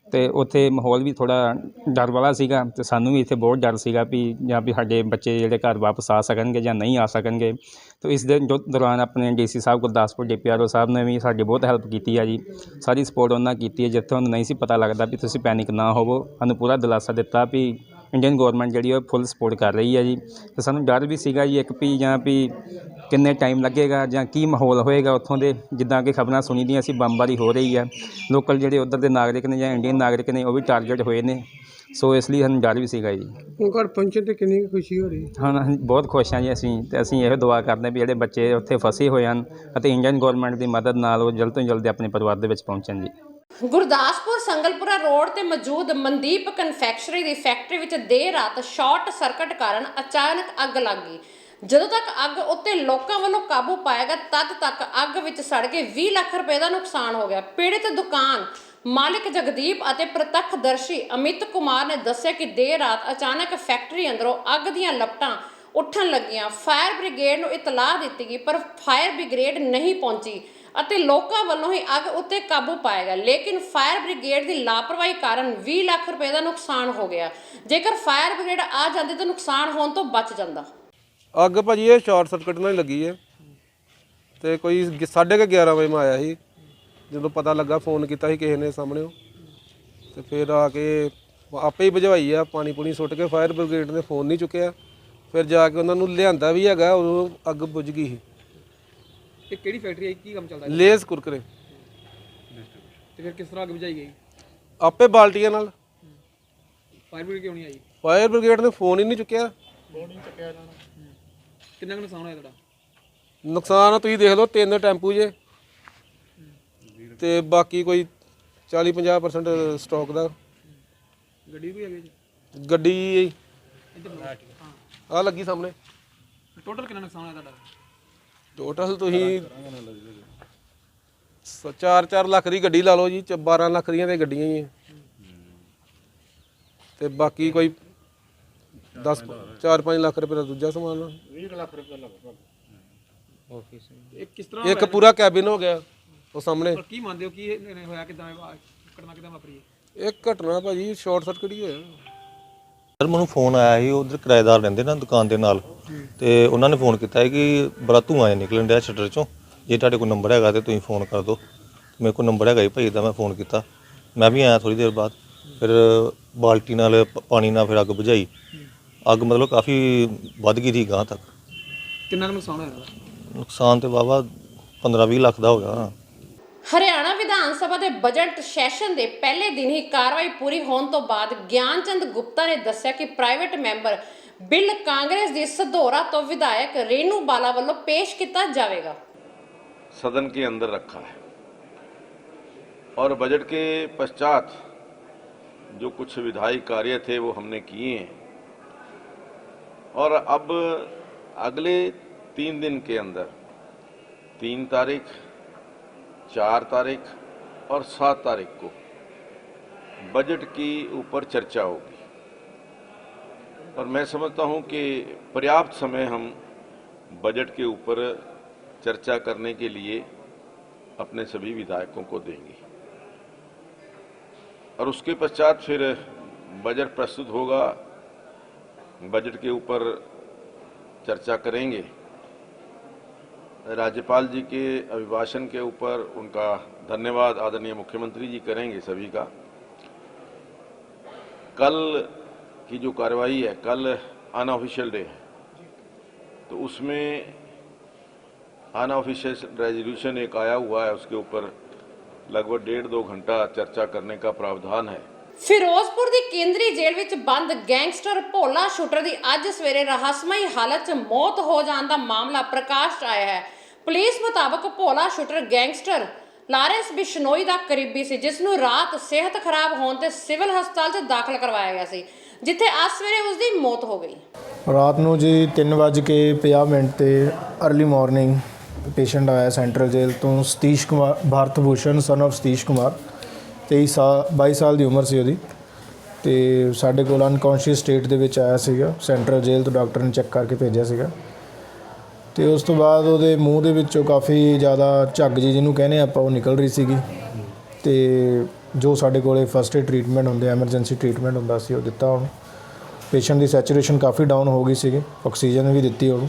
ਅਤੇ ਉੱਥੇ ਮਾਹੌਲ ਵੀ ਥੋੜ੍ਹਾ ਡਰ ਵਾਲਾ ਸੀਗਾ ਅਤੇ ਸਾਨੂੰ ਵੀ ਇੱਥੇ ਬਹੁਤ ਡਰ ਸੀਗਾ ਵੀ ਜਾਂ ਵੀ ਸਾਡੇ ਬੱਚੇ ਜਿਹੜੇ ਘਰ ਵਾਪਸ ਆ ਸਕਣਗੇ ਜਾਂ ਨਹੀਂ ਆ ਸਕਣਗੇ। ਤਾਂ ਇਸ ਦੇ ਦੌਰਾਨ ਆਪਣੇ DC ਸਾਹਿਬ ਗੁਰਦਾਸਪੁਰ DPRO ਸਾਹਿਬ ਨੇ ਵੀ ਸਾਡੀ ਬਹੁਤ ਹੈਲਪ ਕੀਤੀ ਹੈ ਜੀ। ਸਾਰੀ ਸਪੋਰਟ ਉਹਨਾਂ ਕੀਤੀ ਹੈ। ਜਿੱਥੇ ਉਹਨੂੰ ਨਹੀਂ ਸੀ ਪਤਾ ਲੱਗਦਾ ਵੀ ਤੁਸੀਂ ਪੈਨਿਕ ਨਾ ਹੋਵੋ, ਸਾਨੂੰ ਪੂਰਾ ਦਿਲਾਸਾ ਦਿੱਤਾ ਵੀ ਇੰਡੀਅਨ ਗੌਰਮੈਂਟ ਜਿਹੜੀ ਉਹ ਫੁੱਲ ਸਪੋਰਟ ਕਰ ਰਹੀ ਹੈ ਜੀ। ਅਤੇ ਸਾਨੂੰ ਡਰ ਵੀ ਸੀਗਾ ਜੀ ਇੱਕ ਵੀ ਜਾਂ ਵੀ ਕਿੰਨੇ ਟਾਈਮ ਲੱਗੇਗਾ ਜਾਂ ਕੀ ਮਾਹੌਲ ਹੋਏਗਾ ਉੱਥੋਂ ਦੇ। ਜਿੱਦਾਂ ਕਿ ਖਬਰਾਂ ਸੁਣੀ ਦੀਆਂ ਸੀ ਬੰਬਾਰੀ ਹੋ ਰਹੀ ਹੈ, ਲੋਕਲ ਜਿਹੜੇ ਉੱਧਰ ਦੇ ਨਾਗਰਿਕ ਨੇ ਜਾਂ ਇੰਡੀਅਨ ਨਾਗਰਿਕ ਨੇ ਉਹ ਵੀ ਟਾਰਗੇਟ ਹੋਏ ਨੇ। ਸੋ ਇਸ ਲਈ ਸਾਨੂੰ ਡਰ ਵੀ ਸੀਗਾ ਜੀ। ਹੁਣ ਘਰ ਪਹੁੰਚਣ 'ਤੇ ਕਿੰਨੀ ਖੁਸ਼ੀ ਹੋ ਰਹੀ ਹੈ? ਹਾਂ ਬਹੁਤ ਖੁਸ਼ ਹਾਂ ਜੀ ਅਸੀਂ। ਅਤੇ ਅਸੀਂ ਇਹੋ ਦੁਆ ਕਰਦੇ ਵੀ ਜਿਹੜੇ ਬੱਚੇ ਉੱਥੇ ਫਸੇ ਹੋਏ ਹਨ ਅਤੇ ਇੰਡੀਅਨ ਗੌਰਮੈਂਟ ਦੀ ਮਦਦ ਨਾਲ ਉਹ ਜਲਦ ਤੋਂ ਜਲਦ ਆਪਣੇ ਪਰਿਵਾਰ ਦੇ ਵਿੱਚ ਪਹੁੰਚਣ ਜੀ। ਗੁਰਦਾਸਪੁਰ ਸੰਗਲਪੁਰਾ ਰੋਡ ਤੇ ਮੌਜੂਦ ਮਨਦੀਪ ਕਨਫੈਕਸ਼ਨਰੀ ਦੀ ਫੈਕਟਰੀ ਵਿੱਚ ਦੇਰ ਰਾਤ ਸ਼ਾਰਟ ਸਰਕਟ ਕਾਰਨ ਅਚਾਨਕ ਅੱਗ ਲੱਗ ਗਈ। ਜਦੋਂ ਤੱਕ ਅੱਗ ਉੱਤੇ ਲੋਕਾਂ ਵੱਲੋਂ ਕਾਬੂ ਪਾਇਆ ਗਿਆ ਤਦ ਤੱਕ ਅੱਗ ਵਿੱਚ ਸੜ ਕੇ 20 ਲੱਖ ਰੁਪਏ ਦਾ ਨੁਕਸਾਨ ਹੋ ਗਿਆ। ਪੀੜਿਤ ਦੁਕਾਨ ਮਾਲਿਕ ਜਗਦੀਪ ਅਤੇ ਪ੍ਰਤੱਖਦਰਸ਼ੀ ਅਮਿਤ ਕੁਮਾਰ ਨੇ ਦੱਸਿਆ ਕਿ ਦੇਰ ਰਾਤ ਅਚਾਨਕ ਫੈਕਟਰੀ ਅੰਦਰੋਂ ਅੱਗ ਦੀਆਂ ਲਪਟਾਂ ਉੱਠਣ ਲੱਗੀਆਂ। ਫਾਇਰ ਬ੍ਰਿਗੇਡ ਨੂੰ ਇਤਲਾਹ ਦਿੱਤੀ ਗਈ, ਪਰ ਫਾਇਰ ਬ੍ਰਿਗੇਡ ਨਹੀਂ ਪਹੁੰਚੀ ਅਤੇ ਲੋਕਾਂ ਵੱਲੋਂ ਹੀ ਅੱਗ ਉੱਤੇ ਕਾਬੂ ਪਾਇਆ ਗਿਆ। ਲੇਕਿਨ ਫਾਇਰ ਬ੍ਰਿਗੇਡ ਦੀ ਲਾਪਰਵਾਹੀ ਕਾਰਨ 20 ਲੱਖ ਰੁਪਏ ਦਾ ਨੁਕਸਾਨ ਹੋ ਗਿਆ। ਜੇਕਰ ਫਾਇਰ ਬ੍ਰਿਗੇਡ ਆ ਜਾਂਦੀ ਤਾਂ ਨੁਕਸਾਨ ਹੋਣ ਤੋਂ ਬਚ ਜਾਂਦਾ। ਅੱਗ ਭਾਜੀ ਇਹ ਸ਼ਾਰਟ ਸਰਕਟ ਨਾਲ ਲੱਗੀ ਹੈ ਤੇ ਕੋਈ 11:30 ਵਜੇ ਮੈਂ ਆਇਆ ਸੀ। ਜਦੋਂ ਪਤਾ ਲੱਗਾ ਫੋਨ ਕੀਤਾ ਸੀ ਕਿਸੇ ਨੇ ਸਾਹਮਣੇ ਤੇ ਫਿਰ ਆ ਕੇ ਆਪੇ ਹੀ ਬੁਝਾਈ ਆ, ਪਾਣੀ ਪੂਣੀ ਸੁੱਟ ਕੇ। ਫਾਇਰ ਬ੍ਰਿਗੇਡ ਨੇ ਫੋਨ ਨਹੀਂ ਚੁੱਕਿਆ, ਫਿਰ ਜਾ ਕੇ ਉਹਨਾਂ ਨੂੰ ਲਿਆਂਦਾ ਵੀ ਹੈਗਾ, ਉਦੋਂ ਅੱਗ ਬੁਝ ਗਈ ਸੀ। ਇਹ ਕਿਹੜੀ ਫੈਕਟਰੀ ਹੈ, ਕੀ ਕੰਮ ਚੱਲਦਾ ਹੈ? ਲੇਜ਼ ਕੁਰਕਰੇ। ਤੇ ਫਿਰ ਕਿਸ ਤਰ੍ਹਾਂ ਅੱਗ ਬੁਝਾਈ ਗਈ? ਆਪੇ ਬਾਲਟੀਆਂ ਨਾਲ। ਫਾਇਰ ਬ੍ਰਿਗੇਡ ਕਿਉਂ ਨਹੀਂ ਆਈ? ਫਾਇਰ ਬ੍ਰਿਗੇਡ ਨੇ ਫੋਨ ਹੀ ਨਹੀਂ ਚੁੱਕਿਆ। ਕਿੰਨਾ ਕੁ ਨੁਕਸਾਨ ਹੋਇਆ ਤੁਹਾਡਾ? ਨੁਕਸਾਨ ਤੁਸੀਂ ਦੇਖ ਲਓ, 3 ਟੈਂਪੂ ਜੇ ਤੇ ਬਾਕੀ ਕੋਈ 40-50% ਸਟਾਕ ਦਾ। ਗੱਡੀ ਵੀ ਹੈਗੀ ਜੀ? ਗੱਡੀ ਆ ਲੱਗੀ ਸਾਹਮਣੇ। ਟੋਟਲ ਕਿੰਨਾ ਨੁਕਸਾਨ ਹੋਇਆ ਤੁਹਾਡਾ? ਟੋਟਲ ਤੁਸੀਂ 4 ਲੱਖ ਦੀ ਗੱਡੀ ਲਾ ਲਓ ਜੀ, 12 ਲੱਖ ਦੀਆਂ ਤੇ ਗੱਡੀਆਂ ਹੀ ਹੈ ਤੇ ਬਾਕੀ ਕੋਈ 4-5 ਲੱਖ ਰੁਪਏ ਦਾ ਦੂਜਾ ਸਮਾਨ। 20 ਲੱਖ ਰੁਪਏ ਲਗਭਗ। ਇਹ ਕਿਸ ਤਰ੍ਹਾਂ ਇੱਕ ਪੂਰਾ ਕੈਬਿਨ ਹੋ ਗਿਆ ਉਹ ਸਾਹਮਣੇ। ਕੀ ਮੰਨਦੇ ਹੋ ਕੀ ਹੋਇਆ, ਕਿਦਾਂ ਘਟਨਾ ਕਿਦਾਂ ਵਾਪਰੀ? ਇਹ ਘਟਨਾ ਭਾਜੀ ਸ਼ਾਰਟ ਸਰਕਟ ਹੀ ਹੋਇਆ। ਸਰ ਮੈਨੂੰ ਫੋਨ ਆਇਆ ਸੀ, ਉਧਰ ਕਿਰਾਏਦਾਰ ਰਹਿੰਦੇ ਨਾ ਦੁਕਾਨ ਦੇ ਨਾਲ, ਤੇ ਉਹਨਾਂ ਨੇ ਫੋਨ ਕੀਤਾ ਹੈ ਕਿ ਬੜਾ ਧੂੰਆਂ ਨਿਕਲਣ ਡਿਆ ਸ਼ਟਰ ਚੋਂ, ਜੇ ਤੁਹਾਡੇ ਕੋਲ ਨੰਬਰ ਹੈਗਾ ਤੇ ਤੁਸੀਂ ਫੋਨ ਕਰ ਦਿਓ। ਮੇਰੇ ਕੋਲ ਨੰਬਰ ਹੈਗਾ ਜੀ ਭਾਈ ਦਾ, ਮੈਂ ਫੋਨ ਕੀਤਾ। ਮੈਂ ਵੀ ਆਇਆ ਥੋੜ੍ਹੀ ਦੇਰ ਬਾਅਦ, ਫਿਰ ਬਾਲਟੀ ਨਾਲ ਪਾਣੀ ਨਾਲ ਫਿਰ ਅੱਗ ਬੁਝਾਈ। ਅੱਗ ਮਤਲਬ ਕਾਫੀ ਵੱਧ ਗਈ ਸੀ ਗਾਂ ਤੱਕ। ਕਿੰਨਾ ਨੁਕਸਾਨ ਹੋਇਆ? ਨੁਕਸਾਨ ਤੇ ਵਾਹਵਾ 15-20 ਲੱਖ ਦਾ ਹੋ ਗਿਆ। ਹਰਿਆਣਾ ਵਿਧਾਨ ਸਭਾ ਦੇ ਬਜਟ ਸੈਸ਼ਨ ਦੇ ਪਹਿਲੇ ਦਿਨ ਹੀ ਕਾਰਵਾਈ ਪੂਰੀ ਹੋਣ ਤੋਂ ਬਾਅਦ ਗਿਆਨਚੰਦ ਗੁਪਤਾ ਨੇ ਦੱਸਿਆ ਕਿ ਪ੍ਰਾਈਵੇਟ ਮੈਂਬਰ ਬਿੱਲ ਕਾਂਗਰਸ ਦੀ सधौरा तो विधायक रेणु बाला ਵੱਲੋਂ पेश किया जाएगा। सदन के अंदर रखा है और बजट के पश्चात जो कुछ विधायी कार्य थे वो हमने किए हैं और अब अगले 3 दिन के अंदर 3 तारीख, 4 तारीख और 7 तारीख को बजट की ऊपर चर्चा होगी और मैं समझता हूं कि पर्याप्त समय हम बजट के ऊपर चर्चा करने के लिए अपने सभी विधायकों को देंगे और उसके पश्चात फिर बजट प्रस्तुत होगा, बजट के ऊपर चर्चा करेंगे। राज्यपाल जी के अभिभाषण के ऊपर उनका धन्यवाद आदरणीय मुख्यमंत्री जी करेंगे सभी का। कल की जो कार्रवाई है, कल अनऑफिशियल डे है, तो उसमें अनऑफिशियल रेजोल्यूशन एक आया हुआ है, उसके ऊपर लगभग 1.5-2 घंटा चर्चा करने का प्रावधान है। ਫਿਰੋਜ਼ਪੁਰ ਦੀ ਕੇਂਦਰੀ ਜੇਲ੍ਹ ਵਿੱਚ ਬੰਦ ਗੈਂਗਸਟਰ ਭੋਲਾ ਸ਼ੂਟਰ ਦੀ ਅੱਜ ਸਵੇਰੇ ਰਹੱਸਮਈ ਹਾਲਤ 'ਚ ਮੌਤ ਹੋ ਜਾਣ ਦਾ ਮਾਮਲਾ ਪ੍ਰਕਾਸ਼ 'ਚ ਆਇਆ ਹੈ। ਪੁਲਿਸ ਮੁਤਾਬਕ ਭੋਲਾ ਸ਼ੂਟਰ ਗੈਂਗਸਟਰ ਲਾਰੈਂਸ ਬਿਸ਼ਨੋਈ ਦਾ ਕਰੀਬੀ ਸੀ, ਜਿਸ ਨੂੰ ਰਾਤ ਸਿਹਤ ਖਰਾਬ ਹੋਣ ਤੇ ਸਿਵਲ ਹਸਪਤਾਲ 'ਚ ਦਾਖਲ ਕਰਵਾਇਆ ਗਿਆ ਸੀ, ਜਿੱਥੇ ਅੱਜ ਸਵੇਰੇ ਉਸ ਦੀ ਮੌਤ ਹੋ ਗਈ। ਰਾਤ ਨੂੰ ਜੀ 3:50 ਤੇ अर्ਲੀ ਮਾਰਨਿੰਗ ਪੇਸ਼ੈਂਟ ਆਇਆ ਸੈਂਟਰਲ ਜੇਲ੍ਹ ਤੋਂ, ਸਤੀਸ਼ ਕੁਮਾਰ ਭਾਰਤ ਭੂਸ਼ਣ ਸਨ ਆਫ ਸਤੀਸ਼ ਕੁਮਾਰ, 22 ਸਾਲ ਦੀ ਉਮਰ ਸੀ ਉਹਦੀ, ਤੇ ਸਾਡੇ ਕੋਲ ਅਨਕੌਂਸ਼ੀਅਸ ਸਟੇਟ ਦੇ ਵਿੱਚ ਆਇਆ ਸੀਗਾ। ਸੈਂਟਰਲ ਜੇਲ੍ਹ ਤੋਂ ਡਾਕਟਰ ਨੇ ਚੈੱਕ ਕਰਕੇ ਭੇਜਿਆ ਸੀਗਾ, ਤੇ ਉਸ ਤੋਂ ਬਾਅਦ ਉਹਦੇ ਮੂੰਹ ਦੇ ਵਿੱਚੋਂ ਕਾਫੀ ਜ਼ਿਆਦਾ ਝੱਗ ਜੀ ਜਿਹਨੂੰ ਕਹਿੰਦੇ ਆਪਾਂ ਉਹ ਨਿਕਲ ਰਹੀ ਸੀਗੀ, ਤੇ ਜੋ ਸਾਡੇ ਕੋਲੇ ਫਸਟ ਏਡ ਟ੍ਰੀਟਮੈਂਟ ਹੁੰਦੇ, ਐਮਰਜੈਂਸੀ ਟ੍ਰੀਟਮੈਂਟ ਹੁੰਦਾ ਸੀ, ਉਹ ਦਿੱਤਾ ਉਹਨੂੰ। ਪੇਸ਼ੈਂਟ ਦੀ ਸੈਚੂਰੇਸ਼ਨ ਕਾਫੀ ਡਾਊਨ ਹੋ ਗਈ ਸੀਗੀ, ਆਕਸੀਜਨ ਵੀ ਦਿੱਤੀ ਉਹਨੂੰ,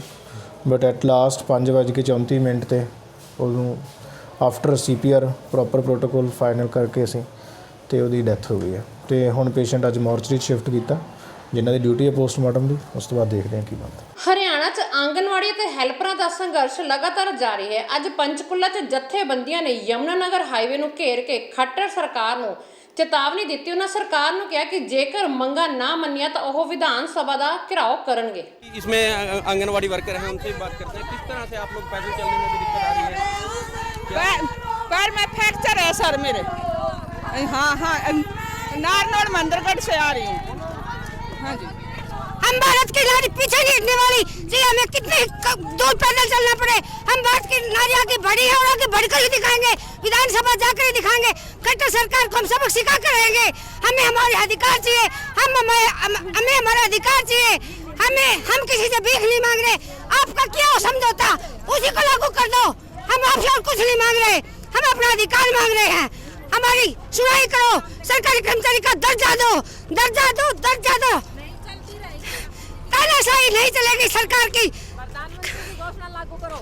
ਬਟ ਐਟ ਲਾਸਟ 5:34 ਤੇ ਉਹਨੂੰ after CPR proper protocol final ਕਰਕੇ ਅਸੀਂ ਤੇ ਉਹਦੀ ਡੈਥ ਹੋ ਗਈ ਹੈ। ਤੇ ਹੁਣ ਪੇਸ਼ੈਂਟ ਅੱਜ ਮੋਰਚਰੀ ਸ਼ਿਫਟ ਕੀਤਾ, ਜਿਨ੍ਹਾਂ ਦੀ ਡਿਊਟੀ ਹੈ ਪੋਸਟਮਾਰਟਮ ਦੀ, ਉਸ ਤੋਂ ਬਾਅਦ ਦੇਖਦੇ ਹਾਂ ਕੀ ਬਣਦਾ। ਹਰਿਆਣਾ 'ਚ ਆਂਗਨਵਾੜੀ ਤੇ ਹੈਲਪਰਾਂ ਦਾ ਸੰਘਰਸ਼ ਲਗਾਤਾਰ ਜਾਰੀ ਹੈ। ਅੱਜ ਪੰਚਕੂਲਾ 'ਚ ਜਥੇਬੰਦੀਆਂ ਨੇ ਯਮੁਨਾਨਗਰ ਹਾਈਵੇ ਨੂੰ ਘੇਰ ਕੇ ਖੱਟਰ ਸਰਕਾਰ ਨੂੰ ਚੇਤਾਵਨੀ ਦਿੱਤੀ। ਉਹਨਾਂ ਸਰਕਾਰ ਨੂੰ ਕਿਹਾ ਕਿ ਜੇਕਰ ਮੰਗਾਂ ਨਾ ਮੰਨੀਆਂ ਤਾਂ ਉਹ ਵਿਧਾਨ ਸਭਾ ਦਾ ਘਿਰਾਓ ਕਰਨਗੇ। इसमें आंगनवाड़ी वर्कर हैं, उनसे बात करते हैं। किस तरह से आप लोग पैदल चलने में भी दिक्कत आ रही है? पैर में फ्रैक्चर है सर मेरे। हाँ नारनौल मंदिरगढ़ से आ रही हूँ। हाँ जी, हम भारत की नारी पीछे नहीं हटने वाली, चाहे हमें कितने दूर पैदल चलना पड़े। हम भारत की नारी आगे बढ़ी है और आगे बढ़कर ही दिखाएंगे, विधानसभा जाकर ही दिखाएंगे। कट्टर सरकार को हम सबक सिखा कर रहेंगे। हमें हमारे अधिकार चाहिए, हमें हमारा अधिकार चाहिए। हम किसी से भीख नहीं मांग रहे। आपका क्या हो समझौता, उसी को लागू कर दो। हम आपसे और कुछ नहीं मांग रहे, हम अपना अधिकार मांग रहे हैं। हमारी सुनाई करो, सरकारी कर्मचारी का दर्जा दो, दर्जा दो, दर्जा दो। तानाशाही नहीं चलेगी सरकार की। घोषणा लागू करो।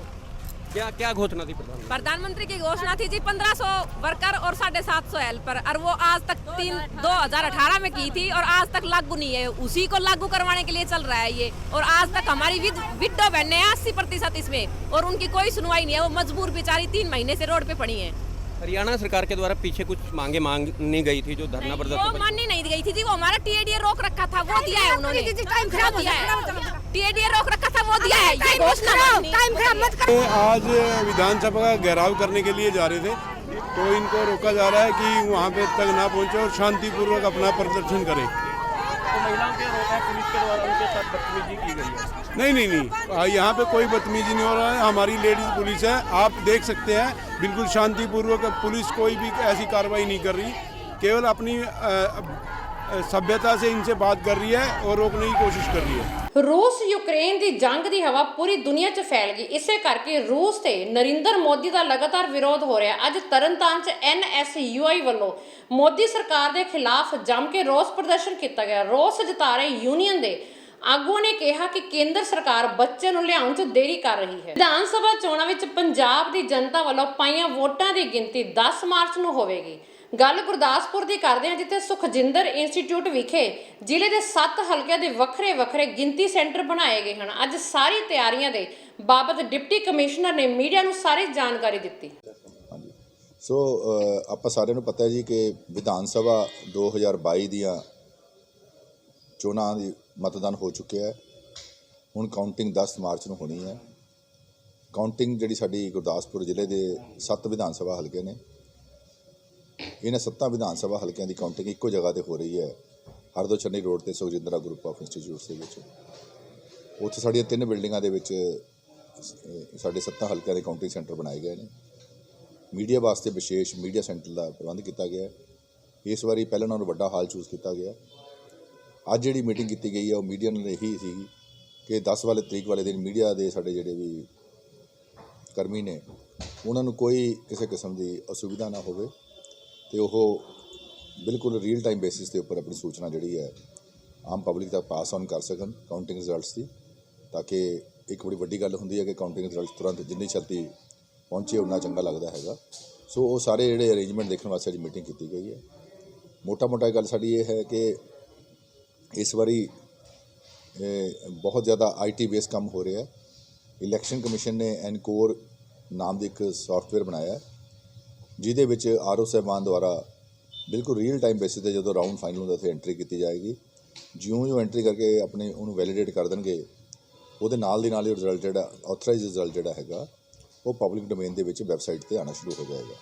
क्या घोषणा थी प्रधानमंत्री की घोषणा थी जी 1500 वर्कर और 750 हेल्पर, और वो आज तक 2018 में की थी और आज तक लागू नहीं है। उसी को लागू करवाने के लिए चल रहा है ये। और आज तक हमारी विडो बहने हैं 80% इसमें, और उनकी कोई सुनवाई नहीं है। वो मजबूर बेचारी 3 महीने से रोड पे पड़ी है। हरियाणा सरकार के द्वारा पीछे कुछ मांगनी गई थी जो धरना प्रदर्शन, वो माननी नहीं गई थी जी। वो हमारा टीएडीए रोक रखा था, वो दिया है उन्होंने। टीएडीए रोक रखा था, वो दिया है। ये घोषणा टाइम खराब मत करो। आज विधानसभा का घेराव करने के लिए जा रहे थे, तो इनको रोका जा रहा है कि वहाँ पे तक ना पहुँचे और शांतिपूर्वक अपना प्रदर्शन करें। तो महिलाओं के रोका है, पुलिस के द्वारा उनके साथ बदतमीजी की गई है। नहीं, यहाँ पे कोई बदतमीजी नहीं हो रहा है। हमारी लेडीज पुलिस है, आप देख सकते हैं, बिल्कुल शांतिपूर्वक पुलिस कोई भी ऐसी कार्रवाई नहीं कर रही, केवल अपनी सभ्यता से इनसे बात कर रही है और रोकने की कोशिश कर रही है। रूस यूक्रेन ਦੀ ਜੰਗ ਦੀ ਹਵਾ ਪੂਰੀ ਦੁਨੀਆ 'ਚ ਫੈਲ ਗਈ। ਇਸੇ ਕਰਕੇ ਰੂਸ ਤੇ ਨਰਿੰਦਰ ਮੋਦੀ ਦਾ ਲਗਾਤਾਰ ਵਿਰੋਧ ਹੋ ਰਿਹਾ। ਅੱਜ ਤਰਨਤਾਰਨ 'ਚ NSUI ਵੱਲੋਂ ਮੋਦੀ ਸਰਕਾਰ ਦੇ ਖਿਲਾਫ ਜੰਮ ਕੇ ਰੋਸ ਪ੍ਰਦਰਸ਼ਨ ਕੀਤਾ ਗਿਆ। ਰੋਸ ਜਤਾ ਰਹੇ ਯੂਨੀਅਨ ਦੇ ਆਗੂਆਂ ਨੇ ਕਿਹਾ ਕਿ ਕੇਂਦਰ ਸਰਕਾਰ ਬੱਚੇ ਨੂੰ ਲਿਆਉਣ 'ਚ ਦੇਰੀ ਕਰ ਰਹੀ ਹੈ। ਵਿਧਾਨ ਸਭਾ ਚੋਣਾਂ ਵਿੱਚ ਪੰਜਾਬ ਦੀ ਜਨਤਾ ਵੱਲੋਂ ਪਾਈਆਂ ਵੋਟਾਂ ਦੀ ਗਿਣਤੀ 10 ਮਾਰਚ ਨੂੰ ਹੋਵੇਗੀ। ਗੱਲ ਗੁਰਦਾਸਪੁਰ ਦੀ ਕਰਦੇ ਹਾਂ, ਜਿੱਥੇ ਸੁਖਜਿੰਦਰ ਇੰਸਟੀਚਿਊਟ ਵਿਖੇ ਜ਼ਿਲ੍ਹੇ ਦੇ 7 ਹਲਕਿਆਂ ਦੇ ਵੱਖਰੇ ਗਿਣਤੀ ਸੈਂਟਰ ਬਣਾਏ ਗਏ ਹਨ। ਅੱਜ ਸਾਰੀ ਤਿਆਰੀਆਂ ਦੇ ਬਾਬਤ ਡਿਪਟੀ ਕਮਿਸ਼ਨਰ ਨੇ ਮੀਡੀਆ ਨੂੰ ਸਾਰੀ ਜਾਣਕਾਰੀ ਦਿੱਤੀ। ਸੋ ਆਪਾਂ ਸਾਰਿਆਂ ਨੂੰ ਪਤਾ ਹੈ ਜੀ ਕਿ ਵਿਧਾਨ ਸਭਾ 2022 ਦੀਆਂ ਚੋਣਾਂ ਦੀ मतदान हो चुके हैं। हुण काउंटिंग 10 मार्च ਨੂੰ होनी है। काउंटिंग ਜਿਹੜੀ ਸਾਡੀ ਗੁਰਦਾਸਪੁਰ ਜ਼ਿਲ੍ਹੇ ਦੇ 7 ਵਿਧਾਨ ਸਭਾ ਹਲਕੇ ਨੇ, ਇਹਨਾਂ 7 ਵਿਧਾਨ ਸਭਾ ਹਲਕਿਆਂ ਦੀ ਕਾਊਂਟਿੰਗ ਇੱਕੋ ਜਗ੍ਹਾ ਤੇ ਹੋ ਰਹੀ ਹੈ, ਹਰਦੋ ਚੰਨੀ ਰੋਡ ਤੇ ਸੁਖਜਿੰਦਰਾ ਗਰੁੱਪ ਆਫ ਇੰਸਟੀਚਿਊਟਸ ਦੇ ਵਿੱਚ। ਉੱਥੇ ਸਾਡੀਆਂ 3 ਬਿਲਡਿੰਗਾਂ ਦੇ ਵਿੱਚ ਸਾਡੇ 7 ਹਲਕਿਆਂ ਦੇ ਕਾਊਂਟਿੰਗ ਸੈਂਟਰ ਬਣਾਏ ਗਏ ਨੇ। ਮੀਡੀਆ ਵਾਸਤੇ ਵਿਸ਼ੇਸ਼ ਮੀਡੀਆ ਸੈਂਟਰ ਦਾ ਪ੍ਰਬੰਧ ਕੀਤਾ ਗਿਆ। ਇਸ ਵਾਰੀ ਪਹਿਲਾਂ ਨਾਲੋਂ ਵੱਡਾ ਹਾਲ ਚੂਜ਼ ਕੀਤਾ ਗਿਆ। ਅੱਜ ਜਿਹੜੀ ਮੀਟਿੰਗ ਕੀਤੀ ਗਈ ਹੈ ਉਹ ਮੀਡੀਆ ਨਾਲ ਇਹੀ ਸੀ ਕਿ 10 ਵਾਲੇ ਤਰੀਕ ਵਾਲੇ ਦਿਨ ਮੀਡੀਆ ਦੇ ਸਾਡੇ ਜਿਹੜੇ ਵੀ ਕਰਮੀ ਨੇ ਉਹਨਾਂ ਨੂੰ ਕੋਈ ਕਿਸੇ ਕਿਸਮ ਦੀ ਅਸੁਵਿਧਾ ਨਾ ਹੋਵੇ ਤੇ ਉਹ ਬਿਲਕੁਲ ਰੀਅਲ ਟਾਈਮ ਬੇਸਿਸ ਦੇ ਉੱਪਰ ਆਪਣੀ ਸੂਚਨਾ ਜਿਹੜੀ ਹੈ ਆਮ ਪਬਲਿਕ ਤੱਕ ਪਾਸ ਔਨ ਕਰ ਸਕਣ ਕਾਊਂਟਿੰਗ ਰਿਜ਼ਲਟਸ ਦੀ, ਤਾਂ ਕਿ ਇੱਕ ਬੜੀ ਵੱਡੀ ਗੱਲ ਹੁੰਦੀ ਹੈ ਕਿ ਕਾਊਂਟਿੰਗ ਰਿਜ਼ਲਟ ਤੁਰੰਤ ਜਿੰਨੀ ਛੇਤੀ ਪਹੁੰਚੇ ਉਨਾ ਚੰਗਾ ਲੱਗਦਾ ਹੈਗਾ। ਸੋ ਉਹ ਸਾਰੇ ਜਿਹੜੇ ਅਰੇਂਜਮੈਂਟ ਦੇਖਣ ਵਾਸਤੇ ਅੱਜ ਮੀਟਿੰਗ ਕੀਤੀ ਗਈ ਹੈ। ਮੋਟਾ ਗੱਲ ਸਾਡੀ ਇਹ ਹੈ ਕਿ ਇਸ ਵਾਰੀ ਬਹੁਤ ਜ਼ਿਆਦਾ IT ਬੇਸ ਕੰਮ ਹੋ ਰਿਹਾ ਹੈ। ਇਲੈਕਸ਼ਨ ਕਮਿਸ਼ਨ ਨੇ ਐਨਕੋਰ ਨਾਮ ਦੀ ਇੱਕ ਸੌਫਟਵੇਅਰ ਬਣਾਇਆ ਜਿਹਦੇ ਵਿੱਚ RO ਸਾਹਿਬਾਨ ਦੁਆਰਾ ਬਿਲਕੁਲ ਰੀਅਲ ਟਾਈਮ ਬੇਸਿਸ 'ਤੇ ਜਦੋਂ ਰਾਊਂਡ ਫਾਈਨਲ ਹੁੰਦਾ ਉੱਥੇ ਐਂਟਰੀ ਕੀਤੀ ਜਾਏਗੀ। ਜਿਉਂ ਐਂਟਰੀ ਕਰਕੇ ਆਪਣੇ ਉਹਨੂੰ ਵੈਲੀਡੇਟ ਕਰ ਦੇਣਗੇ, ਉਹਦੇ ਨਾਲ ਦੀ ਨਾਲ ਹੀ ਰਿਜ਼ਲਟ ਜਿਹੜਾ ਆਥੋਰਾਈਜ਼ ਰਿਜ਼ਲਟ ਜਿਹੜਾ ਹੈਗਾ ਉਹ ਪਬਲਿਕ ਡੋਮੇਨ ਦੇ ਵਿੱਚ ਵੈਬਸਾਈਟ 'ਤੇ ਆਉਣਾ ਸ਼ੁਰੂ ਹੋ ਜਾਏਗਾ।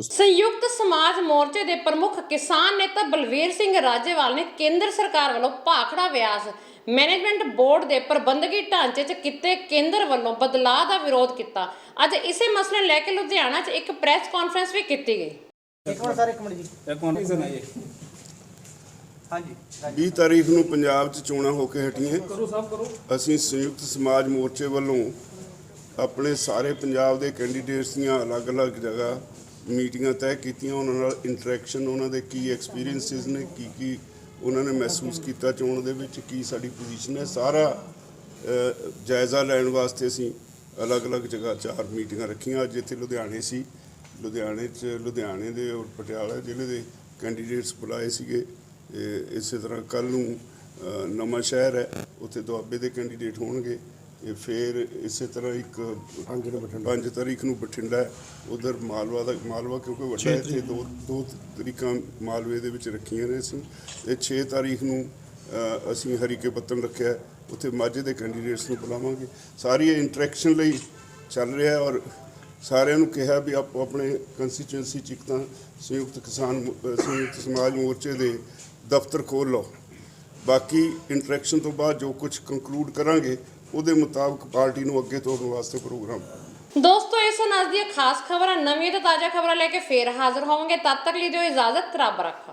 ਸੰਯੁਕਤ ਸਮਾਜ ਮੋਰਚੇ ਦੇ ਪ੍ਰਮੁੱਖ ਕਿਸਾਨ ਨੇਤਾ ਬਲਵੀਰ ਸਿੰਘ ਰਾਜੇਵਾਲ ਨੇ ਕੇਂਦਰ ਸਰਕਾਰ ਵੱਲੋਂ ਭਾਖੜਾ ਵਿਆਸ ਮੈਨੇਜਮੈਂਟ ਬੋਰਡ ਦੇ ਪ੍ਰਬੰਧਕੀ ਢਾਂਚੇ 'ਚ ਕੀਤੇ ਕੇਂਦਰ ਵੱਲੋਂ ਬਦਲਾਅ ਦਾ ਵਿਰੋਧ ਕੀਤਾ। ਅੱਜ ਇਸੇ ਮਸਲੇ ਨੂੰ ਲੈ ਕੇ ਲੁਧਿਆਣਾ 'ਚ ਇੱਕ ਪ੍ਰੈਸ ਕਾਨਫਰੰਸ ਵੀ ਕੀਤੀ ਗਈ। ਇੱਕ ਮਿੰਟ ਜੀ। ਹਾਂਜੀ 20 ਤਾਰੀਖ ਨੂੰ ਪੰਜਾਬ 'ਚ ਚੋਣਾਂ ਹੋ ਕੇ ਹਟੀਆਂ। ਅਸੀਂ ਸੰਯੁਕਤ ਸਮਾਜ ਮੋਰਚੇ ਵੱਲੋਂ ਆਪਣੇ ਸਾਰੇ ਪੰਜਾਬ ਦੇ ਕੈਂਡੀਡੇਟਸ ਦੀਆਂ ਅਲੱਗ-ਅਲੱਗ ਜਗ੍ਹਾ ਮੀਟਿੰਗਾਂ ਤੈਅ ਕੀਤੀਆਂ। ਉਹਨਾਂ ਨਾਲ ਇੰਟਰੈਕਸ਼ਨ, ਉਹਨਾਂ ਦੇ ਕੀ ਐਕਸਪੀਰੀਅੰਸਿਸ ਨੇ, ਕੀ ਉਹਨਾਂ ਨੇ ਮਹਿਸੂਸ ਕੀਤਾ ਚੋਣ ਦੇ ਵਿੱਚ, ਕੀ ਸਾਡੀ ਪੋਜੀਸ਼ਨ ਹੈ, ਸਾਰਾ ਜਾਇਜ਼ਾ ਲੈਣ ਵਾਸਤੇ ਅਸੀਂ ਅਲੱਗ-ਅਲੱਗ ਜਗ੍ਹਾ 4 ਮੀਟਿੰਗਾਂ ਰੱਖੀਆਂ। ਅੱਜ ਇੱਥੇ ਲੁਧਿਆਣੇ ਸੀ, ਲੁਧਿਆਣੇ ਦੇ ਔਰ ਪਟਿਆਲਾ ਜ਼ਿਲ੍ਹੇ ਦੇ ਕੈਂਡੀਡੇਟਸ ਬੁਲਾਏ ਸੀਗੇ। ਇਸੇ ਤਰ੍ਹਾਂ ਕੱਲ੍ਹ ਨੂੰ ਨਵਾਂ ਸ਼ਹਿਰ ਹੈ, ਉੱਥੇ ਦੁਆਬੇ ਦੇ ਕੈਂਡੀਡੇਟ ਹੋਣਗੇ। ਫਿਰ ਇਸੇ ਤਰ੍ਹਾਂ ਇੱਕ 5 ਤਾਰੀਖ ਨੂੰ ਬਠਿੰਡਾ ਹੈ, ਉੱਧਰ ਮਾਲਵਾ ਕਿਉਂਕਿ ਵੱਡਾ ਇੱਥੇ 2 ਤਰੀਕਾਂ ਮਾਲਵੇ ਦੇ ਵਿੱਚ ਰੱਖੀਆਂ ਨੇ ਅਸੀਂ। ਅਤੇ 6 ਤਾਰੀਖ ਨੂੰ ਅਸੀਂ ਹਰੀਕੇ ਪੱਤਣ ਰੱਖਿਆ, ਉੱਥੇ ਮਾਝੇ ਦੇ ਕੈਂਡੀਡੇਟਸ ਨੂੰ ਬੁਲਾਵਾਂਗੇ। ਸਾਰੀ ਇੰਟਰੈਕਸ਼ਨ ਲਈ ਚੱਲ ਰਿਹਾ ਔਰ ਸਾਰਿਆਂ ਨੂੰ ਕਿਹਾ ਵੀ ਆਪੋ ਆਪਣੇ ਕੰਸਟੀਚੁਐਂਸੀ 'ਚ ਇੱਕ ਤਾਂ ਸੰਯੁਕਤ ਸਮਾਜ ਮੋਰਚੇ ਦੇ ਦਫ਼ਤਰ ਖੋਲ੍ਹ ਲਓ, ਬਾਕੀ ਇੰਟਰੈਕਸ਼ਨ ਤੋਂ ਬਾਅਦ ਜੋ ਕੁਝ ਕੰਕਲੂਡ ਕਰਾਂਗੇ ਉਹਦੇ ਮੁਤਾਬਕ ਪਾਰਟੀ ਨੂੰ ਅੱਗੇ ਤੋਰਨ ਵਾਸਤੇ ਪ੍ਰੋਗਰਾਮ। ਦੋਸਤੋ ਇਸ ਸਨ ਅੱਜ ਦੀਆਂ ਖਾਸ ਖਬਰਾਂ। ਨਵੀਆਂ ਤੇ ਤਾਜ਼ਾ ਖਬਰਾਂ ਲੈ ਕੇ ਫੇਰ ਹਾਜ਼ਰ ਹੋਵਾਂਗੇ। ਤਦ ਤੱਕ ਲਈ ਦਿਓ ਇਜਾਜ਼ਤ। ਰੱਬ ਰੱਖਾ।